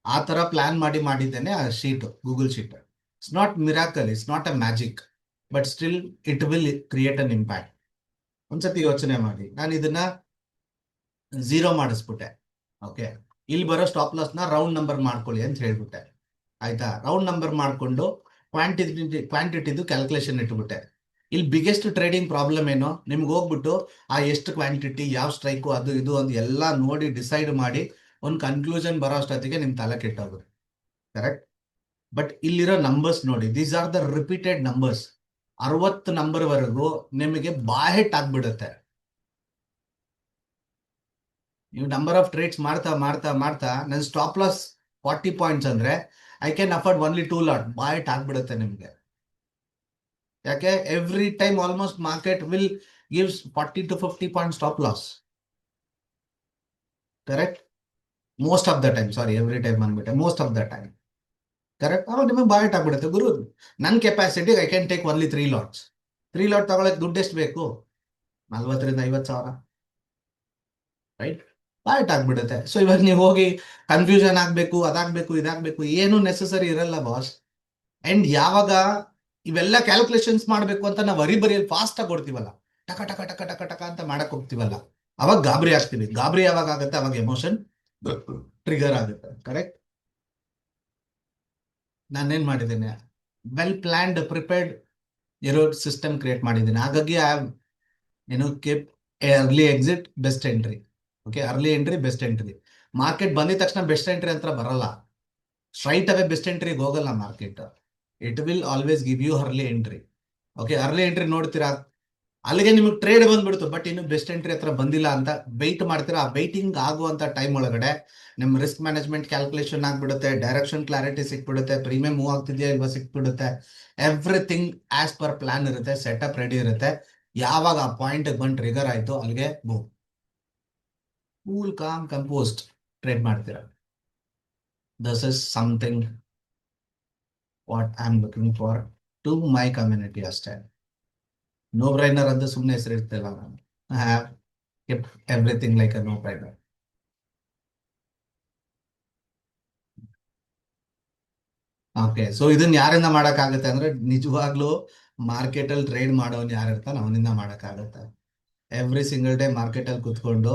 ಆ ತರ ಪ್ಲಾನ್ ಮಾಡಿದ್ದೇನೆ ಆ sheet, Google sheet. It's not miracle, it's not a magic, but still it will create an impact. ಒಂದ್ಸತಿ ಯೋಚನೆ ಮಾಡಿ, ನಾನು ಇದನ್ನ 0 ಮಾಡಿಸ್ಬಿಟ್ಟೆ. ಓಕೆ, ಇಲ್ಲಿ ಬರೋ ಸ್ಟಾಪ್ ಲಾಸ್ ನ ರೌಂಡ್ ನಂಬರ್ ಮಾಡ್ಕೊಳ್ಳಿ ಅಂತ ಹೇಳ್ಬಿಟ್ಟೆ. ಆಯ್ತಾ? ರೌಂಡ್ ನಂಬರ್ ಮಾಡ್ಕೊಂಡು ಕ್ವಾಂಟಿಟಿದು ಕ್ಯಾಲ್ಕುಲೇಷನ್ ಇಟ್ಬಿಟ್ಟೆ. ಇಲ್ಲಿ ಬಿಗ್ಗೆಸ್ಟ್ ಟ್ರೇಡಿಂಗ್ ಪ್ರಾಬ್ಲಮ್ ಏನೋ, ನಿಮ್ಗೆ ಹೋಗ್ಬಿಟ್ಟು ಆ ಎಷ್ಟು ಕ್ವಾಂಟಿಟಿ, ಯಾವ ಸ್ಟ್ರೈಕು, ಅದು ಇದು ಅಂತ ಎಲ್ಲ ನೋಡಿ ಡಿಸೈಡ್ ಮಾಡಿ ಒಂದು ಕನ್ಕ್ಲೂಷನ್ ಬರೋ ಅಷ್ಟೊತ್ತಿಗೆ ನಿಮ್ ತಲೆ ಕೆಟ್ಟೋಗುತ್ತೆ. ಕರೆಕ್ಟ್? ಬಟ್ ಇಲ್ಲಿರೋ ನಂಬರ್ಸ್ ನೋಡಿ, these are the repeated numbers. 60 number ವರೆಗೂ ನಿಮಗೆ ಬಾಯೆಟ್ ಆಗ್ಬಿಡುತ್ತೆ. ನೀವು ನಂಬರ್ ಆಫ್ ಟ್ರೇಡ್ಸ್ ಮಾಡ್ತಾ ಮಾಡ್ತಾ ಮಾಡ್ತಾ ನನ್ನ ಸ್ಟಾಪ್ ಲಾಸ್ 40 ಪಾಯಿಂಟ್ಸ್ ಅಂದ್ರೆ I can afford only 2 lot. ಬಾಯೆಟ್ ಆಗ್ಬಿಡುತ್ತೆ ನಿಮ್ಗೆ. ಯಾಕೆ? Every time almost market will gives 40 to 50 point stop loss. Correct? Most of the time, sorry every time ಅಂದ್ಬಿಟ್ಟೆ, most of the time. Correct? ಅವಾಗ ನಿಮಗೆ ಬಾಯೆಟ್ ಆಗ್ಬಿಡುತ್ತೆ. ಗುರು, ನನ್ನ capacity I can take only 3 lots. 3 lot ತಗೊಳಕ್ ದುಡ್ಡು ಎಷ್ಟು ಬೇಕು? 40,000 ರಿಂದ 50,000. ರೈಟ್. ಪಾರ್ಟ್ ಆಗ್ಬಿಡುತ್ತೆ. ಸೊ ಇವಾಗ ನೀವು ಹೋಗಿ ಕನ್ಫ್ಯೂಷನ್ ಆಗ್ಬೇಕು, ಅದಾಗ್ಬೇಕು, ಇದಾಗ್ಬೇಕು, ಏನು ನೆಸಸರಿ ಇರಲ್ಲ ಬಾಸ್. ಅಂಡ್ ಯಾವಾಗ ಇವೆಲ್ಲ ಕ್ಯಾಲ್ಕುಲೇಷನ್ಸ್ ಮಾಡ್ಬೇಕು ಅಂತ ನಾವು ಬರಿಯಲ್ಲಿ ಫಾಸ್ಟ್ ಆಗಿ ಕೊಡ್ತೀವಲ್ಲ, ಟಕ ಟಕ ಟಕ ಟಕ ಟಕ ಅಂತ ಮಾಡಕ್ ಹೋಗ್ತೀವಲ್ಲ, ಅವಾಗ ಗಾಬರಿ ಆಗ್ತೀವಿ. ಗಾಬರಿ ಯಾವಾಗ ಆಗುತ್ತೆ? ಅವಾಗ ಎಮೋಷನ್ ಟ್ರಿಗರ್ ಆಗುತ್ತೆ. ಕರೆಕ್ಟ್. ನಾನೇನ್ ಮಾಡಿದ್ದೇನೆ, ವೆಲ್ ಪ್ಲಾನ್ಡ್ ಪ್ರಿಪೇರ್ಡ್ ಇರೋ ಸಿಸ್ಟಮ್ ಕ್ರಿಯೇಟ್ ಮಾಡಿದ್ದೀನಿ. ಹಾಗಾಗಿ keep early exit best entry. Okay, early entry best entry. Market ಬಂದಿದ ತಕ್ಷಣ ಬೆಸ್ಟ್ ಎಂಟ್ರಿ ಅಂತ ಬರಲ್ಲ. ಸ್ಟ್ರೈಟ್ ಅವೇ ಬೆಸ್ಟ್ ಎಂಟ್ರಿಗೆ ಹೋಗಲ್ಲ market. It will always give you early entry. Okay, early entry ನೋಡ್ತೀರಾ, ಅಲ್ಲಿಗೆ ನಿಮಗೆ ಟ್ರೇಡ್ ಬಂದ್ಬಿಡ್ತು, ಬಟ್ ಇನ್ನು ಬೆಸ್ಟ್ ಎಂಟ್ರಿ ಹತ್ರ ಬಂದಿಲ್ಲ ಅಂತ ವೆಯ್ಟ್ ಮಾಡ್ತೀರಾ. ಆ ವೈಟಿಂಗ್ ಆಗುವಂತ ಟೈಮ್ ಒಳಗಡೆ ನಿಮ್ ರಿಸ್ಕ್ ಮ್ಯಾನೇಜ್ಮೆಂಟ್ ಕ್ಯಾಲ್ಕುಲೇಷನ್ ಆಗ್ಬಿಡುತ್ತೆ, ಡೈರೆಕ್ಷನ್ ಕ್ಲಾರಿಟಿ ಸಿಕ್ಬಿಡುತ್ತೆ, ಪ್ರೀಮಿಯಂ ಮೂವ್ ಆಗ್ತಿದೆಯಾ ಇಲ್ವಾ ಸಿಕ್ಬಿಡುತ್ತೆ. ಎವ್ರಿಥಿಂಗ್ ಆಸ್ ಪರ್ ಪ್ಲಾನ್ ಇರುತ್ತೆ, ಸೆಟಪ್ ರೆಡಿ ಇರುತ್ತೆ. ಯಾವಾಗ ಆ ಪಾಯಿಂಟ್ ಬಂದು ಟ್ರಿಗರ್ ಆಯ್ತು, ಅಲ್ಲಿಗೆ boom, cool calm composed trade ಮಾಡ್ತೀರಾ. This is something what I am looking for to my community ಅಷ್ಟೇ. ನೋ ಬ್ರೈನರ್ ಅಂತ ಸುಮ್ಮನೆ ಹೆಸರಿಡ್ತಿಲ್ಲ ನಾನು. I have kept everything like a no brainer. ಓಕೆ, ಸೊ ಇದನ್ನ ಯಾರಿಂದ ಮಾಡಕ್ಕಾಗತ್ತೆ ಅಂದ್ರೆ, ನಿಜವಾಗ್ಲೂ ಮಾರ್ಕೆಟ್ ಅಲ್ಲಿ ಟ್ರೇಡ್ ಮಾಡೋನ್ ಯಾರು ಇರ್ತಾನೆ ಅವನಿಂದ ಮಾಡಕ್ಕಾಗತ್ತೆ. ಎವ್ರಿ ಸಿಂಗಲ್ ಡೇ ಮಾರ್ಕೆಟ್ ಅಲ್ಲಿ ಕುತ್ಕೊಂಡು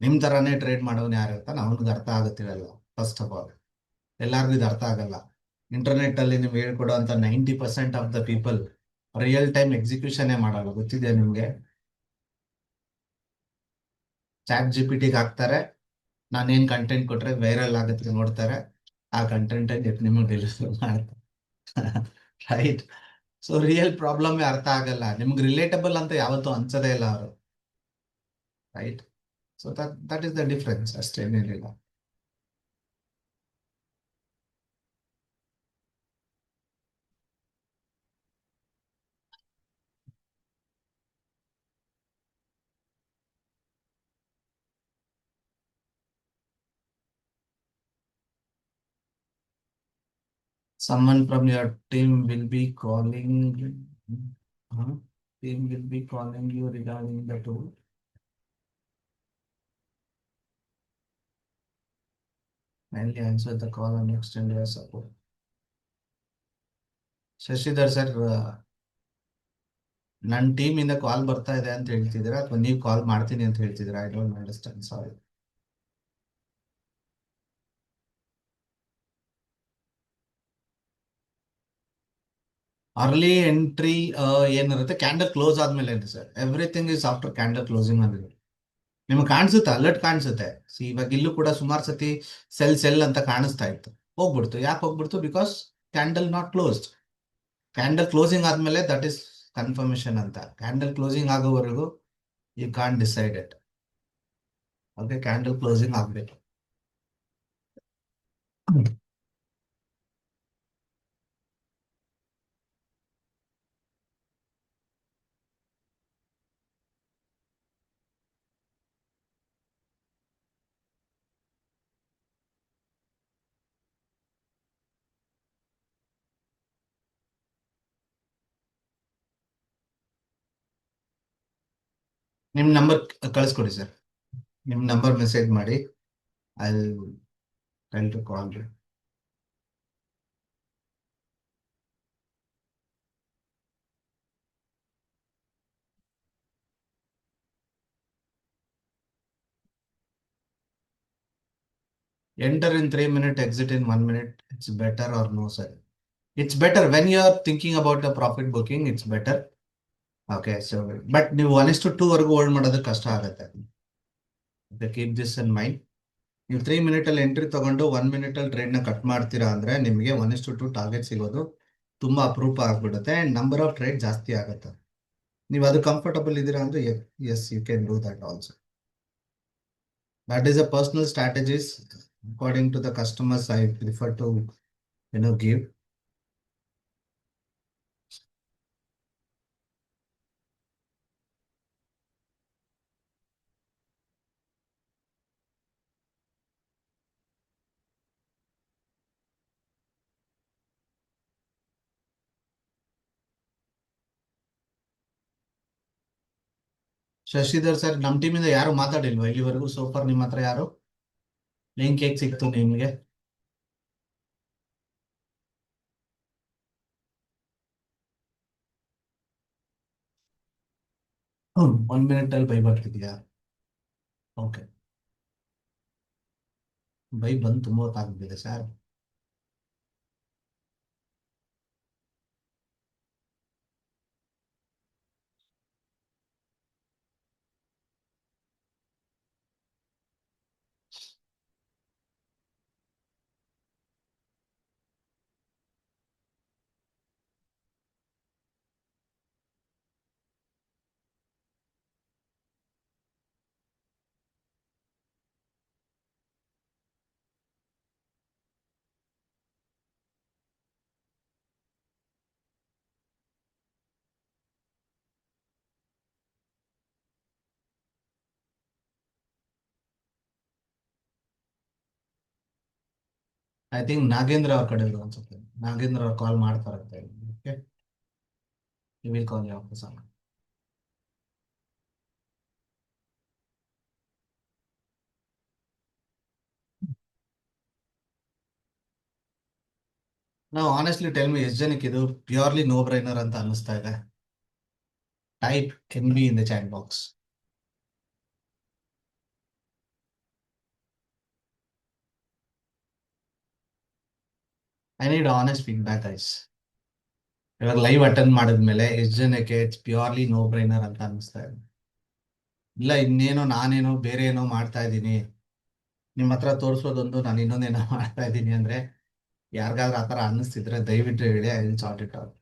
ನಿಮ್ ತರಾನೇ ಟ್ರೇಡ್ ಮಾಡೋನ್ ಯಾರು ಇರ್ತಾನೆ ಅವನಿಗೆ ಅರ್ಥ ಆಗುತ್ತಿರಲ್ಲ. ಫಸ್ಟ್ ಆಫ್ ಆಲ್, ಎಲ್ಲಾರ್ಗು ಇದು ಅರ್ಥ ಆಗಲ್ಲ. ಇಂಟರ್ನೆಟ್ ಅಲ್ಲಿ ನಿಮ್ಗೆ ಹೇಳ್ಕೊಡೋ ಅಂತ 90% of the people real time execution ಮಾಡಲ್ಲ. ಗೊತ್ತಿದೆ ನಿಮ್ಗೆ? ಚಾಟ್ ಜಿ ಪಿ ಟಿಗೆ ಹಾಕ್ತಾರೆ, ನಾನೇನ್ ಕಂಟೆಂಟ್ ಕೊಟ್ರೆ ವೈರಲ್ ಆಗುತ್ತೆ ನೋಡ್ತಾರೆ, ಆ ಕಂಟೆಂಟ್ ನಿಮಗೆ ಡೆಲಿವರ್ ಮಾಡ್ತಾರೆ. ರೈಟ್. ಸೊ ರಿಯಲ್ ಪ್ರಾಬ್ಲಮ್ ಅರ್ಥ ಆಗಲ್ಲ ನಿಮ್ಗೆ, ರಿಲೇಟಬಲ್ ಅಂತ ಯಾವತ್ತೂ ಅನ್ಸದೇ ಇಲ್ಲ ಅವರು. Right. So that is the difference, ಅಷ್ಟೇನೇನಿಲ್ಲ. Someone from your team will be calling. Huh? Team will be calling you regarding the tool. Kindly answer the call and extend your support. Shashidhar sir, ನನ್ನ team ಇಂದ ಕಾಲ್ ಬರ್ತಾ ಇದೆ ಅಂತ ಹೇಳ್ತಿದ್ದೀರಾ ಅಥವಾ ನೀವು ಕಾಲ್ ಮಾಡ್ತೀನಿ ಅಂತ ಹೇಳ್ತಿದ್ದೀರಾ? I don't understand, sorry. Early entry ಏನಿರುತ್ತೆ ಕ್ಯಾಂಡಲ್ ಕ್ಲೋಸ್ ಆದ್ಮೇಲೆ ಏನು sir? Everything is after candle closing ಆಗಿದೆ. ನಿಮ್ಗೆ ಕಾಣಿಸುತ್ತೆ, ಅಲರ್ಟ್ ಕಾಣಿಸುತ್ತೆ. ಸಿ ಇವಾಗ ಇಲ್ಲೂ ಕೂಡ ಸುಮಾರು ಸತಿ ಸೆಲ್ ಸೆಲ್ ಅಂತ ಕಾಣಿಸ್ತಾ ಇತ್ತು, ಹೋಗ್ಬಿಡ್ತು. ಯಾಕೆ ಹೋಗ್ಬಿಡ್ತು? Because candle not closed. Candle closing ಆದ್ಮೇಲೆ ದಟ್ ಇಸ್ ಕನ್ಫರ್ಮೇಶನ್ ಅಂತ. ಕ್ಯಾಂಡಲ್ ಕ್ಲೋಸಿಂಗ್ ಆಗೋವರೆಗೂ you can't decide it. Okay, candle closing ಆಗ್ಬೇಕು. ನಿಮ್ ನಂಬರ್ ಕಳಿಸ್ಕೊಡಿ ಸರ್. ನಿಮ್ ನಂಬರ್ ಮೆಸೇಜ್ ಮಾಡಿ, I try to call you. Enter in 3 minutes, exit in 1 minute. It's better or no, sir? It's better when you are thinking about the profit booking. It's better. Okay, so but ನೀವು 1:2 ವರೆಗೂ hold ಮಾಡೋದು ಕಷ್ಟ ಆಗುತ್ತೆ. Keep this in mind. ನೀವು 3 minute ಅಲ್ಲಿ entry ತಗೊಂಡು 1 minute ಅಲ್ಲಿ trade ನ ಕಟ್ ಮಾಡ್ತೀರಾ ಅಂದ್ರೆ ನಿಮಗೆ 1:2 ಟಾರ್ಗೆಟ್ ಸಿಗೋದು ತುಂಬಾ ಅಪರೂಪ ಆಗ್ಬಿಡುತ್ತೆ. ಅಂಡ್ ನಂಬರ್ ಆಫ್ ಟ್ರೇಡ್ ಜಾಸ್ತಿ ಆಗುತ್ತೆ. ನೀವು ಅದು ಕಂಫರ್ಟಬಲ್ ಇದ್ದೀರಾ ಅಂದ್ರೆ yes, you can do that also. That is a personal strategies according to the customers I prefer to give. Shashidhar sir, ನಮ್ಮ ಟೀಮಿಂದ ಯಾರು ಮಾತಾಡಿಲ್ವಾ ಇಲ್ಲಿವರೆಗೂ ಸೋಫರ್? ನಿಮ್ಮ ಹತ್ರ ಯಾರು ಲಿಂಕ್ ಹೇಗೆ ಸಿಕ್ತು ನಿಮಗೆ? ಹ್ಮ್, 1 ಮಿನಿಟ್ ಅಲ್ಲಿ ಬೈ ಬರ್ತಿದ್ಯಾ? ಓಕೆ. ಬೈ ಬಂದು ತುಂಬ ಹೊತ್ತಾಗ್ಬಿಟ್ಟಿದೆ ಸರ್. ಐ ಥಿಂಕ್ ನಾಗೇಂದ್ರ ಅವ್ರ ಕಡೆ ಇರು ಅನ್ಸುತ್ತೆ. ನಾಗೇಂದ್ರ ಅವ್ರು ಕಾಲ್ ಮಾಡ್ತಾರಂತೆ. Okay, you will call you office. ನಾವು ಆನೆಸ್ಟ್ಲಿ ಟೆಲ್ ಮಿ, ಎಷ್ಟು ಜನಕ್ಕೆ ಇದು ಪ್ಯೂರ್ಲಿ ನೋ ಬ್ರೈನರ್ ಅಂತ ಅನಿಸ್ತಾ ಇದೆ? Type N B in the chat box. I need honest feedback ಐಸ್. ಇವಾಗ ಲೈವ್ ಅಟೆಂಡ್ ಮಾಡಿದ್ಮೇಲೆ ಎಷ್ಟು ಜನಕ್ಕೆ ಇಟ್ಸ್ ಪ್ಯೂರ್ಲಿ ನೋ ಬ್ರೈನರ್ ಅಂತ ಅನಿಸ್ತಾ ಇದೆ? ಇಲ್ಲ ಇನ್ನೇನೋ ನಾನೇನೋ ಬೇರೆ ಏನೋ ಮಾಡ್ತಾ ಇದ್ದೀನಿ, ನಿಮ್ಮ ಹತ್ರ ತೋರಿಸೋದೊಂದು ನಾನು ಇನ್ನೊಂದೇನೋ ಮಾಡ್ತಾ ಇದ್ದೀನಿ ಅಂದ್ರೆ, ಯಾರಿಗಾದ್ರೂ ಆ ಥರ ಅನ್ನಿಸ್ತಿದ್ರೆ ದಯವಿಟ್ಟು ಹೇಳಿ, I will sort it out.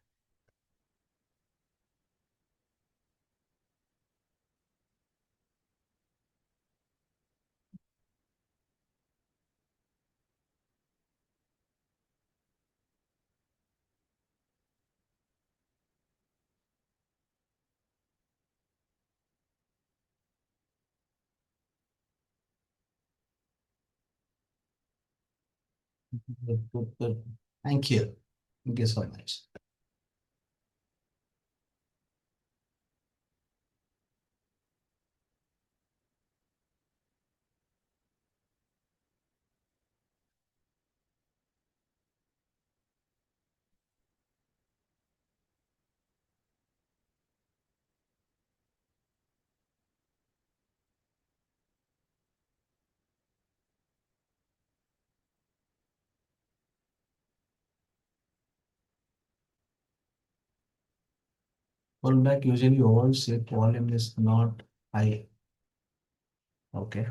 Good, good, good. Thank you. Thank you so much. Pullback usually holds if volume is not high. Okay.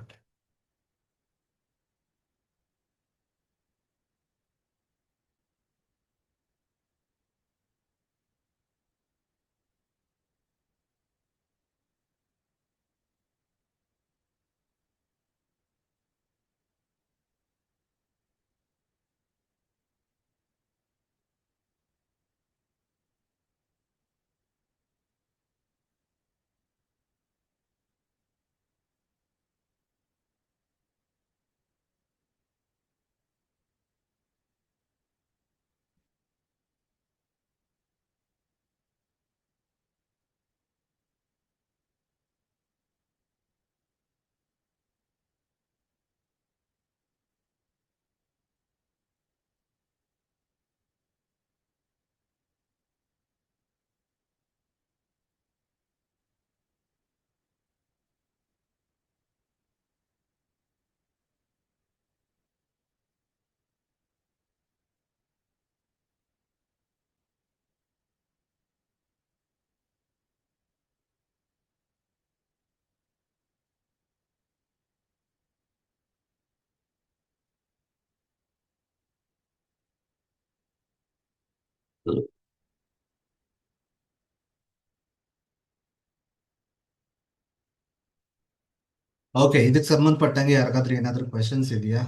Okay, ಇದಕ್ಕೆ ಸಂಬಂಧಪಟ್ಟಂಗೆ ಯಾರಿಗಾದ್ರೂ ಏನಾದರೂ ಕ್ವೆಶನ್ಸ್ ಇದೆಯಾ?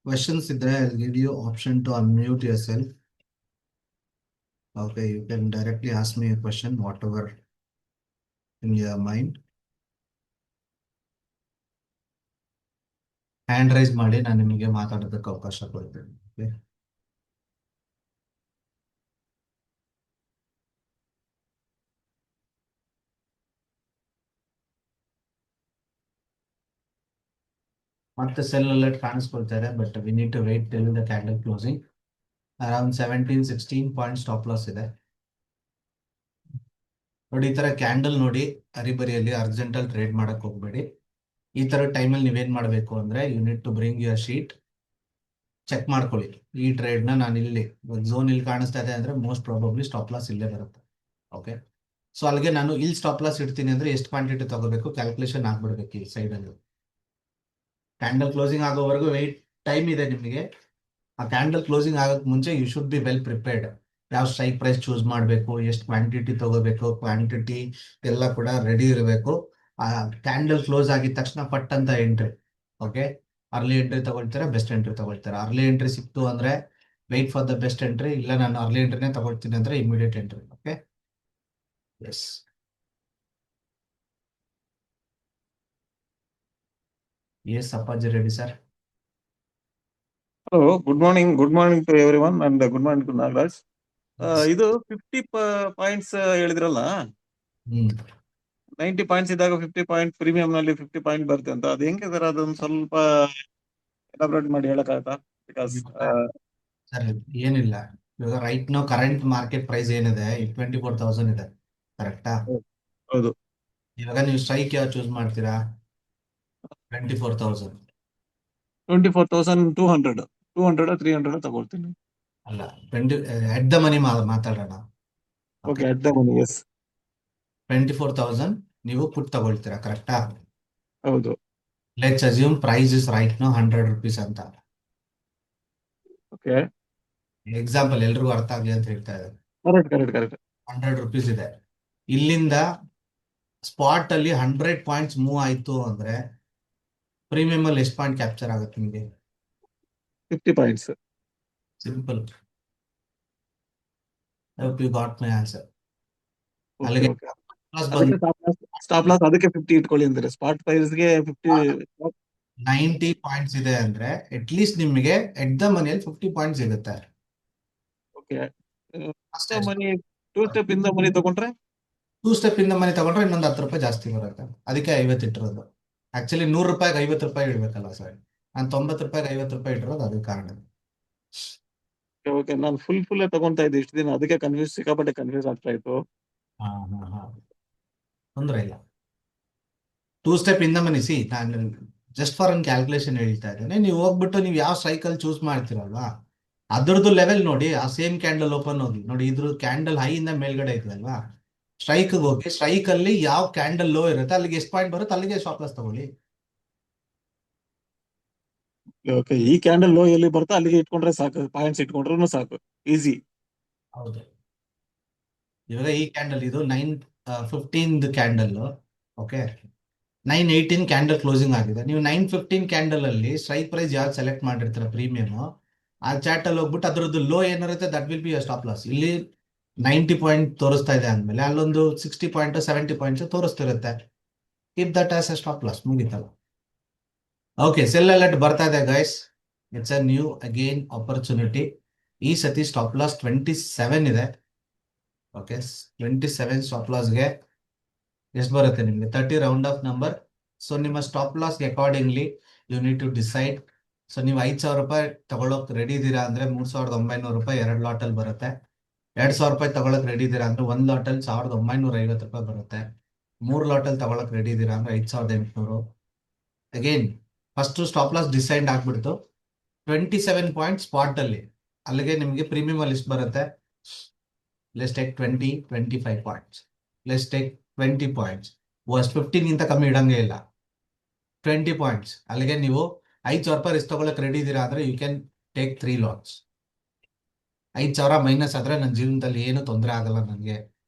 ಕ್ವೆಶನ್ಸ್ ಇದ್ರೆ I give you option to unmute yourself. Okay, you can directly ask me a question whatever in your mind. Hand raise ಮಾಡಿ, ನಾನು ನಿಮಗೆ ಮಾತಾಡೋದಕ್ಕೆ ಅವಕಾಶ ಕೊಡ್ತೇನೆ. ಓಕೆ. ಮತ್ತೆ ಸೆಲ್ ಅಲರ್ಟ್ ಕಾಣಿಸ್ಕೊಳ್ತಾ ಇದೆ, but we need to wait till the candle closing. Around 17-16 point stop loss ಇದೆ ನೋಡಿ. ಈ ತರ ಕ್ಯಾಂಡಲ್ ನೋಡಿ ಹರಿಬರಿಯಲ್ಲಿ ಅರ್ಜೆಂಟಲ್ಲಿ ಟ್ರೇಡ್ ಮಾಡಕ್ ಹೋಗ್ಬೇಡಿ. ಈ ತರ ಟೈಮಲ್ಲಿ ನೀವೇನ್ ಮಾಡಬೇಕು ಅಂದ್ರೆ you need to bring your sheet, check ಮಾಡ್ಕೊಳ್ಳಿ. ಈ ಟ್ರೇಡ್ ನಾನು ಇಲ್ಲಿ ಝೋನ್ ಇಲ್ಲಿ ಕಾಣಿಸ್ತಾ ಇದೆ ಅಂದ್ರೆ ಮೋಸ್ಟ್ ಪ್ರಾಬಬ್ಲಿ ಸ್ಟಾಪ್ ಲಾಸ್ ಇಲ್ಲೇ ಬರುತ್ತೆ. ಓಕೆ, ಸೊ ಅಲ್ಲಿಗೆ ನಾನು ಇಲ್ಲಿ ಸ್ಟಾಪ್ ಲಾಸ್ ಇಡ್ತೀನಿ ಅಂದ್ರೆ ಎಷ್ಟು ಕ್ವಾಂಟಿಟಿ ತಗೋಬೇಕು ಕ್ಯಾಲ್ಕುಲೇಷನ್ ಆಗ್ಬಿಡ್ಬೇಕು ಈ ಸೈಡ್ ಅಲ್ಲಿ. ಕ್ಯಾಂಡಲ್ ಕ್ಲೋಸಿಂಗ್ ಆಗೋವರೆಗೂ ವೆಯ್ಟ್ ಟೈಮ್ ಇದೆ ನಿಮಗೆ. ಆ ಕ್ಯಾಂಡಲ್ ಕ್ಲೋಸಿಂಗ್ ಆಗೋಕ್ಕೆ ಮುಂಚೆ you should be well prepared. ಯಾವ ಸ್ಟ್ರೈಕ್ ಪ್ರೈಸ್ ಚೂಸ್ ಮಾಡಬೇಕು, ಎಷ್ಟು ಕ್ವಾಂಟಿಟಿ ತಗೋಬೇಕು, ಕ್ವಾಂಟಿಟಿ ಎಲ್ಲ ಕೂಡ ರೆಡಿ ಇರಬೇಕು. ಆ ಕ್ಯಾಂಡಲ್ ಕ್ಲೋಸ್ ಆಗಿದ ತಕ್ಷಣ ಪಟ್ ಅಂತ ಎಂಟ್ರಿ. ಓಕೆ, ಅರ್ಲಿ ಎಂಟ್ರಿ ತಗೊಳ್ತೀರಾ, ಬೆಸ್ಟ್ ಎಂಟ್ರಿ ತಗೊಳ್ತೀರಾ. ಅರ್ಲಿ ಎಂಟ್ರಿ ಸಿಕ್ತು ಅಂದ್ರೆ wait for the best entry, ಇಲ್ಲ ನಾನು ಅರ್ಲಿ ಎಂಟ್ರಿನೇ ತಗೊಳ್ತೀನಿ ಅಂದ್ರೆ immediate entry. Okay, yes. Yes Appaji ready sir. Hello, good morning to everyone and good morning to Nagaraj. ಇದು 50 ಪಾಯಿಂಟ್ಸ್ ಹೇಳಿದ್ರಲ್ಲ, ಹ್ಮ್ 90 ಪಾಯಿಂಟ್ಸ್ ಇದ್ದಾಗ 50 ಪಾಯಿಂಟ್ ಪ್ರೀಮಿಯಂ ನಲ್ಲಿ 50 ಪಾಯಿಂಟ್ ಬರುತ್ತೆ ಅಂತ. ಅದು ಹೆಂಗೆ ಸರ್? ಅದೊಂದು ಸ್ವಲ್ಪ ಎಲಾಬ್ರೇಟ್ ಮಾಡಿ ಹೇಳಕ್ಕಾಗತ್ತಾ? ಬಿಕಾಸ್ ಸರ್ ಏನಿಲ್ಲ, ಇವಾಗ right now current market price ಏನಿದೆ 24,000 ಇದೆ, ಕರೆಕ್ಟಾ? ಹೌದು. ಇವಾಗ ನೀವು ಸ್ಟ್ರೈಕ್ ಯಾವ ಚೂಸ್ ಮಾಡ್ತೀರಾ? 24,000 24,200 300 ತಗೊಳ್ತೀನಿ. ಅಲ್ಲ, 20 ಎಟ್ ದ ಮನಿ ಮಾತಾಡೋಣ. Okay, at the money, yes. 24,000 ನೀವು ಪುಟ್ ತಗೊಳ್ತೀರಾ, ಕರೆಕ್ಟಾ? ಹೌದು. Let's assume price is right now 100 rupees ಅಂತ. ಓಕೆ, ಎಕ್ಸಾಂಪಲ್ ಎಲ್ರಿಗೂ ಅರ್ಥ ಆಗಲಿ ಅಂತ ಹೇಳ್ತಾ ಇದ್ದಾರೆ. ಕರೆಕ್ಟ್. 100 rupees ಇದೆ. ಇಲ್ಲಿಂದ ಸ್ಪಾಟ್ ಅಲ್ಲಿ 100 ಪಾಯಿಂಟ್ಸ್ ಮೂವ್ ಆಯ್ತು ಅಂದ್ರೆ ಪ್ರೀಮಿಯಂ ಅಲ್ಲಿ ಎಷ್ಟು ಪಾಯಿಂಟ್ ಕ್ಯಾಪ್ಚರ್ ಆಗುತ್ತೆ ನಿಮಗೆ? 50 points. Simple. I hope you got my answer. Okay, ಅಲ್ಲಿಗೆ ಓಕೆ. ಪ್ಲಸ್ ಅದಕ್ಕೆ ಬಂದು ಸ್ಟಾಪ್ ಲಾಸ್ ಅದಕ್ಕೆ 50 ಇಟ್ಕೊಳ್ಳಿ ಅಂತಾರೆ. ಸ್ಪಾಟ್ ಪ್ರೈಸ್ಗೆ 50. 90 ಪಾಯಿಂಟ್ಸ್ ಇದೆ ಅಂದ್ರೆ ಅಟ್ ಲೀಸ್ಟ್ ನಿಮಗೆ ಎಟ್ ದ ಮನಿಯಲ್ಲಿ 50 ಪಾಯಿಂಟ್ಸ್ ಸಿಗುತ್ತೆ ಓಕೆ, ಅಷ್ಟೇ. ಮನಿ 2 ಸ್ಟೆಪ್ ಇಂದ ಮನಿ ತಗೊಂಡ್ರೆ 2 ಸ್ಟೆಪ್ ಇಂದ ಮನಿ ತಗೊಂಡ್ರೆ ಇನ್ನೊಂದು 10 ರೂಪಾಯಿ ಜಾಸ್ತಿ ಬರುತ್ತೆ. ಅದಕ್ಕೆ 50 ಇಟ್ಟಿರೋದು. ಆಕ್ಚುಲಿ 100 ರೂಪಾಯಿಗೆ 50 ರೂಪಾಯಿ ಇಡ್ಬೇಕಲ್ಲ ಸರ್, ನಾನು 90 ರೂಪಾಯಿಗೆ 50 ರೂಪಾಯಿ ಇಟ್ಟಿರೋದು ಅದೇ ಕಾರಣ. ಓಕೆ, ನಾನು ಫುಲ್ ತಗೊಂತಾ ಇದ್ದೆ ಇಷ್ಟು ದಿನ, ಅದಕ್ಕೆ ಸಿಕ್ಕಾಪಟ್ಟೆ ಕನ್ಫ್ಯೂಸ್ ಆಗ್ತಾ ಇತ್ತು. ತೊಂದರೆ ಇಲ್ಲ. 2 ಸ್ಟೆಪ್ ಇಂದ ಮನಿ, ಸಿ ನಾನು ಜಸ್ಟ್ ಫಾರ್ ಅನ್ ಕ್ಯಾಲ್ಕುಲೇಷನ್ ಹೇಳ್ತಾ ಇದ್ದೇನೆ. ನೀವು ಹೋಗ್ಬಿಟ್ಟು ನೀವು ಯಾವ ಸೈಕಲ್ ಚೂಸ್ ಮಾಡ್ತೀರಲ್ವಾ ಅದ್ರದ್ದು ಲೆವೆಲ್ ನೋಡಿ. ಆ ಸೇಮ್ ಕ್ಯಾಂಡಲ್ ಓಪನ್ ಹೋಗಿ ನೋಡಿ, ಇದ್ರ ಕ್ಯಾಂಡಲ್ ಹೈ ಇಂದ ಮೇಲ್ಗಡೆ ಐತಲ್ವಾ, ಸ್ಟ್ರೈಕ್ ಹೋಗಿ ಸ್ಟ್ರೈಕ್ ಅಲ್ಲಿ ಯಾವ ಕ್ಯಾಂಡಲ್ ಲೋ ಇರುತ್ತೆ ಅಲ್ಲಿಗೆ ಎಷ್ಟು ಪಾಯಿಂಟ್ ಬರುತ್ತೆ ಅಲ್ಲಿಗೆ ಸ್ಟಾಪ್ ಲಾಸ್ ತಗೊಳ್ಳಿ. ಓಕೆ, ಈ ಕ್ಯಾಂಡಲ್ ಲೋ ಎಲ್ಲಿ ಬರುತ್ತೋ ಅಲ್ಲಿಗೆ ಇಟ್ಕೊಂಡ್ರೆ ಸಾಕು, ಪಾಯಿಂಟ್ಸ್ ಇಟ್ಕೊಂಡ್ರು ಸಾಕು, ಈಸಿ. ಹೌದು, ಇವಾಗ ಈ ಕ್ಯಾಂಡಲ್ ಇದು 9:15 ಕ್ಯಾಂಡಲ್. ಓಕೆ, 9:18 ಕ್ಯಾಂಡಲ್ ಕ್ಲೋಸಿಂಗ್ ಆಗಿದೆ. ನೀವು 9:15 ಕ್ಯಾಂಡಲ್ ಅಲ್ಲಿ ಸ್ಟ್ರೈಕ್ ಪ್ರೈಸ್ ಯಾವ್ದು ಸೆಲೆಕ್ಟ್ ಮಾಡಿರ್ತೀರ ಪ್ರೀಮಿಯಂ, ಆ ಚಾಟ್ ಅಲ್ಲಿ ಹೋಗ್ಬಿಟ್ಟು ಅದ್ರದ್ದು ಲೋ ಏನಿರುತ್ತೆ that will be stop loss. ಇಲ್ಲಿ 90 ಪಾಯಿಂಟ್ ತೋರಿಸ್ತಾ ಇದೆ ಅಂದ್ಮೇಲೆ ಅಲ್ಲೊಂದು 60 ಪಾಯಿಂಟ್ 70 ಪಾಯಿಂಟ್ಸ್ ತೋರಿಸ್ತಿರುತ್ತೆ. If that as a stop loss, ಮುಗಿತಲ್ಲ. ಓಕೆ, ಸೆಲ್ ಅಲರ್ಟ್ ಬರ್ತಾ ಇದೆ guys. It's a new again opportunity. ಈ ಸತಿ ಸ್ಟಾಪ್ ಲಾಸ್ 27 ಇದೆ. ಓಕೆ, 27 ಸ್ಟಾಪ್ ಲಾಸ್ಗೆ ಎಷ್ಟು ಬರುತ್ತೆ ನಿಮಗೆ? 30 ರೌಂಡ್ ಆಫ್ ನಂಬರ್. ಸೊ ನಿಮ್ಮ ಸ್ಟಾಪ್ ಲಾಸ್ಗೆ accordingly you need to decide. So ನೀವು 5,000 ರೂಪಾಯಿ ತಗೊಳಕ್ ರೆಡಿ ಇದ್ದೀರಾ ಅಂದ್ರೆ 3,900 ರೂಪಾಯಿ 2 ಲಾಟಲ್ಲಿ ಬರುತ್ತೆ. 2,000 ರೂಪಾಯಿ ತಗೊಳಕ್ ರೆಡಿ ಇದ್ದೀರಾ ಅಂದ್ರೆ 1 ಲಾಟಲ್ಲಿ 1,950 ರೂಪಾಯಿ ಬರುತ್ತೆ. 3 ಲಾಟಲ್ಲಿ ತಗೊಳಕ್ ರೆಡಿ ಇದ್ದೀರಾ ಅಂದ್ರೆ 5,800. Again first stop loss decide ಆಗ್ಬಿಡ್ತು 27 ಪಾಯಿಂಟ್ ಸ್ಪಾಟ್ ಅಲ್ಲಿ. ಅಲ್ಲಿಗೆ ನಿಮಗೆ ಪ್ರೀಮಿಯಂ ಅಲ್ಲಿ ಎಷ್ಟು ಬರುತ್ತೆ? Let's take 25 points. Let's take 20 points. 15 ಗಿಂತ ಕಮ್ಮಿ ಇಡಂಗೆ ಇಲ್ಲ. 20 ಪಾಯಿಂಟ್ಸ್ ಅಲ್ಲಿಗೆ ನೀವು 5,000 ರೂಪಾಯಿ ರಿಸ್ಕ್ ತಗೊಳಕ್ ರೆಡಿ ಇದ್ದೀರಾ ಅಂದ್ರೆ you can take 3 lots. 5,000 minus ಆದ್ರೆ ನನ್ನ ಜೀವನದಲ್ಲಿ ಏನು ತೊಂದರೆ ಆಗಲ್ಲ ನನಗೆ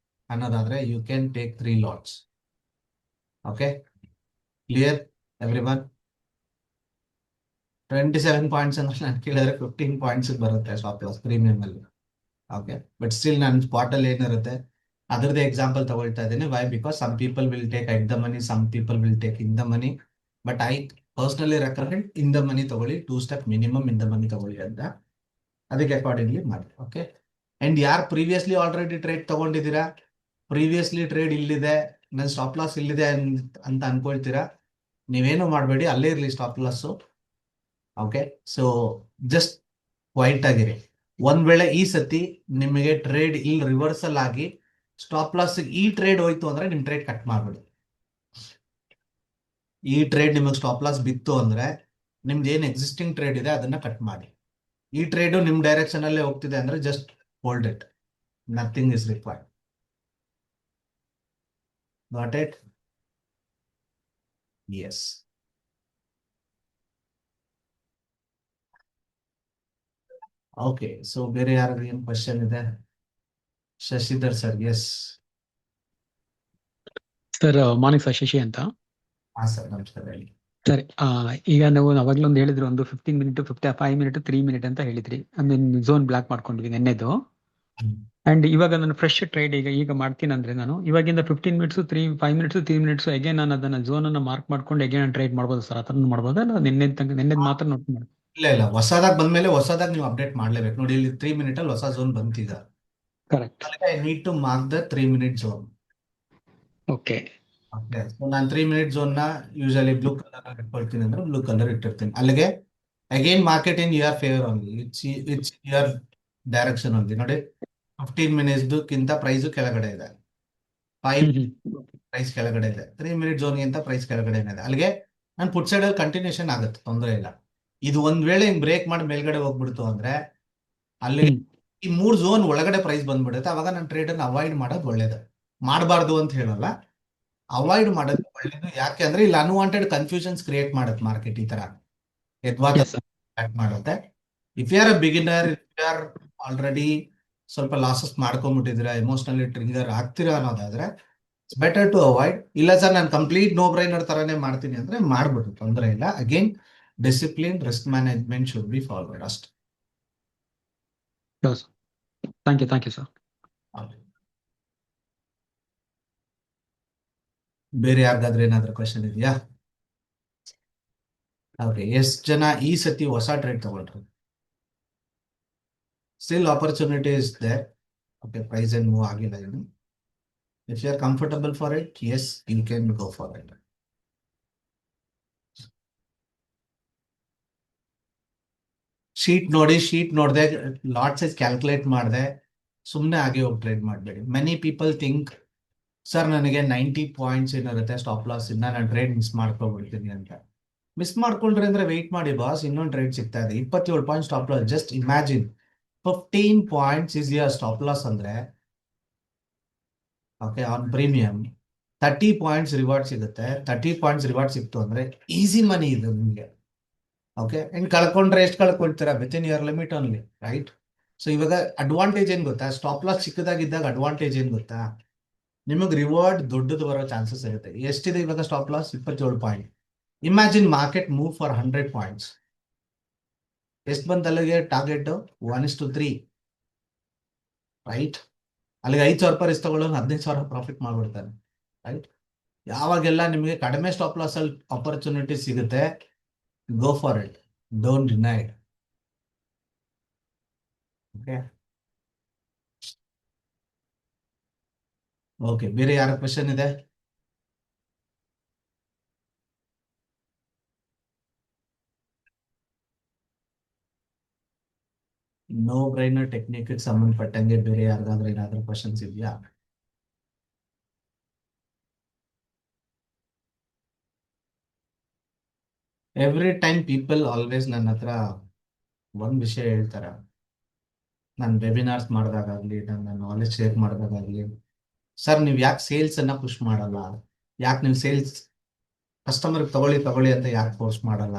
ಅನ್ನೋದಾದ್ರೆ you can take 3 lots. Okay, clear everyone? 27 points ಅಂದ್ರೆ ನಾನು ಕೇಳಿದ್ರೆ 15 ಪಾಯಿಂಟ್ಸ್ ಬರುತ್ತೆ ಸ್ಟಾಪ್ ಲಾಸ್ ಪ್ರೀಮಿಯಂ ಅಲ್ಲಿ. ಓಕೆ, ಬಟ್ ಸ್ಟಿಲ್ ನನ್ನ ಸ್ಪಾಟ್ ಅಲ್ಲಿ ಏನಿರುತ್ತೆ ಅದರದೇ ಎಕ್ಸಾಂಪಲ್ ತಗೊಳ್ತಾ ಇದ್ದೀನಿ. Why? Because some people will take at the money, some people will take in the money. But I personally recommend in the money ತಗೊಳ್ಳಿ. 2 step minimum in the money ತಗೊಳ್ಳಿ ಅಂತ. ಅದಕ್ಕೆ ಅಕಾರ್ಡಿಂಗ್ಲಿ ಮಾಡಿ. ಓಕೆ, ಅಂಡ್ ಯಾರು previously already trade ತಗೊಂಡಿದ್ದೀರಾ, previously trade ಇಲ್ಲಿದೆ, ನನ್ನ stop loss ಇಲ್ಲಿದೆ ಅಂತ ಅನ್ಕೊಳ್ತೀರಾ, ನೀವೇನು ಮಾಡಬೇಡಿ, ಅಲ್ಲೇ ಇರಲಿ stop loss. Okay, so just quiet ಆಗಿರಿ. ಒಂದ್ ವೇಳೆ ಈ ಸತಿ ನಿಮಗೆ ಟ್ರೇಡ್ ಇಲ್ಲಿ ರಿವರ್ಸಲ್ ಆಗಿ ಸ್ಟಾಪ್ ಲಾಸ್ ಈ ಟ್ರೇಡ್ ಹೋಯ್ತು ಅಂದ್ರೆ ನಿಮ್ ಟ್ರೇಡ್ ಕಟ್ ಮಾಡ್ಬಿಡಿ. ಈ ಟ್ರೇಡ್ ನಿಮಗೆ ಸ್ಟಾಪ್ ಲಾಸ್ ಬಿತ್ತು ಅಂದ್ರೆ ನಿಮ್ದು ಏನ್ ಎಕ್ಸಿಸ್ಟಿಂಗ್ ಟ್ರೇಡ್ ಇದೆ ಅದನ್ನ ಕಟ್ ಮಾಡಿ. ಈ ಟ್ರೇಡ್ ನಿಮ್ ಡೈರೆಕ್ಷನ್ ಅಲ್ಲೇ ಹೋಗ್ತಿದೆ ಅಂದ್ರೆ just hold it, nothing is required. Got it? Yes. Okay, so ಬೇರೆ ಯಾರು ಏನ್ ಕ್ವಶನ್ ಇದೆ? Shashidhar sir, yes. Sir morning sir, Shashi ಅಂತ. ಹಾ ಸರ್, ನಮಸ್ಕಾರ, ಹೇಳಿ. ಸರ್ ಈಗ ನಾವು ಅವಾಗಲೇ ಒಂದು ಹೇಳಿದ್ರು, ಒಂದು 15 ಮಿನಿಟ್, 5 ಮಿನಿಟ್, 3 ಮಿನಿಟ್ ಅಂತ ಹೇಳಿದ್ರಿ. ಐ ಮೀನ್ ಝೋನ್ ಬ್ಲಾಕ್ ಮಾಡ್ಕೊಂಡ್ವಿ ನೆನ್ನೆದು. ಅಂಡ್ ಇವಾಗ ನಾನು ಫ್ರೆಶ್ ಟ್ರೇಡ್ ಈಗ ಮಾಡ್ತೀನಿ ಅಂದ್ರೆ ನಾನು ಇವಾಗಿಂದ 15 ಮಿನಿಟ್ಸ್, 5 ಮಿನಿಟ್ಸ್, 3 ಮಿನಿಟ್ಸ್ ಅಗೇನ್ ನಾನು ಅದನ್ನ ಝೋನ್ ಅನ್ನ ಮಾರ್ಕ್ ಮಾಡ್ಕೊಂಡು ಅಗೇನ್ ನಾನು ಟ್ರೇಡ್ ಮಾಡ್ಬೋದು ಸರ್? ಆತರ ಮಾಡ್ಬೋದಾ? ಅಲ್ಲ ನೆನ್ನೆದ್ ಮಾತ್ರ ನೋಟ್ ಮಾಡಿ? ಇಲ್ಲ ಇಲ್ಲ, ಹೊಸದಾಗಿ ಬಂದ್ಮೇಲೆ ಹೊಸದಾಗಿ ನೀವು ಅಪ್ಡೇಟ್ ಮಾಡ್ಲೇಬೇಕು. ನೋಡಿ, ಇಲ್ಲಿ 3 ಮಿನಿಟ್ ಅಲ್ಲಿ ಹೊಸ ಝೋನ್ ಬಂತೀಗ. Correct. I need to mark the 3 minute zone. Okay. Okay, so ನಾನು 3 ಮಿನಿಟ್ ಝೋನ್ ನ ಯೂಶಲಿ ಬ್ಲೂ ಕಲರ್ ಇಟ್ಕೊಳ್ತೀನಿ ಅಂದ್ರೆ ಬ್ಲೂ ಕಲರ್ ಇಟ್ಟಿರ್ತೀನಿ. ಅಲ್ಲಿಗೆ again market in your favour only, it's your direction only. ನೋಡಿ, 15 ಮಿನಿಟ್ಸ್ಗಿಂತ ಪ್ರೈಸ್ ಕೆಳಗಡೆ ಇದೆ, 5 ಪ್ರೈಸ್ ಕೆಳಗಡೆ ಇದೆ, 3 ಮಿನಿಟ್ ಝೋನ್ಗಿಂತ ಪ್ರೈಸ್ ಕೆಳಗಡೆ ಇದೆ. ಅಲ್ಲಿಗೆ ನಾನು ಪುಟ್ ಸೈಡ್ ಅಲ್ಲಿ ಕಂಟಿನ್ಯೂಷನ್ ಆಗುತ್ತೆ, ತೊಂದರೆ ಇಲ್ಲ. ಇದು ಒಂದ್ ವೇಳೆ ಹಿಂಗ್ ಬ್ರೇಕ್ ಮಾಡಿ ಮೇಲ್ಗಡೆ ಹೋಗ್ಬಿಡ್ತು ಅಂದ್ರೆ ಅಲ್ಲಿಗೆ ಈ 3 ಝೋನ್ ಒಳಗಡೆ ಪ್ರೈಸ್ ಬಂದ್ಬಿಡುತ್ತೆ. ಅವಾಗ ನಾನು ಟ್ರೇಡ್ ಅನ್ನು ಅವಾಯ್ಡ್ ಮಾಡೋದು ಒಳ್ಳೇದು. ಮಾಡಬಾರ್ದು ಅಂತ ಹೇಳಲ್ಲ, ಅವಾಯ್ಡ್ ಮಾಡೋದು ಒಳ್ಳೇದು. ಯಾಕೆ ಅಂದ್ರೆ ಇಲ್ಲಿ ಅನ್ವಾಂಟೆಡ್ ಕನ್ಫ್ಯೂಷನ್ಸ್ ಕ್ರಿಯೇಟ್ ಮಾಡುತ್ತೆ ಮಾರ್ಕೆಟ್. ಈ ತರ ಎದ್ವಾತ ಮಾಡುತ್ತೆ. If you are a beginner, if you are already ಸ್ವಲ್ಪ ಲಾಸಸ್ ಮಾಡ್ಕೊಂಡ್ಬಿಟ್ಟಿದ್ರೆ, ಎಮೋಷನಲಿ ಟ್ರಿಗರ್ ಆಗ್ತೀರಾ ಅನ್ನೋದಾದ್ರೆ ಇಟ್ಸ್ ಬೆಟರ್ ಟು ಅವಾಯ್ಡ್. ಇಲ್ಲ ಸರ್ ನಾನು ಕಂಪ್ಲೀಟ್ ನೋ ಬ್ರೈನರ್ ತರಾನೇ ಮಾಡ್ತೀನಿ ಅಂದ್ರೆ ಮಾಡ್ಬಿಟ್ಟು ತೊಂದರೆ ಇಲ್ಲ. Again discipline, risk management should be followed ಅಷ್ಟೇ. Thank you sir. ಬೇರೆ ಯಾರಿಗಾದ್ರೂ ಏನಾದ್ರೂ ಕ್ವಶನ್ ಇದೆಯಾ? ಓಕೆ, ಎಷ್ಟು ಜನ ಈ ಸತಿ ಹೊಸ ಟ್ರೇಡ್ ತಗೊಳ್ರಿ? Still opportunity is there. Okay, price ಏನ್ ಮೂವ್ ಆಗಿಲ್ಲ ಇನ್ನು. If you are comfortable for it, yes, you can go for it. Sheet ನೋಡಿ, ಶೀಟ್ ನೋಡ್ದೆ, ಲಾಟ್ ಸೈಜ್ ಕ್ಯಾಲ್ಕುಲೇಟ್ ಮಾಡಿದೆ, ಸುಮ್ಮನೆ ಆಗಿ ಹೋಗಿ ಟ್ರೇಡ್ ಮಾಡಬೇಡಿ. ಮೆನಿ ಪೀಪಲ್ ಥಿಂಕ್ ಸರ್ ನನಗೆ 90 ಪಾಯಿಂಟ್ಸ್ ಏನಿರುತ್ತೆ ಸ್ಟಾಪ್ ಲಾಸ್ ಇಂದ ನಾನು ಟ್ರೇಡ್ ಮಿಸ್ ಮಾಡ್ಕೊಬಿಡ್ತೀನಿ ಅಂತ. ಮಿಸ್ ಮಾಡ್ಕೊಂಡ್ರೆ ಅಂದ್ರೆ ವೆಯ್ಟ್ ಮಾಡಿ ಬಾಸ್, ಇನ್ನೊಂದು ಟ್ರೇಡ್ ಸಿಗ್ತಾ ಇದೆ. 27 point stop loss. Just imagine 15 points is your stop loss ಅಂದ್ರೆ, okay, on premium 30 points reward ಸಿಗುತ್ತೆ. 30 ಪಾಯಿಂಟ್ಸ್ ರಿವಾರ್ಡ್ ಸಿಕ್ತು ಅಂದ್ರೆ ಈಸಿ ಮನಿ ಇದು ನಿಮಗೆ. ಓಕೆ, ಅಂಡ್ ಕಳ್ಕೊಂಡ್ರೆ ಎಷ್ಟು ಕಳ್ಕೊಳ್ತೀರಾ? Within your limit only, right? So ಇವಾಗ ಅಡ್ವಾಂಟೇಜ್ ಏನ್ ಗೊತ್ತಾ? ಸ್ಟಾಪ್ ಲಾಸ್ ಚಿಕ್ಕದಾಗಿದ್ದಾಗ ಅಡ್ವಾಂಟೇಜ್ ಏನ್ ಗೊತ್ತಾ? ನಿಮಗೆ ರಿವಾರ್ಡ್ ದೊಡ್ಡದು ಬರೋ ಚಾನ್ಸಸ್ ಇರುತ್ತೆ. ಎಷ್ಟಿದೆ ಇವಾಗ stop loss? 27 point. Imagine market move for 100 points. ಎಷ್ಟು ಬಂತ ಅಲ್ಲಿಗೆ ಟಾರ್ಗೆಟ್? 1:3, ರೈಟ್? ಅಲ್ಲಿಗೆ 5,000 ರೂಪಾಯಿ ರಿಸ್ಕ್ ತಗೊಳ್ಳೋನು 15,000 ಪ್ರಾಫಿಟ್ ಮಾಡ್ಬಿಡ್ತಾನೆ, ರೈಟ್? ಯಾವಾಗೆಲ್ಲ ನಿಮಗೆ ಕಡಿಮೆ ಸ್ಟಾಪ್ ಲಾಸ್ ಅಲ್ಲಿ ಆಪರ್ಚುನಿಟಿ ಸಿಗುತ್ತೆ, ಗೋ for it, don't deny it. Okay okay, ಬೇರೆ ಯಾರ ಕ್ವೆಶನ್ ಇದೆ? ನೋ ಬ್ರೈನರ್ ಟೆಕ್ನಿಕ್ ಸಂಬಂಧಪಟ್ಟಂಗೆ ಬೇರೆ ಯಾರಿಗಾದ್ರೂ ಏನಾದ್ರೂ ಕ್ವಶನ್ಸ್ ಇದೆಯಾ? ಎವ್ರಿ ಟೈಮ್ ಪೀಪಲ್ ಆಲ್ವೇಸ್ ನನ್ನ ಹತ್ರ ಒಂದ್ ವಿಷಯ ಹೇಳ್ತಾರೆ. ನಾನು ವೆಬಿನಾರ್ಸ್ ಮಾಡಿದಾಗಲಿ, ನನ್ನ ನಾಲೆಜ್ ಶೇರ್ ಮಾಡಿದಾಗಲಿ, ಸರ್ ನೀವು ಯಾಕೆ ಸೇಲ್ಸ್ ಅನ್ನ ಪುಷ್ ಮಾಡಲ್ಲ? ಯಾಕೆ ನೀವು ಸೇಲ್ಸ್ ಕಸ್ಟಮರ್ ತಗೊಳ್ಳಿ ತಗೊಳ್ಳಿ ಅಂತ ಯಾಕೆ ಫೋರ್ಸ್ ಮಾಡಲ್ಲ?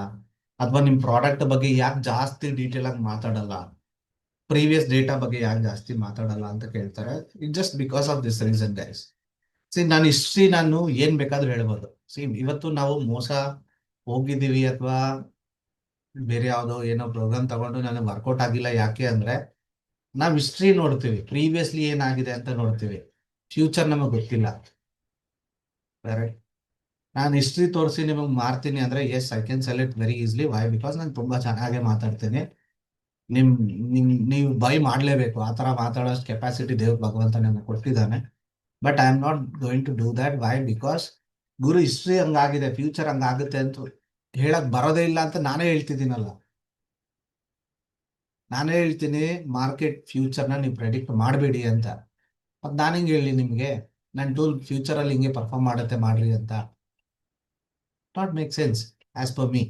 ಅಥವಾ ನಿಮ್ಮ ಪ್ರಾಡಕ್ಟ್ ಬಗ್ಗೆ ಯಾಕೆ ಜಾಸ್ತಿ ಡೀಟೇಲ್ ಆಗಿ ಮಾತಾಡಲ್ಲ? ಪ್ರೀವಿಯಸ್ ಡೇಟಾ ಬಗ್ಗೆ ಯಾಕೆ ಜಾಸ್ತಿ ಮಾತಾಡಲ್ಲ ಅಂತ ಕೇಳ್ತಾರೆ. It just because of this reason guys. ನಾನು ಹಿಸ್ಟ್ರಿ ನಾನು ಏನ್ ಬೇಕಾದ್ರೂ ಹೇಳ್ಬೋದು. ಇವತ್ತು ನಾವು ಮೋಸ ಹೋಗಿದ್ದೀವಿ ಅಥವಾ ಬೇರೆ ಯಾವುದೋ ಏನೋ ಪ್ರೋಗ್ರಾಮ್ ತಗೊಂಡು ನನಗೆ ವರ್ಕೌಟ್ ಆಗಿಲ್ಲ. ಯಾಕೆ ಅಂದ್ರೆ ನಾವು ಹಿಸ್ಟ್ರಿ ನೋಡ್ತೀವಿ, ಪ್ರೀವಿಯಸ್ಲಿ ಏನಾಗಿದೆ ಅಂತ ನೋಡ್ತೀವಿ, ಫ್ಯೂಚರ್ ನಮಗೆ ಗೊತ್ತಿಲ್ಲ. ಕರೆಕ್ಟ್? ನಾನು ಹಿಸ್ಟ್ರಿ ತೋರಿಸಿ ನಿಮಗೆ ಮಾರ್ತೀನಿ ಅಂದ್ರೆ yes, I can sell it very easily. Why? Because ನಾನು ತುಂಬಾ ಚೆನ್ನಾಗೇ ಮಾತಾಡ್ತೀನಿ. ನೀವು ಬೈ ಮಾಡಲೇಬೇಕು. ಆ ಥರ ಮಾತಾಡೋಷ್ಟು ಕೆಪಾಸಿಟಿ ದೇವ್ರ ಭಗವಂತ ನನಗೆ ಕೊಟ್ಟಿದ್ದಾನೆ. But I am not going to do that. Why? Because ಗುರು ಹಿಸ್ಟ್ರಿ ಹಂಗಾಗಿದೆ, ಫ್ಯೂಚರ್ ಹಂಗಾಗುತ್ತೆ ಅಂತ ಹೇಳಕ್ ಬರೋದೇ ಇಲ್ಲ ಅಂತ ನಾನೇ ಹೇಳ್ತಿದ್ದೀನಲ್ಲ. ನಾನೇ ಹೇಳ್ತೀನಿ ಮಾರ್ಕೆಟ್ ಫ್ಯೂಚರ್ನ ನೀವು ಪ್ರೆಡಿಕ್ಟ್ ಮಾಡಬೇಡಿ ಅಂತ. ಮತ್ತು ನಾನು ಹಿಂಗೆ ಹೇಳಿ ನಿಮಗೆ ನನ್ನ ಟೂಲ್ ಫ್ಯೂಚರಲ್ಲಿ ಹಿಂಗೆ ಪರ್ಫಾರ್ಮ್ ಮಾಡುತ್ತೆ ಮಾಡ್ರಿ ಅಂತ? Not make sense as per me.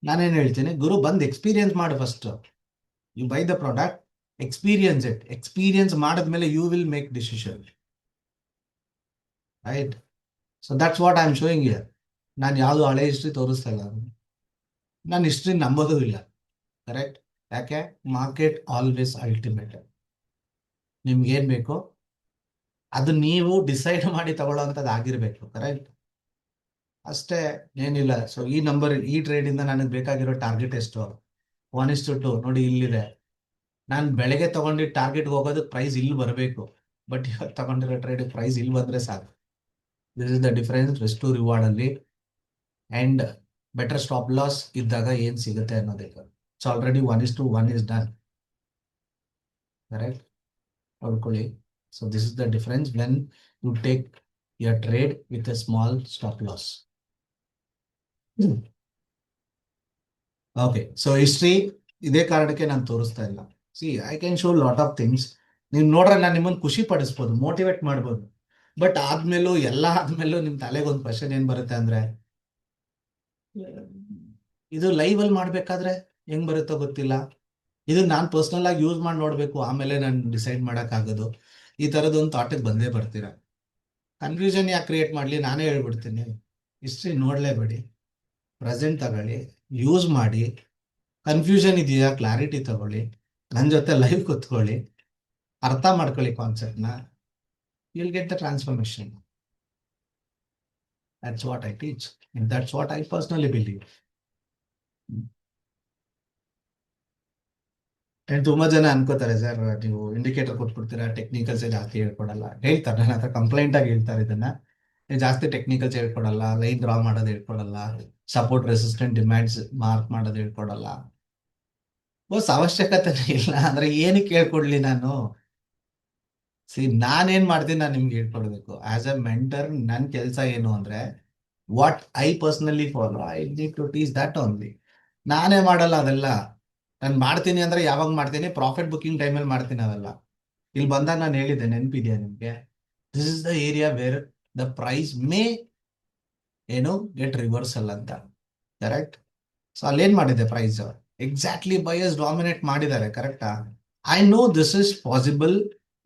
ನಾನೇನು ಹೇಳ್ತೀನಿ, ಗುರು ಬಂದು ಎಕ್ಸ್ಪೀರಿಯನ್ಸ್ ಮಾಡು first. You buy the product, experience it. Experience ಮಾಡಿದ್ಮೇಲೆ you will make decision, right? So that's what I am showing here. ನಾನು ಯಾವುದು ಹಳೆ ಹಿಸ್ಟ್ರಿ ತೋರಿಸ್ತಾ ಇಲ್ಲ, ನಾನು ಹಿಸ್ಟ್ರಿ ನಂಬೋದು ಇಲ್ಲ. ಕರೆಕ್ಟ್? ಯಾಕೆ? Market always ultimate. ನಿಮ್ಗೇನು ಬೇಕೋ ಅದು ನೀವು ಡಿಸೈಡ್ ಮಾಡಿ ತಗೊಳ್ಳೋವಂಥದ್ದು ಆಗಿರಬೇಕು. ಕರೆಕ್ಟ್? ಅಷ್ಟೇ, ಏನಿಲ್ಲ. ಸೊ ಈ ನಂಬರ್, ಈ ಟ್ರೇಡಿಂದ ನನಗೆ ಬೇಕಾಗಿರೋ ಟಾರ್ಗೆಟ್ ಎಷ್ಟು? 1:2 ನೋಡಿ ಇಲ್ಲಿದೆ. ನಾನು ಬೆಳಗ್ಗೆ ತಗೊಂಡಿದ್ದು ಟಾರ್ಗೆಟ್ಗೆ ಹೋಗೋದಕ್ಕೆ ಪ್ರೈಸ್ ಇಲ್ಲಿ ಬರಬೇಕು, ಬಟ್ ಇವಾಗ ತಗೊಂಡಿರೋ ಟ್ರೇಡಿಗೆ ಪ್ರೈಸ್ ಇಲ್ಲಿ ಬಂದರೆ ಸಾಕು. This is the difference risk to reward ಅಲ್ಲಿ ಆ್ಯಂಡ್ ಬೆಟರ್ ಸ್ಟಾಪ್ ಲಾಸ್ ಇದ್ದಾಗ ಏನು ಸಿಗುತ್ತೆ ಅನ್ನೋದಕ್ಕೆ. So already 1:1 is done. Correct? ನೋಡ್ಕೊಳ್ಳಿ. So this is the difference when you take your trade with a small stop loss. Okay, so history ಇದೇ ಕಾರಣಕ್ಕೆ ನಾನು ತೋರಿಸ್ತಾ ಇಲ್ಲ. See I can show lot of things. ನೀವು ನೋಡ್ರೆ ನಾನು ನಿಮ್ಮನ್ನು ಖುಷಿ ಪಡಿಸ್ಬೋದು, ಮೋಟಿವೇಟ್ ಮಾಡ್ಬೋದು. ಬಟ್ ಆದ್ಮೇಲೂ ಎಲ್ಲ ಆದ್ಮೇಲೂ ನಿಮ್ಮ ತಲೆಗೆ ಒಂದು ಕ್ವಶನ್ ಏನು ಬರುತ್ತೆ ಅಂದರೆ, ಇದು ಲೈವಲ್ಲಿ ಮಾಡಬೇಕಾದ್ರೆ ಹೆಂಗೆ ಬರುತ್ತೋ ಗೊತ್ತಿಲ್ಲ. ಇದು ನಾನು ಪರ್ಸ್ನಲ್ ಆಗಿ ಯೂಸ್ ಮಾಡಿ ನೋಡಬೇಕು, ಆಮೇಲೆ ನಾನು ಡಿಸೈಡ್ ಮಾಡೋಕ್ಕಾಗೋದು. ಈ ಥರದೊಂದು ಥಾಟಿಗೆ ಬಂದೇ ಬರ್ತೀರ. ಕನ್ಫ್ಯೂಷನ್ ಯಾಕೆ ಕ್ರಿಯೇಟ್ ಮಾಡಲಿ? ನಾನೇ ಹೇಳ್ಬಿಡ್ತೀನಿ, ಹಿಸ್ಟ್ರಿ ನೋಡಲೇಬೇಡಿ, ಪ್ರೆಸೆಂಟ್ ತಗೊಳ್ಳಿ, ಯೂಸ್ ಮಾಡಿ. ಕನ್ಫ್ಯೂಷನ್ ಇದೆಯಾ, ಕ್ಲಾರಿಟಿ ತಗೊಳ್ಳಿ, ನನ್ನ ಜೊತೆ ಲೈವ್ ಕೂತ್ಕೊಳ್ಳಿ, ಅರ್ಥ ಮಾಡ್ಕೊಳ್ಳಿ ಕಾನ್ಸೆಪ್ಟ್ನ. you'll get the transformation. That's what I teach, and that's what I personally believe. ತುಂಬಾ ಜನ ಅನ್ಕೋತಾರೆ, ಸರ್ ನೀವು ಇಂಡಿಕೇಟರ್ ಕೊಟ್ಬಿಡ್ತೀರಾ, ಟೆಕ್ನಿಕಲ್ಸ್ ಜಾಸ್ತಿ ಹೇಳ್ಕೊಡಲ್ಲ. ಹೇಳ್ತಾರೆ, ನನ್ನ ಹತ್ರ ಕಂಪ್ಲೇಂಟ್ ಆಗಿ ಹೇಳ್ತಾರೆ ಇದನ್ನ. ಜಾಸ್ತಿ ಟೆಕ್ನಿಕಲ್ಸ್ ಹೇಳ್ಕೊಡಲ್ಲ, ಲೈನ್ ಡ್ರಾ ಮಾಡೋದು ಹೇಳ್ಕೊಡಲ್ಲ, ಸಪೋರ್ಟ್ ರೆಸಿಸ್ಟೆಂಟ್ ಡಿಮ್ಯಾಂಡ್ಸ್ ಮಾರ್ಕ್ ಮಾಡೋದು ಹೇಳ್ಕೊಡಲ್ಲ. ಅವಶ್ಯಕತೆ ಇಲ್ಲ ಅಂದ್ರೆ ಏನಕ್ಕೆ ಹೇಳ್ಕೊಡ್ಲಿ ನಾನು? ನಾನೇನ್ ಮಾಡ್ತೀನಿ, ನಾನು ನಿಮ್ಗೆ ಹೇಳ್ಕೊಡ್ಬೇಕು. ಆಸ್ ಎ ಮೆಂಟರ್ ನನ್ನ ಕೆಲಸ ಏನು ಅಂದ್ರೆ, what I personally follow, I need to teach that only. ನಾನೇ ಮಾಡಲ್ಲ ಅದೆಲ್ಲ. ನಾನು ಮಾಡ್ತೀನಿ ಅಂದ್ರೆ ಯಾವಾಗ ಮಾಡ್ತೀನಿ? ಪ್ರಾಫಿಟ್ ಬುಕಿಂಗ್ ಟೈಮಲ್ಲಿ ಮಾಡ್ತೀನಿ ಅವೆಲ್ಲ. ಇಲ್ಲಿ ಬಂದಾಗ ನಾನು ಹೇಳಿದ್ದೆ, ನೆನಪಿದೆಯಾ ನಿಮ್ಗೆ? This is the area where the price may get reversal ಅಂತ. ಕರೆಕ್ಟ್? ಸೊ ಅಲ್ಲೇನ್ ಮಾಡಿದೆ ಪ್ರೈಸ್? ಎಕ್ಸಾಕ್ಟ್ಲಿ ಬಯರ್ಸ್ ಡಾಮಿನೇಟ್ ಮಾಡಿದ್ದಾರೆ. ಕರೆಕ್ಟಾ? I know this is possible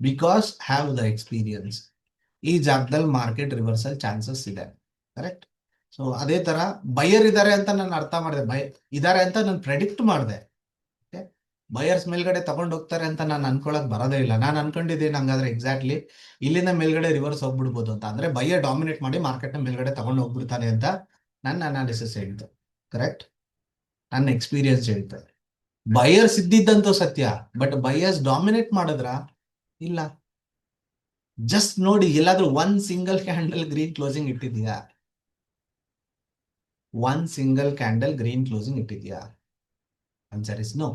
because have the experience. ಈ ಜಾಗದಲ್ಲಿ ಮಾರ್ಕೆಟ್ ರಿವರ್ಸಲ್ ಚಾನ್ಸಸ್ ಇದೆ. ಕರೆಕ್ಟ್? ಸೊ ಅದೇ ತರ ಬಯರ್ ಇದ್ದಾರೆ ಅಂತ ನಾನು ಅರ್ಥ ಮಾಡಿದೆ, ಇದಾರೆ ಅಂತ ನಾನು ಪ್ರೆಡಿಕ್ಟ್ ಮಾಡಿದೆ. ಬಯರ್ಸ್ ಮೇಲ್ಗಡೆ ತಗೊಂಡು ಹೋಗ್ತಾರೆ ಅಂತ ನಾನು ಅನ್ಕೊಳಕ್ ಬರೋದೇ ಇಲ್ಲ. ನಾನು ಅನ್ಕೊಂಡಿದ್ದೀನಿ ಹಂಗಾದ್ರೆ ಎಕ್ಸಾಕ್ಟ್ಲಿ ಇಲ್ಲಿಂದ ಮೇಲ್ಗಡೆ ರಿವರ್ಸ್ ಹೋಗ್ಬಿಡ್ಬೋದು ಅಂತ. ಅಂದ್ರೆ ಬಯರ್ ಡಾಮಿನೇಟ್ ಮಾಡಿ ಮಾರ್ಕೆಟ್ನ ಮೇಲ್ಗಡೆ ತಗೊಂಡು ಹೋಗ್ಬಿಡ್ತಾನೆ ಅಂತ ನನ್ನ ಅನಾಲಿಸಿಸ್ ಹೇಳ್ತು. ಕರೆಕ್ಟ್? ನನ್ನ ಎಕ್ಸ್ಪೀರಿಯನ್ಸ್ ಹೇಳ್ತಾರೆ. ಬಯರ್ಸ್ ಇದ್ದಿದ್ದಂತೂ ಸತ್ಯ, ಬಟ್ ಬಯರ್ಸ್ ಡಾಮಿನೇಟ್ ಮಾಡಿದ್ರ? ಇಲ್ಲ. ಜಸ್ಟ್ ನೋಡಿ, ಎಲ್ಲಾದ್ರೂ one single candle green closing ಇಟ್ಟಿದ್ಯಾ? One single candle green closing ಇಟ್ಟಿದ್ಯಾ? Answer is no.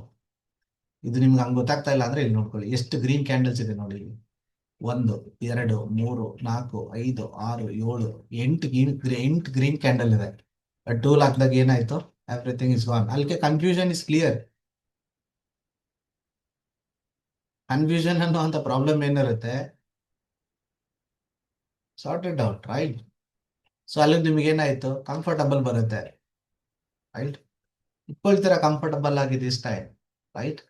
ಇದು ನಿಮ್ಗೆ ಹಂಗೆ ಗೊತ್ತಾಗ್ತಾ ಇಲ್ಲ ಅಂದ್ರೆ ಇಲ್ಲಿ ನೋಡ್ಕೊಳ್ಳಿ, ಎಷ್ಟು ಗ್ರೀನ್ ಕ್ಯಾಂಡಲ್ಸ್ ಇದೆ ನೋಡಿ. 1 2 3 4 5 6 7 8 ಗ್ರೀನ್ ಕ್ಯಾಂಡಲ್ ಇದೆ. ಟೂಲ್ ಹಾಕಿದಾಗ ಏನಾಯ್ತು? Everything is gone. ಅಲ್ಲಿಗೆ ಕನ್ಫ್ಯೂಷನ್ ಇಸ್ ಕ್ಲಿಯರ್. ಕನ್ಫ್ಯೂಷನ್ ಅನ್ನುವಂಥ ಪ್ರಾಬ್ಲಮ್ ಏನಿರುತ್ತೆ, sort it out, right? So ಅಲ್ಲಿ ನಿಮ್ಗೆ ಏನಾಯ್ತು? ಕಂಫರ್ಟಬಲ್ ಬರುತ್ತೆ, ರೈಟ್? ಇಟ್ಕೊಳ್ತೀರಾ ಕಂಫರ್ಟಬಲ್ ಆಗಿದೆ ಇಷ್ಟ, right?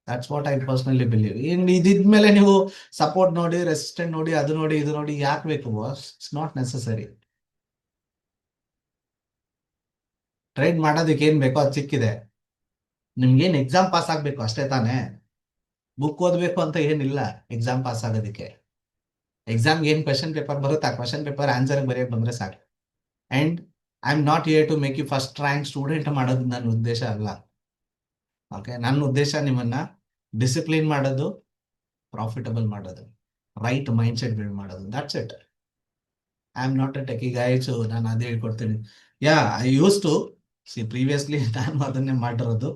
That's what I personally believe. ಇದಿದ್ಮೇಲೆ ನೀವು ಸಪೋರ್ಟ್ ನೋಡಿ, ರೆಸಿಸ್ಟೆಂಟ್ ನೋಡಿ, ಅದು ನೋಡಿ, ಇದು ನೋಡಿ ಯಾಕೆ ಬೇಕು boss? It's not necessary. Trade ಮಾಡೋದಕ್ಕೆ ಏನ್ ಬೇಕೋ ಅದು ಸಿಕ್ಕಿದೆ. ನಿಮ್ಗೇನು ಎಕ್ಸಾಮ್ ಪಾಸ್ ಆಗ್ಬೇಕು ಅಷ್ಟೇ ತಾನೇ? ಬುಕ್ ಓದಬೇಕು ಅಂತ ಏನಿಲ್ಲ ಎಕ್ಸಾಮ್ ಪಾಸ್ ಆಗೋದಕ್ಕೆ. ಎಕ್ಸಾಮ್ಗೆ ಏನು ಕ್ವಶನ್ ಪೇಪರ್ ಬರುತ್ತೆ, ಆ ಕ್ವಶನ್ ಪೇಪರ್ ಆನ್ಸರ್ ಬರೆಯಕ್ಕೆ ಬಂದ್ರೆ ಸಾಕು. And I am not here to make you first rank student ಮಾಡೋದು ನನ್ನ ಉದ್ದೇಶ ಅಲ್ಲ. ಓಕೆ, ನನ್ನ ಉದ್ದೇಶ ನಿಮ್ಮನ್ನ ಡಿಸಿಪ್ಲಿನ್ ಮಾಡೋದು, ಪ್ರಾಫಿಟಬಲ್ ಮಾಡೋದು, ರೈಟ್ ಮೈಂಡ್ ಸೆಟ್ ಬಿಲ್ಡ್ ಮಾಡೋದು. That's it. I am not A techie Guy, so ನಾನು ಅದೇ ಹೇಳ್ಕೊಡ್ತೀನಿ. ಐ ಯೂಸ್ ಟು ಪ್ರೀವಿಯಸ್ಲಿ ನಾನು ಅದನ್ನೇ ಮಾಡಿರೋದು.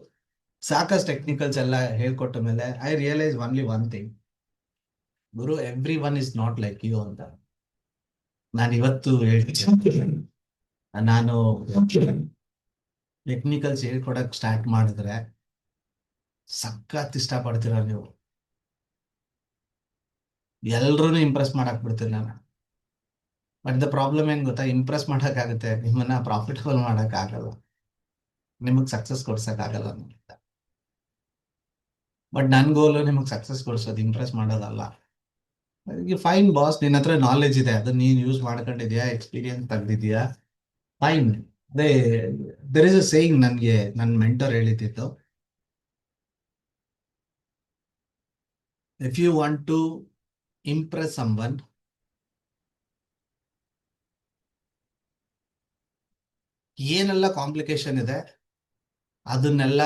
ಸಾಕಷ್ಟು ಟೆಕ್ನಿಕಲ್ಸ್ ಎಲ್ಲ ಹೇಳ್ಕೊಟ್ಟ ಮೇಲೆ I realise only one thing, ಗುರು, everyone is not like you ಅಂತ ನಾನು ಇವತ್ತು ಹೇಳ್ತೀನಿ. ನಾನು ಟೆಕ್ನಿಕಲ್ಸ್ ಹೇಳ್ಕೊಡಕ್ ಸ್ಟಾರ್ಟ್ ಮಾಡಿದ್ರೆ ಸಖತ್ ಇಷ್ಟಪಡ್ತೀರ ನೀವು. ಎಲ್ರೂ ಇಂಪ್ರೆಸ್ ಮಾಡಕ್ ಬಿಡ್ತೀನಿ ನಾನು. ಬಟ್ ದ ಪ್ರಾಬ್ಲಮ್ ಏನ್ ಗೊತ್ತಾ, ಇಂಪ್ರೆಸ್ ಮಾಡಕ್ಕಾಗುತ್ತೆ, ನಿಮ್ಮನ್ನ ಪ್ರಾಫಿಟಬಲ್ ಮಾಡಕ್ ಆಗಲ್ಲ, ನಿಮಗ್ ಸಕ್ಸಸ್ ಕೊಡ್ಸಕ್ ಆಗಲ್ಲ. ಬಟ್ ನನ್ ಗೋಲು ನಿಮಗ್ ಸಕ್ಸಸ್ ಕೊಡ್ಸೋದು, ಇಂಪ್ರೆಸ್ ಮಾಡೋದಲ್ಲ. ಫೈನ್ ಬಾಸ್, ನಿನ್ನ ಹತ್ರ ನಾಲೆಜ್ ಇದೆ, ಅದನ್ನ ನೀನ್ ಯೂಸ್ ಮಾಡ್ಕೊಂಡಿದ್ಯಾ, ಎಕ್ಸ್ಪೀರಿಯನ್ಸ್ ತೆಗ್ದಿದ್ಯಾ, ಫೈನ್. ಅದೇ ದರ್ ಇಸ್ ಅ ಸೇಯಿಂಗ್, ನನ್ಗೆ ನನ್ನ ಮೆಂಟರ್ ಹೇಳಿದ್ದು, if you want to impress someone, ಏನೆಲ್ಲ ಕಾಂಪ್ಲಿಕೇಶನ್ ಇದೆ ಅದನ್ನೆಲ್ಲ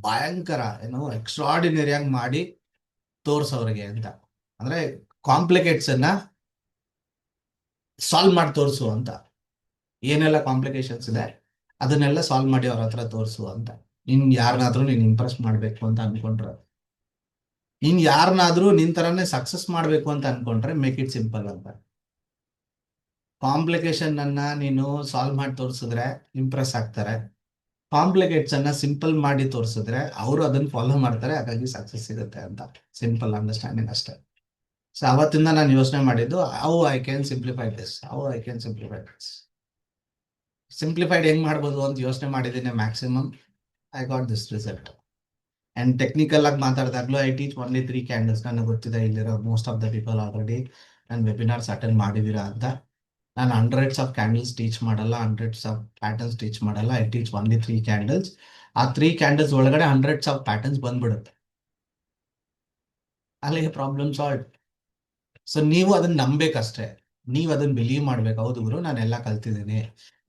ಭಯಂಕರ ಎಕ್ಸ್ಟ್ರಾರ್ಡಿನರಿ ಆಗಿ ಮಾಡಿ ತೋರ್ಸೋರಿಗೆ ಅಂತ. ಅಂದ್ರೆ ಕಾಂಪ್ಲಿಕೇಟ್ಸ್ ಅನ್ನ ಸಾಲ್ವ್ ಮಾಡಿ ತೋರಿಸು ಅಂತ. ಏನೆಲ್ಲ ಕಾಂಪ್ಲಿಕೇಶನ್ಸ್ ಇದೆ ಅದನ್ನೆಲ್ಲ ಸಾಲ್ವ್ ಮಾಡಿ ಅವ್ರ ಹತ್ರ ತೋರಿಸು ಅಂತ. ಯಾರನ್ನಾದ್ರೂ ನೀನ್ ಇಂಪ್ರೆಸ್ ಮಾಡ್ಬೇಕು ಅಂತ ಅನ್ಕೊಂಡ್ರೆ, ಯಾರನ್ನಾದ್ರೂ ನಿನ್ ತರಾನೇ ಸಕ್ಸಸ್ ಮಾಡ್ಬೇಕು ಅಂತ ಅನ್ಕೊಂಡ್ರೆ, ಮೇಕ್ ಇಟ್ ಸಿಂಪಲ್ ಅಂತ. ಕಾಂಪ್ಲಿಕೇಶನ್ ಅನ್ನ ನೀನು ಸಾಲ್ವ್ ಮಾಡಿ ತೋರಿಸಿದ್ರೆ ಇಂಪ್ರೆಸ್ ಆಗ್ತಾರೆ, ಕಾಂಪ್ಲಿಕೇಟ್ಸ್ ಅನ್ನ ಸಿಂಪಲ್ ಮಾಡಿ ತೋರಿಸಿದ್ರೆ ಅವರು ಅದನ್ನ ಫಾಲೋ ಮಾಡ್ತಾರೆ, ಹಾಗಾಗಿ ಸಕ್ಸಸ್ ಸಿಗುತ್ತೆ ಅಂತ. ಸಿಂಪಲ್ ಅಂಡರ್ಸ್ಟ್ಯಾಂಡಿಂಗ್ ಅಷ್ಟೇ. ಸೊ ಅವತ್ತಿಂದ ನಾನು ಯೋಚನೆ ಮಾಡಿದ್ದು, how I can simplify this, simplified ಹೆಂಗ್ ಮಾಡ್ಬೋದು ಅಂತ ಯೋಚನೆ ಮಾಡಿದ್ದೀನಿ. Maximum I got this result. And technical ಆಗಿ ಮಾತಾಡಿದಾಗ್ಲೂ ಐ ಟೀಚ್ ಓನ್ಲಿ 3 ಕ್ಯಾಂಡಲ್ಸ್. ನನಗೆ ಗೊತ್ತಿದೆ ಇಲ್ಲಿರೋ most of the people already ನಾನು ವೆಬಿನಾರ್ಸ್ ಅಟೆಂಡ್ ಮಾಡಿದ್ದೀರಾ ಅಂತ. ನಾನು ಹಂಡ್ರೆಡ್ಸ್ ಆಫ್ ಕ್ಯಾಂಡಲ್ಸ್ ಟೀಚ್ ಮಾಡಲ್ಲ, ಹಂಡ್ರೆಡ್ಸ್ ಆಫ್ ಪ್ಯಾಟರ್ನ್ಸ್ ಟೀಚ್ ಮಾಡಲ್ಲ. I teach only 3 candles. ಆ 3 ಕ್ಯಾಂಡಲ್ಸ್ ಒಳಗಡೆ ಹಂಡ್ರೆಡ್ಸ್ ಆಫ್ ಪ್ಯಾಟರ್ನ್ಸ್ ಬಂದ್ಬಿಡುತ್ತೆ, ಅಲ್ಲಿಗೆ ಪ್ರಾಬ್ಲಮ್ ಸಾಲ್ವ್. ಸೊ ನೀವು ಅದನ್ನ ನಂಬೇಕಷ್ಟೇ, ನೀವು ಅದನ್ನ ಬಿಲೀವ್ ಮಾಡ್ಬೇಕು. ಹೌದು ಗುರು, ನಾನೆಲ್ಲ ಕಲ್ತಿದ್ದೀನಿ,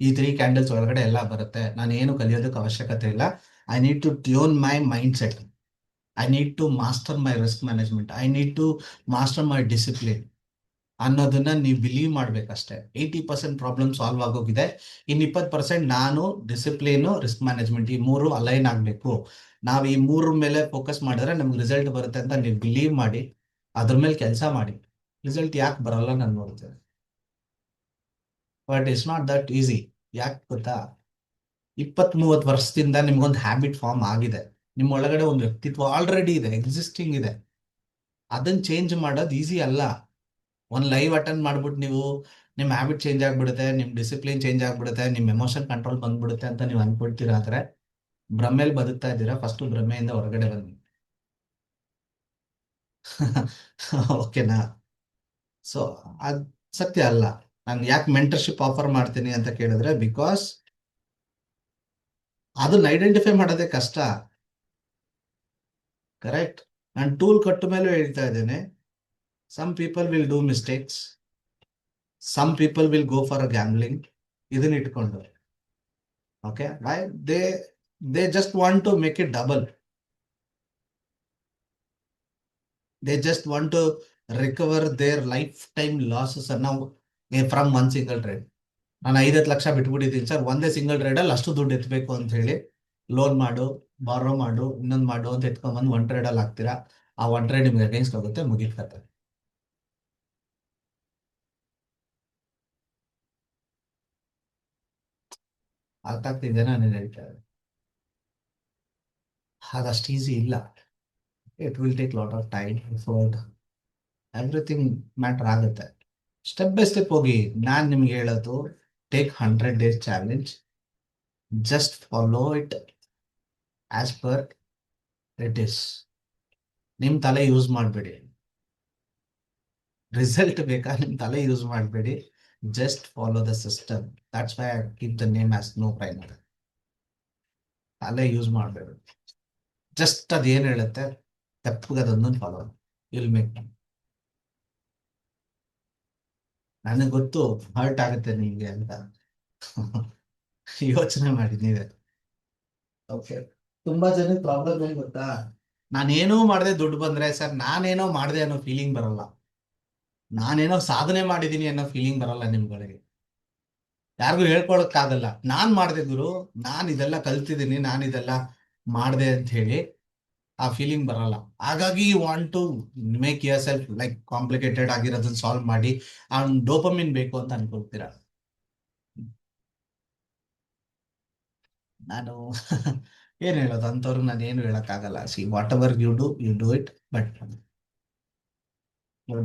ಈ 3 ಕ್ಯಾಂಡಲ್ಸ್ ಒಳಗಡೆ ಎಲ್ಲ ಬರುತ್ತೆ, ನಾನು ಏನು ಕಲಿಯೋದಕ್ಕೆ ಅವಶ್ಯಕತೆ ಇಲ್ಲ. I need to tune my mindset, I need to master my risk management, I need to master my discipline ಅನ್ನೋದನ್ನ ನೀವು ಬಿಲೀವ್ ಮಾಡ್ಬೇಕಷ್ಟೇ. 80% ಪ್ರಾಬ್ಲಮ್ ಸಾಲ್ವ್ ಆಗೋಗಿದೆ. ಇನ್ನು 20% ನಾನು ಡಿಸಿಪ್ಲಿನು, ರಿಸ್ಕ್ ಮ್ಯಾನೇಜ್ಮೆಂಟ್, ಈ 3 ಅಲೈನ್ ಆಗಬೇಕು. ನಾವು ಈ 3 ಮೇಲೆ ಫೋಕಸ್ ಮಾಡಿದ್ರೆ ನಮ್ಗೆ ರಿಸಲ್ಟ್ ಬರುತ್ತೆ ಅಂತ ನೀವು ಬಿಲೀವ್ ಮಾಡಿ ಅದ್ರ ಮೇಲೆ ಕೆಲಸ ಮಾಡಿ. ರಿಸಲ್ಟ್ ಯಾಕೆ ಬರಲ್ಲ ನಾನು ನೋಡ್ತೇನೆ, but it's not that easy. ಯಾಕೆ ಗೊತ್ತಾ, 20-30 ವರ್ಷದಿಂದ ನಿಮ್ಗೊಂದು ಹ್ಯಾಬಿಟ್ ಫಾರ್ಮ್ ಆಗಿದೆ, ನಿಮ್ಮ ಒಳಗಡೆ ಒಂದು ವ್ಯಕ್ತಿತ್ವ ಆಲ್ರೆಡಿ ಇದೆ, ಎಕ್ಸಿಸ್ಟಿಂಗ್ ಇದೆ. ಅದನ್ನ ಚೇಂಜ್ ಮಾಡೋದು ಈಸಿ ಅಲ್ಲ. ಒಂದು ಲೈವ್ ಅಟೆಂಡ್ ಮಾಡ್ಬಿಟ್ಟು ನೀವು ನಿಮ್ಮ ಹ್ಯಾಬಿಟ್ ಚೇಂಜ್ ಆಗ್ಬಿಡುತ್ತೆ, ನಿಮ್ಮ ಡಿಸಿಪ್ಲಿನ್ ಚೇಂಜ್ ಆಗ್ಬಿಡುತ್ತೆ, ನಿಮ್ಮ ಎಮೋಷನ್ ಕಂಟ್ರೋಲ್ ಬಂದ್ಬಿಡುತ್ತೆ ಅಂತ ನೀವು ಅನ್ಕೊಳ್ತೀರಾ. ಆದ್ರೆ ಭ್ರಮೆಯಲ್ಲಿ ಬದುಕ್ತಾ ಇದ್ದೀರಾ. ಫಸ್ಟ್ ಭ್ರಮೆಯಿಂದ ಹೊರಗಡೆ ಬನ್ನಿ. ಓಕೆನಾ? ಸೊ ಅದ್ ಸತ್ಯ ಅಲ್ಲ. ನಾನು ಯಾಕೆ ಮೆಂಟರ್ಶಿಪ್ ಆಫರ್ ಮಾಡ್ತೀನಿ ಅಂತ ಕೇಳಿದ್ರೆ, ಬಿಕಾಸ್ ಅದನ್ನ ಐಡೆಂಟಿಫೈ ಮಾಡೋದೇ ಕಷ್ಟ. ಕರೆಕ್ಟ್. ನಾನು ಟೂಲ್ ಕೊಟ್ಟ ಮೇಲೆ ಹೇಳ್ತಾ ಇದ್ದೇನೆ, some people will do mistakes, some people will go for a gambling. ಇದನ್ನ ಇಟ್ಕೊಂಡು okay, why they just want to make it double. They just want to recover their lifetime losses ಅನ್ನ from one single trade. ನಾನು 5 ಲಕ್ಷ ಬಿಟ್ಬಿಟ್ಟಿದ್ದೀನಿ sir, ಒಂದೇ single ಟ್ರೇಡಲ್ಲಿ ಅಷ್ಟು ದುಡ್ಡು ಎತ್ತಬೇಕು ಅಂತ ಹೇಳಿ ಲೋನ್ ಮಾಡು, ಬಾರೋ ಮಾಡು, ಇನ್ನೊಂದು ಮಾಡು ಅಂತ ಎತ್ಕೊಂಡ್ಬಂದು 1 ಟ್ರೇಡಲ್ಲಿ ಹಾಕ್ತೀರಾ. ಆ 1 ಟ್ರೇಡ್ ನಿಮ್ಗೆ ಅಗೇನ್ಸ್ಟ್ ಹೋಗುತ್ತೆ, ಮುಗಿತಾರೆ. ಅರ್ಥ ಆಗ್ತಿದೆ ನಾನು ಹೇಳ್ತಾ ಇರೋದು? ಅದಷ್ಟು ಈಸಿ ಇಲ್ಲ. It will take lot of time, effort, everything matter ಆಗುತ್ತೆ. ಸ್ಟೆಪ್ ಬೈ ಸ್ಟೆಪ್ ಹೋಗಿ. ನಾನು ನಿಮ್ಗೆ ಹೇಳೋದು, take 100 days challenge, just follow it as per it is. ನಿಮ್ ತಲೆ ಯೂಸ್ ಮಾಡಬೇಡಿ. ರಿಸಲ್ಟ್ ಬೇಕಾ, ನಿಮ್ ತಲೆ ಯೂಸ್ ಮಾಡಬೇಡಿ. Just follow the system. That's why I keep the name as no brainer. ತಲೆ ಯೂಸ್ ಮಾಡಬೇಡಿ. ಜಸ್ಟ್ ಅದೇನು ಹೇಳುತ್ತೆ ತಪ್ಪಗೆ ಅದೊಂದನ್ನು ಫಾಲೋ ವಿಲ್ ಮೇಕ್. ನನಗೆ ಗೊತ್ತು ಹರ್ಟ್ ಆಗುತ್ತೆ ನಿಮ್ಗೆ ಅಂತ. ಯೋಚನೆ ಮಾಡಿ ನೀವೇ. ಓಕೆ, ತುಂಬಾ ಜನ ಪ್ರಾಬ್ಲಮ್ ಏನ್ ಗೊತ್ತಾ, ನಾನೇನೋ ಮಾಡದೆ ದುಡ್ಡು ಬಂದ್ರೆ ಸರ್, ನಾನೇನೋ ಮಾಡಿದೆ ಅನ್ನೋ ಫೀಲಿಂಗ್ ಬರಲ್ಲ, ನಾನೇನೋ ಸಾಧನೆ ಮಾಡಿದೀನಿ ಅನ್ನೋ ಫೀಲಿಂಗ್ ಬರಲ್ಲ ನಿಮ್ಗಳಿಗೆ. ಯಾರಿಗೂ ಹೇಳ್ಕೊಳಕ್ಕಾಗಲ್ಲ, ನಾನ್ ಮಾಡ್ದೆ ಗುರು, ನಾನ್ ಇದೆಲ್ಲ ಕಲ್ತಿದ್ದೀನಿ, ನಾನ್ ಇದೆಲ್ಲ ಮಾಡ್ದೆ ಅಂತ ಹೇಳಿ ಆ ಫೀಲಿಂಗ್ ಬರಲ್ಲ. ಹಾಗಾಗಿ you want to make yourself like complicated ಆಗಿರೋದನ್ನ ಸಾಲ್ವ್ ಮಾಡಿ ಆ ಡೋಪಮಿನ್ ಬೇಕು ಅಂತ ಅನ್ಕೊಳ್ತೀರಾ. ನಾನು ಏನ್ ಹೇಳೋದು ಅಂತವ್ರಿಗೆ ನಾನು ಏನು ಹೇಳಕ್ಕಾಗಲ್ಲ. See whatever you do it, but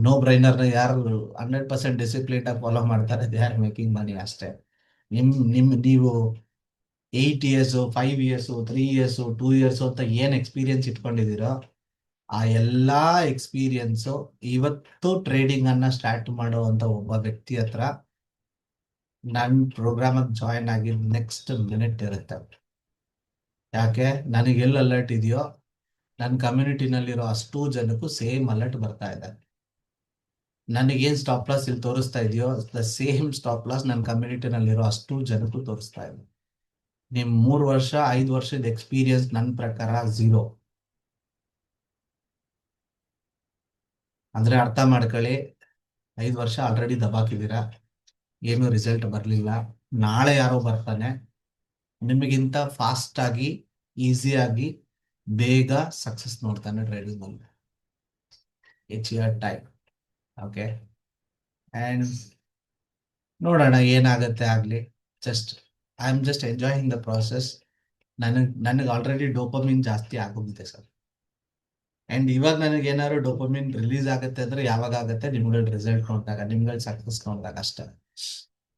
no ಬ್ರೈನರ್ನ ಯಾರು 100% ಡಿಸಿಪ್ಲಿನ್ ಆಗಿ ಫಾಲೋ ಮಾಡ್ತಾರೆ, ದೇ ಆರ್ ಮೇಕಿಂಗ್ ಮನಿ ಅಷ್ಟೇ. ನೀವು 8 years 5 years 3 years 2 years ಅಂತ ಏನ್ ಎಕ್ಸ್ಪೀರಿಯನ್ಸ್ ಇಟ್ಕೊಂಡಿದ್ದೀರೋ, ಆ ಎಲ್ಲಾ ಎಕ್ಸ್ಪೀರಿಯನ್ಸು ಇವತ್ತು ಟ್ರೇಡಿಂಗ್ ಅನ್ನ ಸ್ಟಾರ್ಟ್ ಮಾಡುವಂತ ಒಬ್ಬ ವ್ಯಕ್ತಿ ಹತ್ರ ನನ್ನ ಪ್ರೋಗ್ರಾಮ್ ಜಾಯಿನ್ ಆಗಿ ನೆಕ್ಸ್ಟ್ ಮಿನಿಟ್ ಇರುತ್ತೆ. ಯಾಕೆ? ನನಗೆ ಎಲ್ಲಿ ಅಲರ್ಟ್ ಇದೆಯೋ ನನ್ನ ಕಮ್ಯುನಿಟಿನಲ್ಲಿರೋ ಅಷ್ಟು ಜನಕ್ಕೂ ಸೇಮ್ ಅಲರ್ಟ್ ಬರ್ತಾ ಇದೆ. ನನಗೇನ್ ಸ್ಟಾಪ್ ಲಾಸ್ ಇಲ್ಲಿ ತೋರಿಸ್ತಾ ಇದೆಯೋ ದ ಸೇಮ್ ಸ್ಟಾಪ್ ಲಾಸ್ ನನ್ನ ಕಮ್ಯುನಿಟಿನಲ್ಲಿರೋ ಅಷ್ಟು ಜನಕ್ಕೂ ತೋರಿಸ್ತಾ ಇದೆ. ನಿಮ್ 3 ವರ್ಷ 5 ವರ್ಷದ ಎಕ್ಸ್ಪೀರಿಯನ್ಸ್ ನನ್ನ ಪ್ರಕಾರ ಝೀರೋ. ಅಂದ್ರೆ ಅರ್ಥ ಮಾಡ್ಕೊಳ್ಳಿ, 5 ವರ್ಷ ಆಲ್ರೆಡಿ ದಬಾಕಿದ್ದೀರಾ, ಏನು ರಿಸಲ್ಟ್ ಬರಲಿಲ್ಲ. ನಾಳೆ ಯಾರೋ ಬರ್ತಾನೆ ನಿಮಗಿಂತ ಫಾಸ್ಟ್ ಆಗಿ, ಈಸಿಯಾಗಿ, ಬೇಗ ಸಕ್ಸಸ್ ನೋಡ್ತಾನೆ ಟ್ರೇಡಿಂಗ್ ಅಲ್ಲಿ. It's your time. Okay, and ನೋಡೋಣ ಏನಾಗತ್ತೆ ಆಗ್ಲಿ. Just I am just enjoying the process. ನನಗೆ ಆಲ್ರೆಡಿ ಡೋಪಮಿನ್ ಜಾಸ್ತಿ ಆಗೋಗಿದೆ ಸರ್. ಅಂಡ್ ಇವಾಗ ನನಗೆ ಏನಾದ್ರು ಡೋಪಮಿನ್ ರಿಲೀಸ್ ಆಗುತ್ತೆ ಅಂದ್ರೆ ಯಾವಾಗ ಆಗುತ್ತೆ? ನಿಮ್ಗಳ ರಿಸಲ್ಟ್ ನೋಡಿದಾಗ, ನಿಮ್ಗಳ ಸಕ್ಸಸ್ ನೋಡಿದಾಗ ಅಷ್ಟೇ.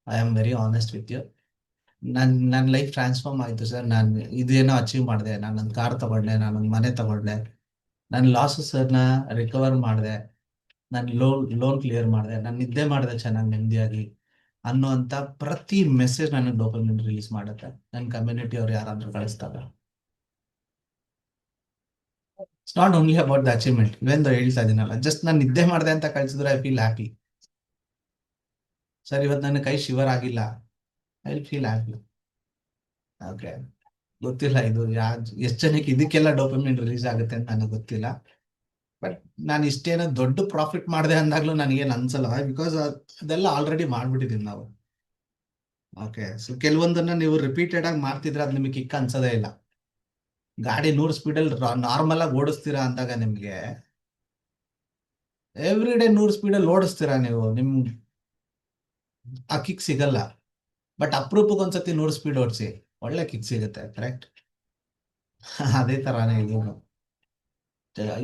I am very honest with you. ನನ್ನ ಲೈಫ್ ಟ್ರಾನ್ಸ್ಫಾರ್ಮ್ ಆಯ್ತು ಸರ್. ನಾನು ಇದೇನೋ ಅಚೀವ್ ಮಾಡಿದೆ, ನಾನೊಂದು ಕಾರ್ ತಗೊಂಡೆ, ನಾನೊಂದು ಮನೆ ತಗೊಂಡೆ, ನನ್ನ ಲಾಸಸ್ನ ರಿಕವರ್ ಮಾಡಿದೆ, ನಾನು ಲೋನ್ ಕ್ಲಿಯರ್ ಮಾಡಿದೆ, ನಾನು ನಿದ್ದೆ ಮಾಡಿದೆ ಚೆನ್ನಾಗಿ ನೆಮ್ಮದಿಯಾಗಿ ಅನ್ನುವಂಥ ಪ್ರತಿ ಮೆಸೇಜ್ ನನಗೆ ಡೋಪಮಿನ್ ರಿಲೀಸ್ ಮಾಡುತ್ತೆ ನನ್ನ ಕಮ್ಯುನಿಟಿ ಅವ್ರು ಯಾರಾದ್ರೂ ಕಳಿಸ್ದಾಗ. It's not only about the achievement. ಇವೆಂದು ಹೇಳ್ತಾ ಇದೀನಲ್ಲ, ಜಸ್ಟ್ ನಾನು ನಿದ್ದೆ ಮಾಡಿದೆ ಅಂತ ಕಳಿಸಿದ್ರೆ ಐ ಫೀಲ್ ಹ್ಯಾಪಿ. ಸರ್ ಇವತ್ತು ನನ್ನ ಕೈ ಶಿವರ್ ಆಗಿಲ್ಲ, I will feel happy. Okay, ಗೊತ್ತಿಲ್ಲ ಇದು ಎಷ್ಟು ಜನಕ್ಕೆ ಇದಕ್ಕೆಲ್ಲ ಡೋಪಮಿನ್ ರಿಲೀಸ್ ಆಗುತ್ತೆ ಅಂತ ನನಗೆ ಗೊತ್ತಿಲ್ಲ. ಬಟ್ ನಾನು ಇಷ್ಟೇನೋ ದೊಡ್ಡ ಪ್ರಾಫಿಟ್ ಮಾಡಿದೆ ಅಂದಾಗ್ಲೂ ನನಗೇನು ಅನ್ಸಲ್ಲ, ಬಿಕಾಸ್ ಅದೆಲ್ಲ ಆಲ್ರೆಡಿ ಮಾಡ್ಬಿಟ್ಟಿದೀವಿ ನಾವು. ಓಕೆ, ಸೊ ಕೆಲವೊಂದನ್ನ ನೀವು ರಿಪೀಟೆಡ್ ಆಗಿ ಮಾಡ್ತಿದ್ರೆ ಅದು ನಿಮಗೆ ಕಿಕ್ ಅನ್ಸೋದೇ ಇಲ್ಲ. ಗಾಡಿ 100 ಸ್ಪೀಡಲ್ಲಿ ನಾರ್ಮಲ್ ಆಗಿ ಓಡಿಸ್ತೀರಾ ಅಂದಾಗ ನಿಮ್ಗೆ ಎವ್ರಿ ಡೇ 100 ಸ್ಪೀಡಲ್ಲಿ ಓಡಿಸ್ತೀರಾ ನೀವು, ಆ ಕಿಕ್ ಸಿಗಲ್ಲ. ಬಟ್ ಅಪರೂಪಕ್ಕೆ ಒಂದ್ಸತಿ 100 ಸ್ಪೀಡ್ ಓಡಿಸಿ, ಒಳ್ಳೆ ಕಿಕ್ ಸಿಗುತ್ತೆ. ಕರೆಕ್ಟ್? ಅದೇ ತರಾನೇ ಇದು.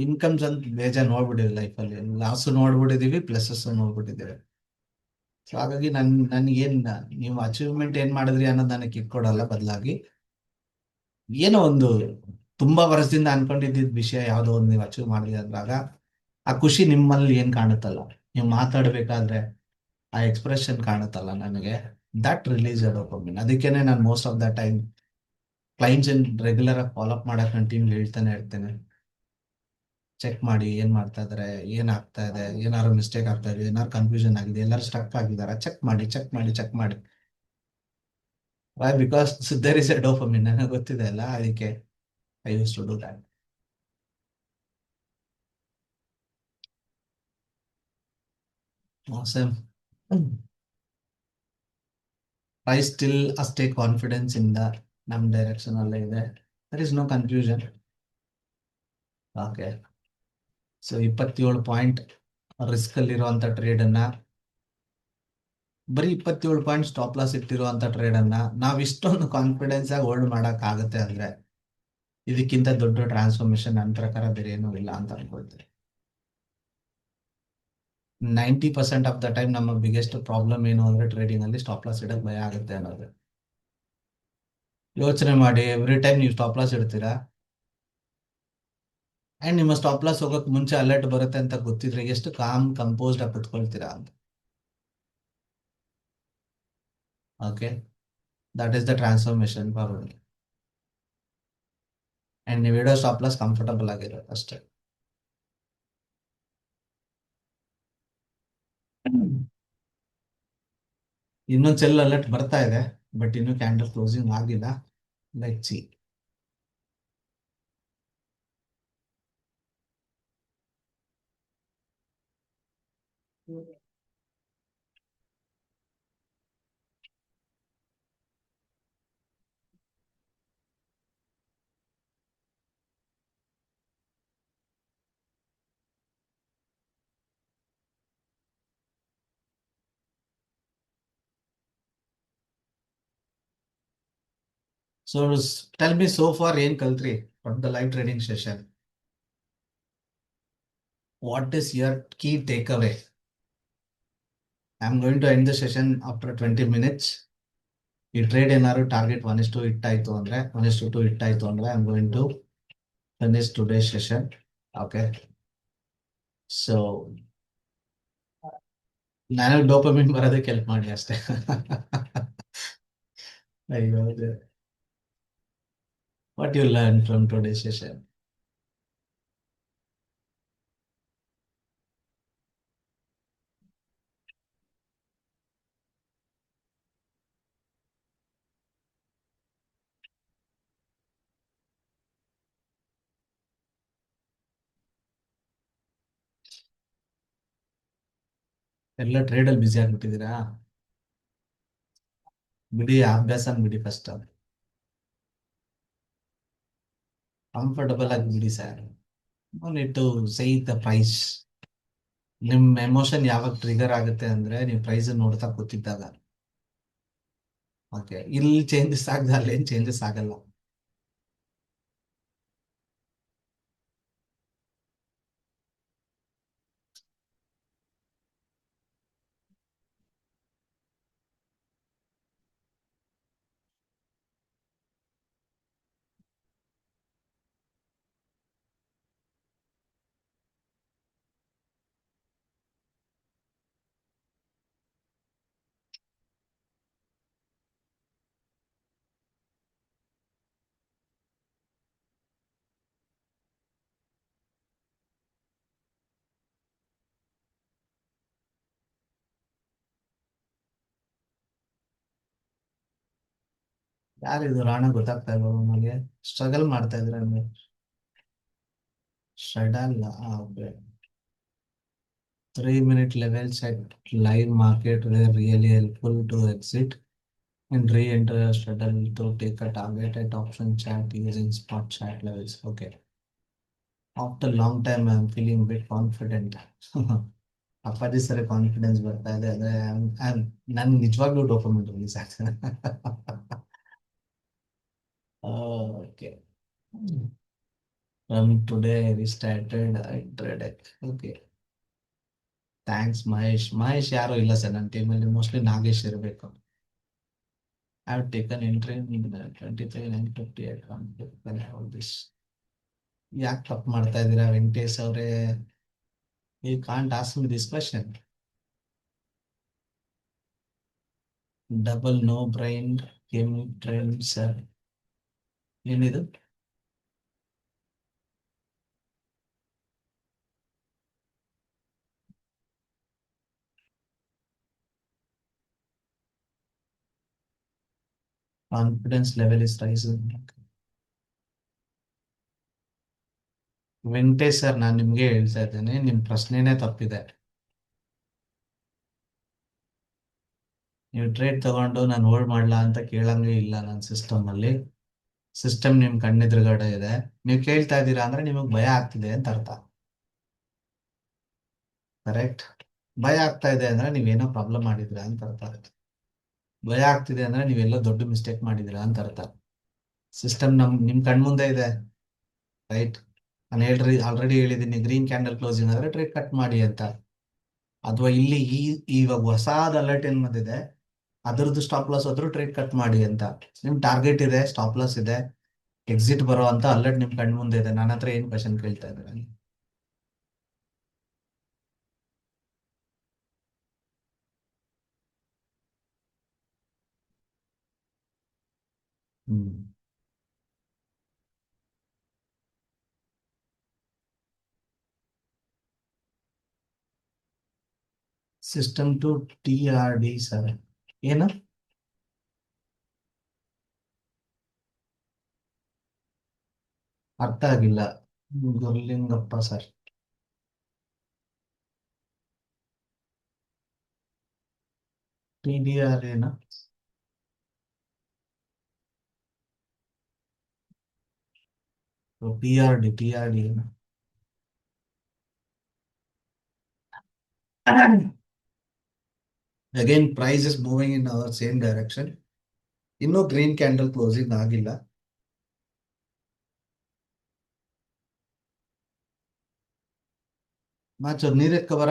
ಇನ್ಕಮ್ಸ್ ಅಂತ ಬೇಜಾನ್ ನೋಡ್ಬಿಟ್ಟಿದ್ವಿ ಲೈಫಲ್ಲಿ, ಲಾಸ್ ನೋಡ್ಬಿಟ್ಟಿದೀವಿ, ಪ್ಲಸಸ್ ನೋಡ್ಬಿಟ್ಟಿದ್ದೀವಿ. ಸೊ ಹಾಗಾಗಿ ನನ್ಗೇನ್ ನೀವು ಅಚೀವ್ಮೆಂಟ್ ಏನ್ ಮಾಡಿದ್ರಿ ಅನ್ನೋದು ನನಗೆ ಕಿಕ್ ಕೊಡಲ್ಲ. ಬದಲಾಗಿ ಏನೋ ಒಂದು ತುಂಬಾ ವರ್ಷದಿಂದ ಅನ್ಕೊಂಡಿದ್ದ ವಿಷಯ ಯಾವುದೋ ಒಂದು ನೀವು ಅಚೀವ್ ಮಾಡಿದ್ರಿ ಅಂದಾಗ ಆ ಖುಷಿ ನಿಮ್ಮಲ್ಲಿ ಏನ್ ಕಾಣುತ್ತಲ್ಲ, ನೀವು ಮಾತಾಡ್ಬೇಕಾದ್ರೆ ಆ ಎಕ್ಸ್ಪ್ರೆಷನ್ ಕಾಣುತ್ತಲ್ಲ, ನನಗೆ ದಟ್ ರಿಲೀಸ್ ಡೋಪಮಿನ್. ಅದಕ್ಕೇನೆ ನಾನು most of the time clients regular ಆಗಿ ಫಾಲೋ ಅಪ್ ಮಾಡಕ್ ನನ್ನ ಟೀಮ್ ಹೇಳ್ತಾನೆ ಇರ್ತೇನೆ. ಚೆಕ್ ಮಾಡಿ ಏನ್ ಮಾಡ್ತಾ ಇದಾರೆ, ಏನ್ ಆಗ್ತಾ ಇದೆ, ಏನಾದ್ರು ಮಿಸ್ಟೇಕ್ ಆಗ್ತಾ ಇದೆ, ಏನಾದ್ರು ಕನ್ಫ್ಯೂಷನ್ ಆಗಿದೆ, ಎಲ್ಲರೂ ಸ್ಟ್ರಕ್ ಆಗಿದಾರ, ಚೆಕ್ ಮಾಡಿ ಚೆಕ್ ಮಾಡಿ ಚೆಕ್ ಮಾಡಿ. Why? Because there is a dopamine, ನನಗೆ ಗೊತ್ತಿದೆ ಅಲ್ಲ, ಅದಕ್ಕೆ I use to do that. Awesome. I still stay confidence in the ನಮ್ ಡೈರೆಕ್ಷನ್ ಅಲ್ಲೇ ಇದೆ. There is no confusion. Okay, so 27 point risk ಅಲ್ಲಿರುವಂತ ಟ್ರೇಡ್ ಅನ್ನ, ಬರೀ 27 ಪಾಯಿಂಟ್ ಸ್ಟಾಪ್ ಲಾಸ್ ಇಟ್ಟಿರುವಂತ ಟ್ರೇಡ್ ಅನ್ನ ನಾವ್ ಇಷ್ಟೊಂದು ಕಾನ್ಫಿಡೆನ್ಸ್ ಆಗಿ ಹೋಲ್ಡ್ ಮಾಡಕ್ ಆಗುತ್ತೆ ಅಂದ್ರೆ ಇದಕ್ಕಿಂತ ದೊಡ್ಡ ಟ್ರಾನ್ಸ್ಫಾರ್ಮೇಶನ್ ನನ್ನ ಪ್ರಕಾರ ಬೇರೆ ಏನೂ ಇಲ್ಲ ಅಂತ ಅನ್ಕೊಳ್ತೀನಿ. 90% ಆಫ್ ದ ಟೈಮ್ ನಮ್ಮ ಬಿಗ್ಗೆಸ್ಟ್ ಪ್ರಾಬ್ಲಮ್ ಏನು ಅಂದ್ರೆ ಟ್ರೇಡಿಂಗ್ ಅಲ್ಲಿ ಸ್ಟಾಪ್ ಲಾಸ್ ಇಡಕ್ ಭಯ ಆಗುತ್ತೆ ಅನ್ನೋದು. ಯೋಚನೆ ಮಾಡಿ, ಎವ್ರಿ ಟೈಮ್ ನೀವು ಸ್ಟಾಪ್ ಲಾಸ್ ಇಡ್ತೀರಾ ಅಂಡ್ ನಿಮ್ಮ ಸ್ಟಾಪ್ ಲಾಸ್ ಹೋಗಕ್ ಮುಂಚೆ ಅಲರ್ಟ್ ಬರುತ್ತೆ ಅಂತ ಗೊತ್ತಿದ್ರೆ ಎಷ್ಟು ಕಾಮ್ ಕಂಪೋಸ್ಡ್ ಆಗಿ ಕುತ್ಕೊಳ್ತೀರಾ ಅಂತ. Okay, that is the transformation forward. And ನೀವು ಇಡೋ ಸ್ಟಾಪ್ ಲಾಸ್ ಕಂಫರ್ಟಬಲ್ ಆಗಿರೋದು ಅಷ್ಟೇ. ಇನ್ನೊಂದು ಸೆಲ್ ಅಲರ್ಟ್ ಬರ್ತಾ ಇದೆ, ಬಟ್ ಇನ್ನು ಕ್ಯಾಂಡಲ್ ಕ್ಲೋಸಿಂಗ್ ಆಗಿಲ್ಲ. Let's see. So tell me so far ಏನ್ ಕಲ್ತ್ರಿ from the live trading session? What is your key takeaway? I'm going to end the session after 20 minutes. ಈ trade ಏನಾದ್ರು target 1:2 hit ಆಯ್ತು ಅಂದ್ರೆ 1:2 hit ಆಯ್ತು ಅಂದ್ರೆ I am going to finish today session. Okay, so ನಾನು dopamine ಬರೋದಕ್ಕೆ help ಮಾಡಿ ಅಷ್ಟೇ. ಅಯ್ಯೋ, what you learn from today session? ಎಲ್ಲ ಟ್ರೇಡಲ್ಲಿ ಬಿಸಿ ಆಗ್ಬಿಟ್ಟಿದ್ದೀರಾ? ಬಿಡಿ, ಅಭ್ಯಾಸ ಬಿಡಿ, ಫಸ್ಟ್ ಕಂಫರ್ಟಬಲ್ ಆಗಿ ಬಿಡಿ sir. No need to say the price. ನಿಮ್ ಎಮೋಷನ್ ಯಾವಾಗ ಟ್ರಿಗರ್ ಆಗುತ್ತೆ ಅಂದ್ರೆ ನೀವು ಪ್ರೈಸ್ ನೋಡ್ತಾ ಕೂತಿದ್ದಾಗ. ಓಕೆ, ಇಲ್ಲಿ ಚೇಂಜಸ್ ಆಗದ ಅಲ್ಲೇನ್ ಚೇಂಜಸ್ ಆಗಲ್ಲ. ಯಾರಿದು ರಾಣ ಗೊತ್ತಾಗ್ತಾ ಇಲ್ಲ ನನಗೆ. ಸ್ಟ್ರಗಲ್ ಮಾಡ್ತಾ ಇದ್ರೆ ಶಡಲ್. 3-minute level set live market were really helpful to exit and re-enter a straddle to take a target at option chat using spot chat levels. Okay. After long time, I'm feeling a bit confident. ಅಪ್ಪಾಜಿ ಸರಿ confidence ಬರ್ತಾ ಇದೆ. ಅದೇ ನನ್ ನಿಜವಾಗ್ಲೂ dopamine release ಆಗ್ತದೆ. Okay, from today we started I traded. Okay, thanks Mahesh. Mahesh ಯಾರು ಇಲ್ಲ ಸರ್ ನನ್ನ ಟೀಮಲ್ಲಿ, ಮೋಸ್ಟ್ಲಿ ನಾಗೇಶ್ ಇರಬೇಕು. I have taken entry in 23,958 this. ಯಾಕೆ ತಪ್ಪು ಮಾಡ್ತಾ ಇದ್ದೀರಾ ವೆಂಕಟೇಶ್ ಅವರೇ? You can't ask me this question. Double no brain game trend sir. ಏನಿದು? Confidence level is rising. Venkatesh sir, ನಾನು ನಿಮ್ಗೆ ಹೇಳ್ತಾ ಇದ್ದೇನೆ, ನಿಮ್ ಪ್ರಶ್ನೆನೇ ತಪ್ಪಿದೆ. ನೀವು ಟ್ರೇಡ್ ತಗೊಂಡು ನಾನು ಹೋಲ್ಡ್ ಮಾಡ್ಲಾ ಅಂತ ಕೇಳಂಗೆ ಇಲ್ಲ ನನ್ನ ಸಿಸ್ಟಮ್ ಅಲ್ಲಿ. ಸಿಸ್ಟಮ್ ನಿಮ್ ಕಣ್ಣೆದುರುಗಡೆ ಇದೆ. ನೀವು ಕೇಳ್ತಾ ಇದ್ದೀರಾ ಅಂದ್ರೆ ನಿಮಗ್ ಭಯ ಆಗ್ತಿದೆ ಅಂತ ಅರ್ಥ. ಕರೆಕ್ಟ್? ಭಯ ಆಗ್ತಾ ಇದೆ ಅಂದ್ರೆ ನೀವೇನೋ ಪ್ರಾಬ್ಲಮ್ ಮಾಡಿದ್ರ ಅಂತ ಅರ್ಥ. ಭಯ ಆಗ್ತಿದೆ ಅಂದ್ರೆ ನೀವೆಲ್ಲೋ ದೊಡ್ಡ ಮಿಸ್ಟೇಕ್ ಮಾಡಿದಿರಾ ಅಂತ ಅರ್ಥ. ಸಿಸ್ಟಮ್ ನಿಮ್ ಕಣ್ಮುಂದೆ ಇದೆ, ರೈಟ್? ನಾನು ಆಲ್ರೆಡಿ ಹೇಳಿದ್ದೀನಿ, ಗ್ರೀನ್ ಕ್ಯಾಂಡಲ್ ಕ್ಲೋಸಿಂಗ್ ಆದ್ರೆ ಟ್ರೇಡ್ ಕಟ್ ಮಾಡಿ ಅಂತ. ಅಥವಾ ಇಲ್ಲಿ ಇವಾಗ ಹೊಸಾದ ಅಲರ್ಟ್ ಏನ್ ಬಂದಿದೆ, ಅದರದ್ದು ಸ್ಟಾಪ್ ಲಾಸ್ ಆದ್ರೂ ಟ್ರೇಡ್ ಕಟ್ ಮಾಡಿ ಅಂತ. ನಿಮ್ ಟಾರ್ಗೆಟ್ ಇದೆ, ಸ್ಟಾಪ್ ಲಾಸ್ ಇದೆ, ಎಕ್ಸಿಟ್ ಬರೋ ಅಂತ ಅಲರ್ಟ್ ನಿಮ್ ಕಣ್ ಮುಂದೆ ಇದೆ. ನನ್ನ ಹತ್ರ ಏನ್ ಕ್ವಶನ್ ಕೇಳ್ತಾ ಇದ್ದಾರೆ? ಹ್ಮ್ ಸಿಸ್ಟಮ್ ಟು TRD ಸರ್ ಏನು? ಅರ್ಥ ಆಗಿಲ್ಲ. ಗುರ್ಲಿಂಗಪ್ಪ ಸರ್, TDR ಏನು? TRD ಏನು? Again, price is moving in our same direction. ಇನ್ನೂ ಗ್ರೀನ್ ಕ್ಯಾಂಡಲ್ ಕ್ಲೋಸಿಂಗ್ ಆಗಿಲ್ಲ. ಮಾಚೋ ನೀರ್ ಎತ್ಕೊ ಬರ.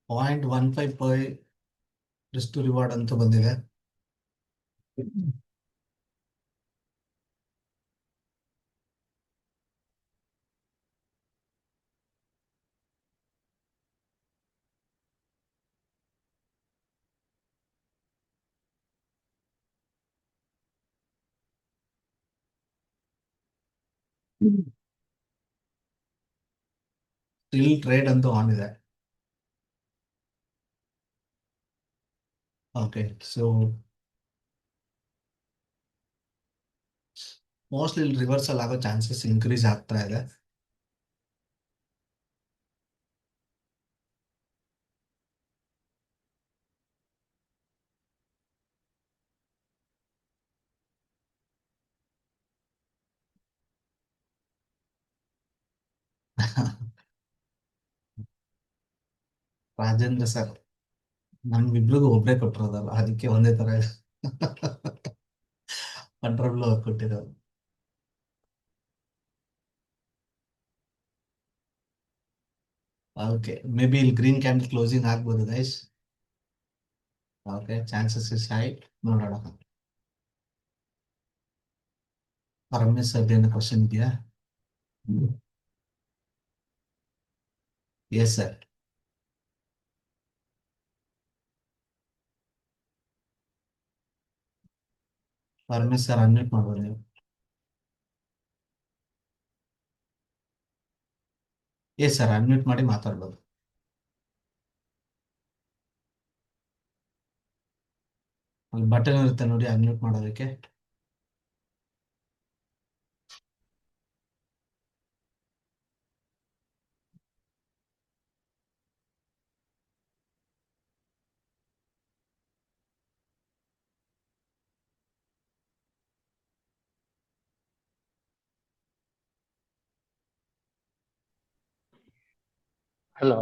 .15 ರಿಸ್ಕ್ ಟು ರಿವಾರ್ಡ್ ಅಂತ ಬಂದಿದೆ. ಸ್ಟಿಲ್ ಟ್ರೇಡ್ ಅಂತೂ ಆನ್ ಇದೆ. ಓಕೆ, ಸೊ ಮೋಸ್ಟ್ಲಿ ಇಲ್ಲಿ ರಿವರ್ಸಲ್ ಆಗೋ ಚಾನ್ಸಸ್ ಇನ್ಕ್ರೀಸ್ ಆಗ್ತಾ ಇದೆ. ರಾಜೇಂದ್ರ ಸರ್ ನಮ್ಗಿಬ್ರಿಗೂ ಒಬ್ರೇ ಕೊಟ್ಟಿರೋದಲ್ಲ, ಅದಕ್ಕೆ ಒಂದೇ ತರ ಕಂಟ್ರೋಲ್ ಕೊಟ್ಟಿರೋದು. ಓಕೆ, ಮೇ ಬಿ ಇಲ್ಲಿ ಗ್ರೀನ್ ಕ್ಯಾಂಡಲ್ ಕ್ಲೋಸಿಂಗ್ ಆಗ್ಬೋದು guys. Okay, chances is high. ನೋಡೋಣ. ರಮೇಶ್ ಸರ್ ಏನು ಕ್ವಶನ್ ಇದೆಯಾ? Yes sir. Ramesh sir unmute ಮಾಡ್ಬೋದು ನೀವು. ಎಸ್ ಸರ್, ಅನ್ಮ್ಯೂಟ್ ಮಾಡಿ ಮಾತಾಡ್ಬೋದು. ಅಲ್ಲಿ ಬಟನ್ ಇರುತ್ತೆ ನೋಡಿ ಅನ್ಮ್ಯೂಟ್ ಮಾಡೋದಕ್ಕೆ. Hello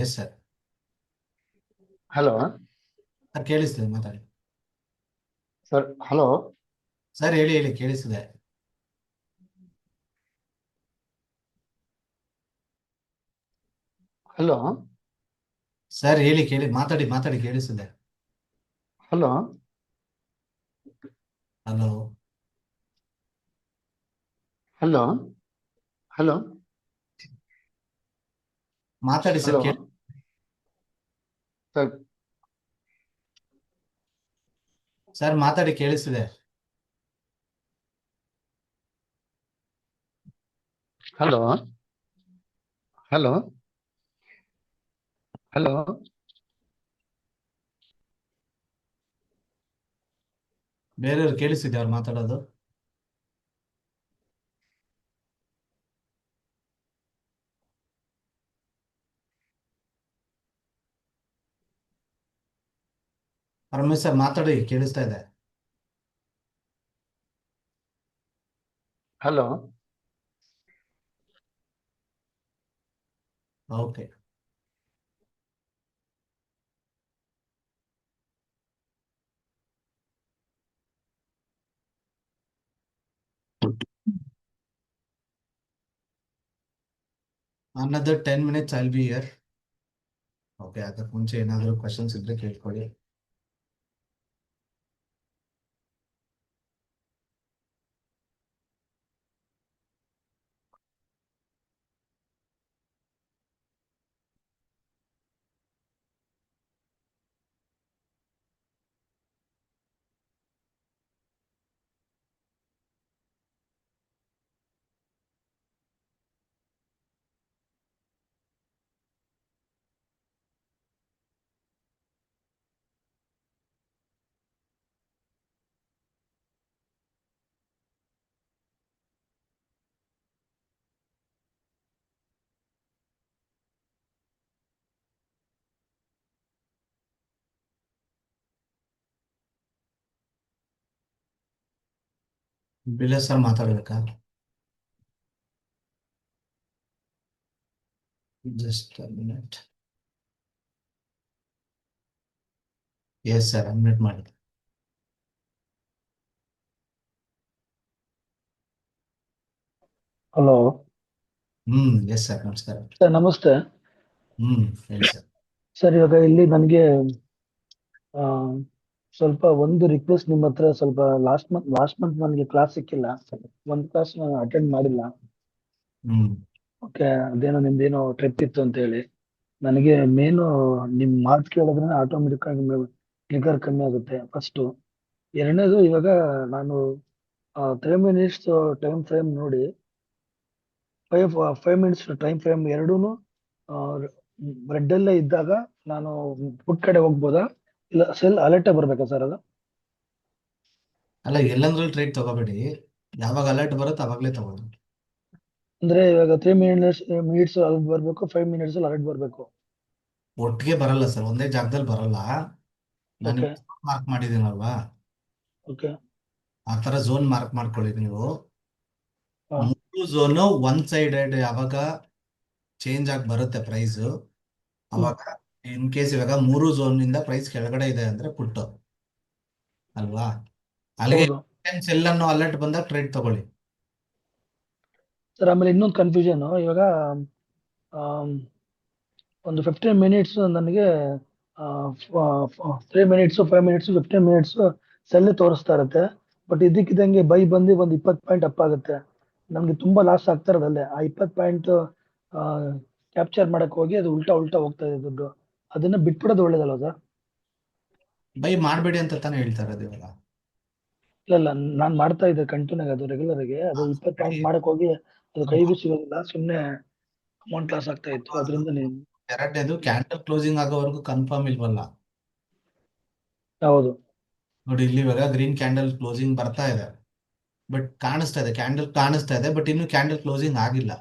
yes sir. Hello sir ಕೇಳಿಸ್ತಿದೆ, ಮಾತಾಡಿ ಸರ್. Hello sir. ಹೇಳಿ ಹೇಳಿ, ಕೇಳಿಸ್ತಿದೆ. ಹಲೋ ಸರ್ ಹೇಳಿ, ಮಾತಾಡಿ ಮಾತಾಡಿ, ಕೇಳಿಸ್ತಿದೆ. ಹಲೋ ಹಲೋ ಹಲೋ ಹಲೋ ಮಾತಾಡಿ ಸರ್. Hello sir. ಸರ್ ಮಾತಾಡಿ, ಕೇಳಿಸ್ತಿದೆ. ಹಲೋ ಹಲೋ ಹಲೋ ಬೇರೆಯವ್ರು ಕೇಳಿಸ್ತಿದೆ ಅವ್ರು ಮಾತಾಡೋದು. ಪರಮೇಶ್ ಸರ್ ಮಾತಾಡಿ, ಕೇಳಿಸ್ತಾ ಇದೆ. Hello okay. Another 10 minutes I'll be here. ಓಕೆ, ಅದಕ್ಕೆ ಮುಂಚೆ ಏನಾದರೂ ಕ್ವಶನ್ಸ್ ಇದ್ರೆ ಕೇಳ್ಕೊಳ್ಳಿ. ಬಿಲ್ಲ ಸರ್ ಮಾತಾಡ್ಬೇಕಾ? Just minute. Yes sir, unmute ಮಾಡಿ. ಹಲೋ ಎಸ್ ಸರ್, ನಮಸ್ಕಾರ. ಸರ್, ನಮಸ್ತೆ ಹೇಳಿ ಸರ್. ಸರ್. ಇವಾಗ ಇಲ್ಲಿ ನನಗೆ ಸ್ವಲ್ಪ ಒಂದು ರಿಕ್ವೆಸ್ಟ್ ನಿಮ್ಮ ಹತ್ರ. ಸ್ವಲ್ಪ ಲಾಸ್ಟ್ ಮಂತ್ ನನಗೆ ಕ್ಲಾಸ್ ಸಿಕ್ಕಿಲ್ಲ, ಒಂದು ಕ್ಲಾಸ್ ನಾನು ಅಟೆಂಡ್ ಮಾಡಿಲ್ಲ. ಓಕೆ, ಅದೇನೋ ನಿಮ್ದೇನೋ ಟ್ರಿಪ್ ಇತ್ತು ಅಂತ ಹೇಳಿ. ನನಗೆ ಮೇನು ನಿಮ್ ಮಾತು ಕೇಳಿದ್ರೆ ಆಟೋಮೆಟಿಕ್ ಆಗಿ ಟ್ರಿಗರ್ ಕಮ್ಮಿ ಆಗುತ್ತೆ ಫಸ್ಟ್. ಎರಡನೇದು, ಇವಾಗ ನಾನು 3 ಮಿನಿಟ್ಸ್ ಟೈಮ್ ಫ್ರೇಮ್ ನೋಡಿ, 5 ಮಿನಿಟ್ಸ್ ಟೈಮ್ ಫ್ರೇಮ್ ಎರಡೂ ರೆಡ್ ಅಲ್ಲೇ ಇದ್ದಾಗ ನಾನು ಫುಡ್ ಕಡೆ ಹೋಗ್ಬೋದಾ, ಇಲ್ಲ ಸೆಲ್ ಅಲರ್ಟ್ ಬರ್ಬೇಕಾ ಸರ್ ಅದು? ಅಲ್ಲ, ಎಲ್ಲಂದ್ರಲ್ಲಿ ಟ್ರೇಡ್ ತಗೋಬೇಡಿ. ಯಾವಾಗ ಅಲರ್ಟ್ ಬರುತ್ತೆ ಅವಾಗಲೇ ತಗೊಳ್ಳಿ. ಅಂದ್ರೆ ಇವಾಗ 3 ಮಿನಿಟ್ಸ್ ಅಲರ್ಟ್ ಬರ್ಬೇಕು, 5 ಮಿನಿಟ್ಸ್ ಅಲರ್ಟ್ ಬರ್ಬೇಕು. ಒಟ್ಟಿಗೆ ಬರಲ್ಲ ಸರ್, ಒಂದೇ ಜಾಗದಲ್ಲಿ ಬರಲ್ಲ. ನಾನು ಓಕೆ ಮಾರ್ಕ್ ಮಾಡಿದ್ದೀನಲ್ವಾ, ಓಕೆ ಆ ಥರ ಝೋನ್ ಮಾರ್ಕ್ ಮಾಡ್ಕೊಳ್ಳಿ ನೀವು. ಹಾ 3 ಝೋನು ಒನ್ ಸೈಡೆಡ್ ಯಾವಾಗ ಚೇಂಜ್ ಆಗಿ ಬರುತ್ತೆ ಪ್ರೈಸ್, ಅವಾಗ ಇನ್ ಕೇಸ್ ಇವಾಗ 3 ಝೋನ್ ಇಂದ ಪ್ರೈಸ್ ಕೆಳಗಡೆ ಇದೆ ಅಂದ್ರೆ ಪುಟ್ಟು ಅಲ್ವಾ, ಅಲ್ಲಿಗೆ ಹೌದು ಸೆಲ್ ಅನ್ನು ಅಲರ್ಟ್ ಬಂದಾಗ ಟ್ರೇಡ್ ತಗೊಳ್ಳಿ. ಸರ್. ಆಮೇಲೆ ಇನ್ನೊಂದು ಕನ್ಫ್ಯೂಷನ್, ಇವಾಗ ಆಮ್, ಒಂದು 15 ಮಿನಿಟ್ಸ್ ನನಗೆ 3 ಮಿನಿಟ್ಸ್ 5 ಮಿನಿಟ್ಸ್ 15 ಮಿನಿಟ್ಸ್ ಸೆಲ್ ತೋರಿಸ್ತಾ ಇರುತ್ತೆ. ಬಟ್ ಇದಕ್ಕಿದಂಗೆ ಬೈ ಬಂದು ಒಂದು 20 ಪಾಯಿಂಟ್ ಅಪ್ ಆಗುತ್ತೆ. ನಮ್ಗೆ ತುಂಬಾ ಲಾಸ್ ಆಗ್ತಾ ಇರೋದಲ್ಲೇ ಆ 20 ಪಾಯಿಂಟ್ ಕ್ಯಾಪ್ಚರ್ ಮಾಡಕ್ ಹೋಗಿ ಅದು ಉಲ್ಟಾ ಹೋಗ್ತಾ ಇದೆ ದುಡ್ಡು. ಅದನ್ನ ಬಿಟ್ಬಿಡೋದು ಒಳ್ಳೇದಲ್ವ ಸರ್? ಬೈ ಮಾಡಬೇಡಿ ಅಂತ ತಾನೇ ಹೇಳ್ತಾ ಇರೋದು ಇವಾಗ. ಇಲ್ಲ, ನಾನ್ ಮಾಡ್ತಾ ಇದ್ದೆ ಕಂಟಿನ್ಯೂ, ಅದು ರೆಗ್ಯುಲರ್ ಆಗಿ. ಅದು 20 ಪಾಯಿಂಟ್ ಮಾಡಕ್ ಹೋಗಿ ಅದು ಕೈಗೂ ಸಿಗೋದಿಲ್ಲ, ಸುಮ್ನೆ ಅಮೌಂಟ್ ಲಾಸ್ ಆಗ್ತಾ ಇತ್ತು. ಅದರಿಂದ ನೀವು ಎರಡನೇದು, ಕ್ಯಾಂಡಲ್ ಕ್ಲೋಸಿಂಗ್ ಆಗೋವರೆಗೂ ಕನ್ಫರ್ಮ್ ಇಲ್ವಲ್ಲ. ಹೌದು ನೋಡಿ, ಇಲ್ಲಿ ಇವಾಗ ಗ್ರೀನ್ ಕ್ಯಾಂಡಲ್ ಕ್ಲೋಸಿಂಗ್ ಬರ್ತಾ ಇದೆ, ಬಟ್ ಕಾಣಿಸ್ತಾ ಇದೆ, ಕ್ಯಾಂಡಲ್ ಕಾಣಿಸ್ತಾ ಇದೆ, ಬಟ್ ಇನ್ನು ಕ್ಯಾಂಡಲ್ ಕ್ಲೋಸಿಂಗ್ ಆಗಿಲ್ಲ.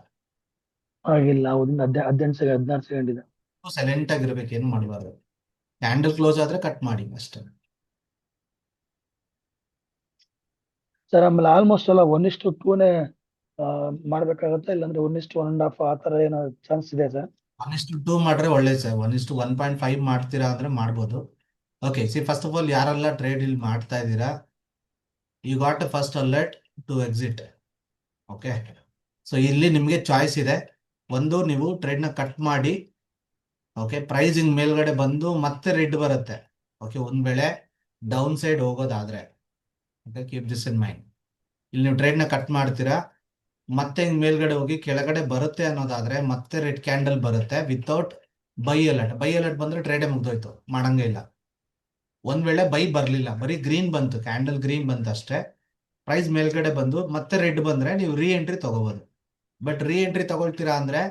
ಆಗಿಲ್ಲ. ಹೌದು, 18 ಸೆಕೆಂಡ್ 16 ಸೆಕೆಂಡ್ ಇದೆ. ಸೈಲೆಂಟ್ ಆಗಿರ್ಬೇಕು, ಏನು ಮಾಡಬಾರ್ದು. ಕ್ಯಾಂಡಲ್ ಕ್ಲೋಸ್ ಆದ್ರೆ ಕಟ್ ಮಾಡಿ ಅಷ್ಟೇ. ಸರ್, ಆಮೇಲೆ ಆಲ್ಮೋಸ್ಟ್ ಎಲ್ಲ 1:2ನೇ ಮಾಡ್ಬೇಕಾಗತ್ತೆ, ಇಲ್ಲಾಂದ್ರೆ 1:1.5 ಆ ತರ ಏನೋ ಚಾನ್ಸ್ ಇದೆ ಸರ್? 1:2 ಮಾಡ್ರೆ ಒಳ್ಳೇದು ಸರ್. 1:1.5 ಮಾಡ್ತೀರಾ ಅಂದ್ರೆ ಮಾಡ್ಬೋದು. Okay, see first of all ಯಾರೆಲ್ಲ ಟ್ರೇಡ್ ಇಲ್ಲಿ ಮಾಡ್ತಾ ಇದ್ದೀರಾ, you got first alert to exit. Okay, so ಇಲ್ಲಿ ನಿಮಗೆ ಚಾಯ್ಸ್ ಇದೆ. ಒಂದು, ನೀವು ಟ್ರೇಡ್ನ ಕಟ್ ಮಾಡಿ, ಓಕೆ, ಪ್ರೈಸಿಂಗ್ ಮೇಲ್ಗಡೆ ಬಂದು ಮತ್ತೆ ರೆಡ್ ಬರುತ್ತೆ. ಓಕೆ, ಒಂದ್ ವೇಳೆ ಡೌನ್ ಸೈಡ್ ಹೋಗೋದಾದ್ರೆ, okay, keep this in mind. ಇಲ್ಲಿ ನೀವು ಟ್ರೇಡ್ನ ಕಟ್ ಮಾಡ್ತೀರಾ, ಮತ್ತೆ ಹಿಂಗ್ ಮೇಲ್ಗಡೆ ಹೋಗಿ ಕೆಳಗಡೆ ಬರುತ್ತೆ ಅನ್ನೋದಾದ್ರೆ ಮತ್ತೆ ರೆಡ್ ಕ್ಯಾಂಡಲ್ ಬರುತ್ತೆ without by alert. By alert ಬಂದ್ರೆ ಟ್ರೇಡೇ ಮುಗ್ದೋಯ್ತು, ಮಾಡಂಗೇ ಇಲ್ಲ. ಒಂದ್ ವೇಳೆ ಬೈ ಬರ್ಲಿಲ್ಲ, ಬರೀ ಗ್ರೀನ್ ಬಂತು, ಕ್ಯಾಂಡಲ್ ಗ್ರೀನ್ ಬಂತು ಅಷ್ಟೇ, ಪ್ರೈಸ್ ಮೇಲ್ಗಡೆ ಬಂದು ಮತ್ತೆ ರೆಡ್ ಬಂದ್ರೆ ನೀವು ರೀ ಎಂಟ್ರಿ ತಗೋಬಹುದು. ಬಟ್ ರೀ ಎಂಟ್ರಿ ತಗೊಳ್ತೀರಾ ಅಂದ್ರೆ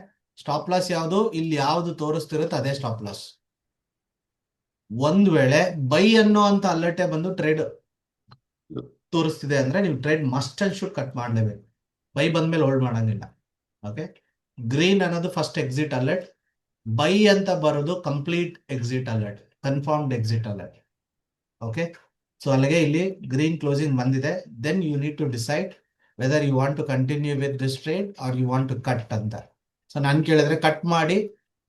ಸ್ಟಾಪ್ ಲಾಸ್ ಯಾವುದು, ಇಲ್ಲಿ ಯಾವ್ದು ತೋರಿಸ್ತಿರುತ್ತೆ ಅದೇ ಸ್ಟಾಪ್ ಲಾಸ್. ಒಂದ್ ವೇಳೆ ಬೈ ಅನ್ನೋ ಅಂತ ಅಲರ್ಟೇ ಬಂದು ಟ್ರೇಡ್ ತೋರಿಸ್ತಿದೆ ಅಂದ್ರೆ ನೀವು trade must and should cut ಮಾಡಲೇಬೇಕು. ಬೈ ಬಂದ್ಮೇಲೆ ಹೋಲ್ಡ್ ಮಾಡಂಗಿಲ್ಲ. ಓಕೆ, ಗ್ರೀನ್ ಅನ್ನೋದು ಫಸ್ಟ್ ಎಕ್ಸಿಟ್ ಅಲರ್ಟ್, ಬೈ ಅಂತ ಬರೋದು complete exit alert, confirmed exit alert. Okay. So ಅಲ್ಲಿಗೆ ಇಲ್ಲಿ ಗ್ರೀನ್ ಕ್ಲೋಸಿಂಗ್ ಬಂದಿದೆ. Then you need to decide whether you want to continue with this trade or you want to cut ಅಂತ. So ನಾನು ಕೇಳಿದ್ರೆ cut ಮಾಡಿ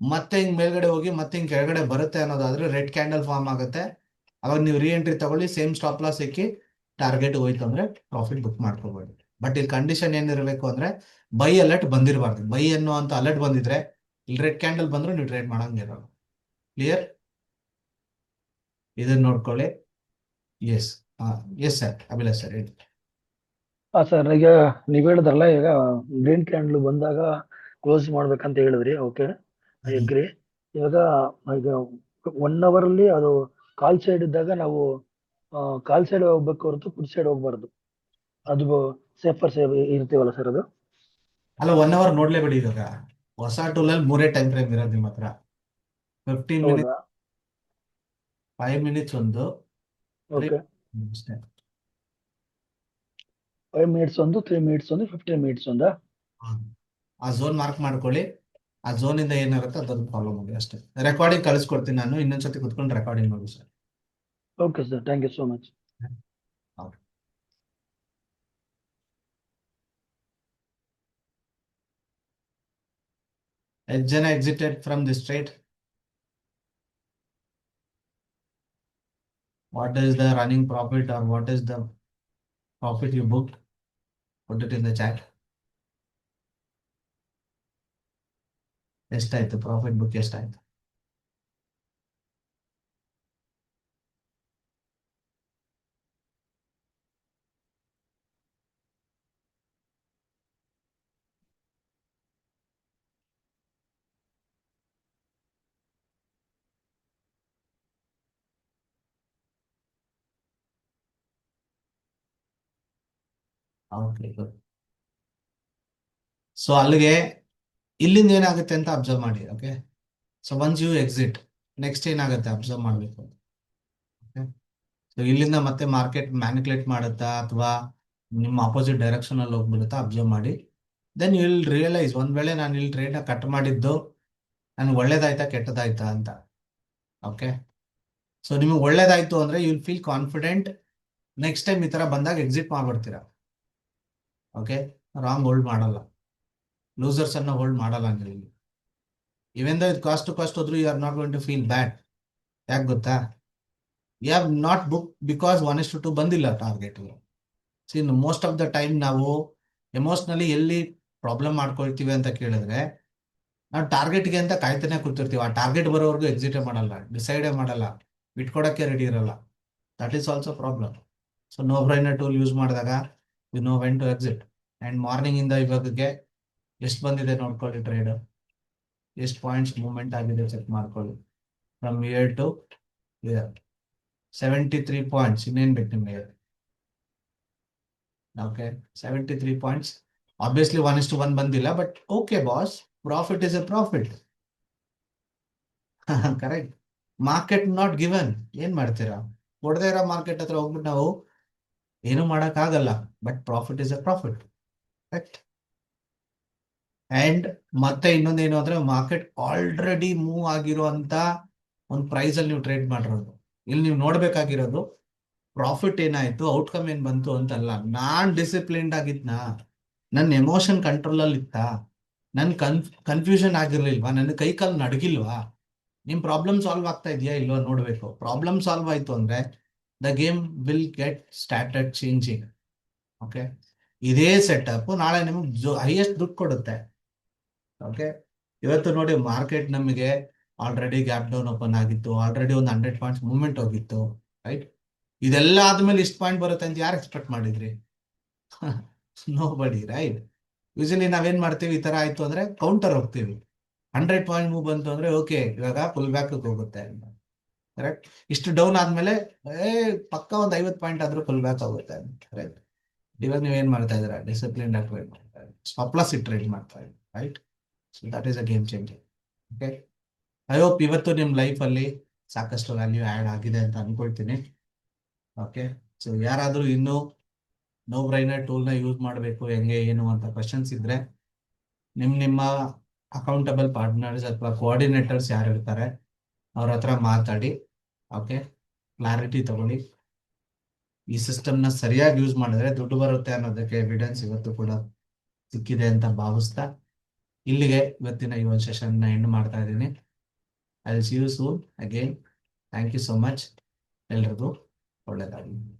ಮತ್ತೆ ಹಿಂಗ್ ಮೇಲ್ಗಡೆ ಹೋಗಿ ಮತ್ತೆ ಹಿಂಗ್ ಕೆಳಗಡೆ ಬರುತ್ತೆ ಅನ್ನೋದಾದ್ರೆ ರೆಡ್ ಕ್ಯಾಂಡಲ್ ಫಾರ್ಮ್ ಆಗುತ್ತೆ. ಅವಾಗ ನೀವು ರೀ ಎಂಟ್ರಿ ತಗೊಳ್ಳಿ, ಸೇಮ್ ಸ್ಟಾಪ್ ಲಾಸ್ ಇಕ್ಕಿ ಟಾರ್ಗೆಟ್ ಹೋಯ್ತು ಅಂದ್ರೆ ಪ್ರಾಫಿಟ್ ಬುಕ್ ಮಾಡ್ಕೋಬಹುದು. ಬಟ್ ಇಲ್ಲಿ ಕಂಡೀಷನ್ ಏನಿರಬೇಕು ಅಂದ್ರೆ ಬೈ ಅಲರ್ಟ್ ಬಂದಿರಬಾರ್ದು. ಬೈ ಅನ್ನುವಂತ ಅಲರ್ಟ್ ಬಂದಿದ್ರೆ ಇಲ್ಲಿ ರೆಡ್ ಕ್ಯಾಂಡಲ್ ಬಂದ್ರು ನೀವು ಟ್ರೇಡ್ ಮಾಡಂಗಿರಲ್ಲ. ಕ್ಲಿಯರ್? ಇದನ್ನ ನೋಡ್ಕೊಳ್ಳಿ. Yes yes sir, Abhilash sir ಹೇಳಿ. ಸರ್ ಈಗ ನೀವ್ ಹೇಳಿದ್ರಲ್ಲ, ಈಗ ಗ್ರೀನ್ ಕ್ಯಾಂಡಲ್ ಬಂದಾಗ ಕ್ಲೋಸ್ ಮಾಡ್ಬೇಕಂತ ಹೇಳಿದ್ರಿ. Okay, I agree. ಇವಾಗ ಈಗ 1 hour ಅಲ್ಲಿ ಅದು ಕಾಲ್ ಸೈಡ್ ಇದ್ದಾಗ ನಾವು ಕಾಲ್ ಸೈಡ್ ಹೋಗ್ಬೇಕು ಹೊರತು ಪುಟ್ ಸೈಡ್ ಹೋಗ್ಬಾರ್ದು. ಅದು ಸೇಫರ್ ಇರ್ತೀವಲ್ಲ ಸರ್ ಅದು? ಅಲ್ಲ, 1 hour ನೋಡ್ಲೇಬೇಡಿ. ಇವಾಗ ಹೊಸ ಟೂಲ್ ಅಲ್ಲಿ 3 ಟೈಮ್ ಫ್ರೇಮ್ ಇರೋದು ನಿಮ್ಮ ಹತ್ರ. 15 ಮಿನಿಟ್ಸ್, ಹೌದಾ? 5 minutes ಒಂದು, 3 ಓಕೆ, minutes ಅಷ್ಟೇ. 5 minutes ಒಂದು, 3 minutes ಒಂದು, 15 minutes ಒಂದಾ? ಆ ಝೋನ್ ಮಾರ್ಕ್ ಮಾಡ್ಕೊಳ್ಳಿ. ಆ ಝೋನ್ ಇಂದ ಏನಿರುತ್ತೆ ಅದನ್ನು ಫಾಲೋ ಮಾಡಿ ಅಷ್ಟೇ. ರೆಕಾರ್ಡಿಂಗ್ ಕಳಿಸ್ಕೊಡ್ತೀನಿ ನಾನು, ಇನ್ನೊಂದ್ಸತಿ ಕುತ್ಕೊಂಡು ರೆಕಾರ್ಡಿಂಗ್ ಮಾಡಿ sir. Okay sir, thank you so much. ಎಷ್ಟು ಜನ excited from this trade? What is the running profit or what is the profit you booked? Put it in the chat. ಎಷ್ಟಾಯ್ತು ಪ್ರಾಫಿಟ್ ಬುಕ್? ಎಷ್ಟಾಯ್ತು? Okay, good. So ಅಲ್ಲಿಗೆ ಇಲ್ಲಿಂದ ಏನಾಗುತ್ತೆ ಅಂತ observe ಮಾಡಿ. Okay, so once you exit, next ಏನಾಗುತ್ತೆ observe ಮಾಡಬೇಕು. Okay, so ಇಲ್ಲಿಂದ ಮತ್ತೆ ಮಾರ್ಕೆಟ್ ಮ್ಯಾನಿಕ್ಯುಲೇಟ್ ಮಾಡುತ್ತಾ ಅಥವಾ ನಿಮ್ಮ ಅಪೋಸಿಟ್ ಡೈರೆಕ್ಷನ್ ಅಲ್ಲಿ ಹೋಗ್ಬಿಡುತ್ತಾ ಅಬ್ಸರ್ವ್ ಮಾಡಿ. ದೆನ್ ಯು ವಿಲ್ ರಿಯಲೈಸ್, ಒಂದ್ ವೇಳೆ ನಾನು ಇಲ್ಲಿ ಟ್ರೇಡ್ನ ಕಟ್ ಮಾಡಿದ್ದು ನನಗೆ ಒಳ್ಳೇದಾಯ್ತಾ ಕೆಟ್ಟದಾಯ್ತಾ ಅಂತ. ಓಕೆ, ಸೊ ನಿಮಗೆ ಒಳ್ಳೇದಾಯ್ತು ಅಂದ್ರೆ you will feel confident. Next time ಈ ತರ ಬಂದಾಗ ಎಕ್ಸಿಟ್ ಮಾಡ್ಬಿಡ್ತೀರಾ. ಓಕೆ, ರಾಂಗ್ ಹೋಲ್ಡ್ ಮಾಡಲ್ಲ, ಲೂಸರ್ಸ್ ಅನ್ನ ಹೋಲ್ಡ್ ಮಾಡಲ್ಲ ನೀವು. ಇವೆನ್ ಇದು ಕಾಸ್ಟ್ ಟು ಕಾಸ್ಟ್ ಹೋದ್ರು you are not going to feel bad. ಯಾಕೆ ಗೊತ್ತಾ? You have not book because 1:2 ಬಂದಿಲ್ಲ target. See, most of the time ನಾವು ಎಮೋಷನಲಿ ಎಲ್ಲಿ ಪ್ರಾಬ್ಲಮ್ ಮಾಡ್ಕೊಳ್ತೀವಿ ಅಂತ ಕೇಳಿದ್ರೆ, ನಾವು ಟಾರ್ಗೆಟ್ಗೆ ಅಂತ ಕಾಯ್ತಾನೆ ಕೂತಿರ್ತೀವಿ. ಆ ಟಾರ್ಗೆಟ್ ಬರೋವರೆಗೂ ಎಕ್ಸಿಟೇ ಮಾಡಲ್ಲ, ಡಿಸೈಡೇ ಮಾಡಲ್ಲ, ಬಿಟ್ಕೊಡಕ್ಕೆ ರೆಡಿ ಇರಲ್ಲ. That is also problem. So no brainer tool use ಮಾಡಿದಾಗ you know when to exit. And morning ಇಂದ ಇವಾಗಕ್ಕೆ ಎಷ್ಟು ಬಂದಿದೆ ನೋಡ್ಕೊಳ್ಳಿ ಟ್ರೇಡ್, ಎಷ್ಟು ಪಾಯಿಂಟ್ಸ್ ಮೂವ್ಮೆಂಟ್ ಆಗಿದೆ ಚೆಕ್ ಮಾಡ್ಕೊಳ್ಳಿ. From year to year 73 points. ಇನ್ನೇನ್ ಬೇಕು ನಿಮಗೆ? Okay, 73 points. ಆಬ್ವಿಯಸ್ಲಿ 1:1 ಬಂದಿಲ್ಲ, but okay boss, profit is a profit. Correct. Market not given. ಏನ್ ಮಾಡ್ತೀರಾ? ಕೊಡದೇ ಇರೋ ಮಾರ್ಕೆಟ್ ಹತ್ರ ಹೋಗ್ಬಿಟ್ಟು ನಾವು ಏನು ಮಾಡಕ್ ಆಗಲ್ಲ. But profit is a profit. Correct. And ಮತ್ತೆ ಇನ್ನೊಂದೇನು ಅಂದ್ರೆ, ಮಾರ್ಕೆಟ್ ಆಲ್ರೆಡಿ ಮೂವ್ ಆಗಿರುವಂತ ಒಂದು ಪ್ರೈಸ್ ಅಲ್ಲಿ ನೀವು ಟ್ರೇಡ್ ಮಾಡಿರೋದು. ಇಲ್ಲಿ ನೀವು ನೋಡ್ಬೇಕಾಗಿರೋದು ಪ್ರಾಫಿಟ್ ಏನಾಯ್ತು, ಔಟ್ಕಮ್ ಏನ್ ಬಂತು ಅಂತಲ್ಲ. ನಾನ್ ಡಿಸಿಪ್ಲಿನ್ಡ್ ಆಗಿದ್ನಾ? ನನ್ನ ಎಮೋಷನ್ ಕಂಟ್ರೋಲ್ ಅಲ್ಲಿ ಇತ್ತಾ? ನನ್ ಕನ್ಫ್ಯೂಷನ್ ಆಗಿರ್ಲಿಲ್ವಾ? ನನ್ನ ಕೈ ಕಾಲು ನಡಗಿಲ್ವಾ? ನಿಮ್ ಪ್ರಾಬ್ಲಮ್ ಸಾಲ್ವ್ ಆಗ್ತಾ ಇದೆಯಾ ಇಲ್ವಾ ನೋಡ್ಬೇಕು. ಪ್ರಾಬ್ಲಮ್ ಸಾಲ್ವ್ ಆಯ್ತು ಅಂದ್ರೆ the game will get started changing. Okay, ಇದೇ ಸೆಟಪ್ ನಾಳೆ ನಿಮ್ಗೆ ಹೈಯೆಸ್ಟ್ ದುಡ್ಡು ಕೊಡುತ್ತೆ. ಓಕೆ, ಇವತ್ತು ನೋಡಿ ಮಾರ್ಕೆಟ್ ನಮಗೆ ಆಲ್ರೆಡಿ ಗ್ಯಾಪ್ ಡೌನ್ ಓಪನ್ ಆಗಿತ್ತು, ಆಲ್ರೆಡಿ ಒಂದು 100 ಪಾಯಿಂಟ್ಸ್ ಮೂವ್ಮೆಂಟ್ ಹೋಗಿತ್ತು. ರೈಟ್, ಇದೆಲ್ಲ ಆದ್ಮೇಲೆ ಇಷ್ಟು ಪಾಯಿಂಟ್ ಬರುತ್ತೆ ಅಂತ ಯಾರು ಎಕ್ಸ್ಪೆಕ್ಟ್ ಮಾಡಿದ್ರಿ? ನೋ ಬಡಿ. ರೈಟ್. ಯೂಶಲಿ ನಾವೇನ್ ಮಾಡ್ತೀವಿ, ಈ ತರ ಆಯ್ತು ಅಂದ್ರೆ ಕೌಂಟರ್ ಹೋಗ್ತೀವಿ. 100 ಪಾಯಿಂಟ್ ಮೂವ್ ಬಂತು ಅಂದ್ರೆ ಓಕೆ, ಇವಾಗ ಫುಲ್ ಬ್ಯಾಕ್ ಹೋಗುತ್ತೆ. ಕರೆಕ್ಟ್. ಇಷ್ಟು ಡೌನ್ ಆದ್ಮೇಲೆ ಪಕ್ಕ ಒಂದು 50 ಪಾಯಿಂಟ್ ಆದ್ರೂ ಫುಲ್ ಬ್ಯಾಕ್ ಆಗುತ್ತೆ. ರೈಟ್. ಇವಾಗ ನೀವೇನ್ ಮಾಡ್ತಾ ಇದ್ದೀರಾ? ಡಿಸಿಪ್ಲಿನ್ ಆಗಿ ಟ್ರೇಡ್ ಮಾಡ್ತಾ ಇದ್ದೀರಾ, ಸ್ಟಾಪ್ ಲಾಸ್ ಇಟ್ಟು ಟ್ರೇಡ್ ಮಾಡ್ತಾ ಇದ್ದೀರಾ. Right. So that is a game changing. Okay, I hope ಇವತ್ತು ನಿಮ್ಮ ಲೈಫ್ ಅಲ್ಲಿ ಸಾಕಷ್ಟು ವ್ಯಾಲ್ಯೂ ಆ್ಯಡ್ ಆಗಿದೆ ಅಂತ ಅನ್ಕೊಳ್ತೀನಿ. ಓಕೆ, ಸೊ ಯಾರಾದ್ರೂ ಇನ್ನೂ ನೋ ಬ್ರೈನರ್ ಟೂಲ್ನ ಯೂಸ್ ಮಾಡಬೇಕು ಹೆಂಗೆ ಏನು ಅಂತ ಕ್ವಶನ್ಸ್ ಇದ್ರೆ ನಿಮ್ಮ ಅಕೌಂಟಬಲ್ ಪಾರ್ಟ್ನರ್ಸ್ ಅಥವಾ ಕೋಆರ್ಡಿನೇಟರ್ಸ್ ಯಾರು ಇರ್ತಾರೆ ಅವ್ರ ಹತ್ರ ಮಾತಾಡಿ. ಓಕೆ, ಕ್ಲಾರಿಟಿ ತಗೊಳ್ಳಿ. ಈ ಸಿಸ್ಟಮ್ನ ಸರಿಯಾಗಿ ಯೂಸ್ ಮಾಡಿದ್ರೆ ದುಡ್ಡು ಬರುತ್ತೆ ಅನ್ನೋದಕ್ಕೆ ಎವಿಡೆನ್ಸ್ ಇವತ್ತು ಕೂಡ ಸಿಕ್ಕಿದೆ ಅಂತ ಭಾವಿಸ್ತಾ ಇಲ್ಲಿಗೆ ಇವತ್ತಿನ ಈ ಒಂದು ಸೆಷನ್ನ ಎಂಡ್ ಮಾಡ್ತಾ ಇದ್ದೀನಿ. I will see you soon again. Thank you so much. ಎಲ್ರಿಗೂ ಒಳ್ಳೆಯದಾಗಲಿ.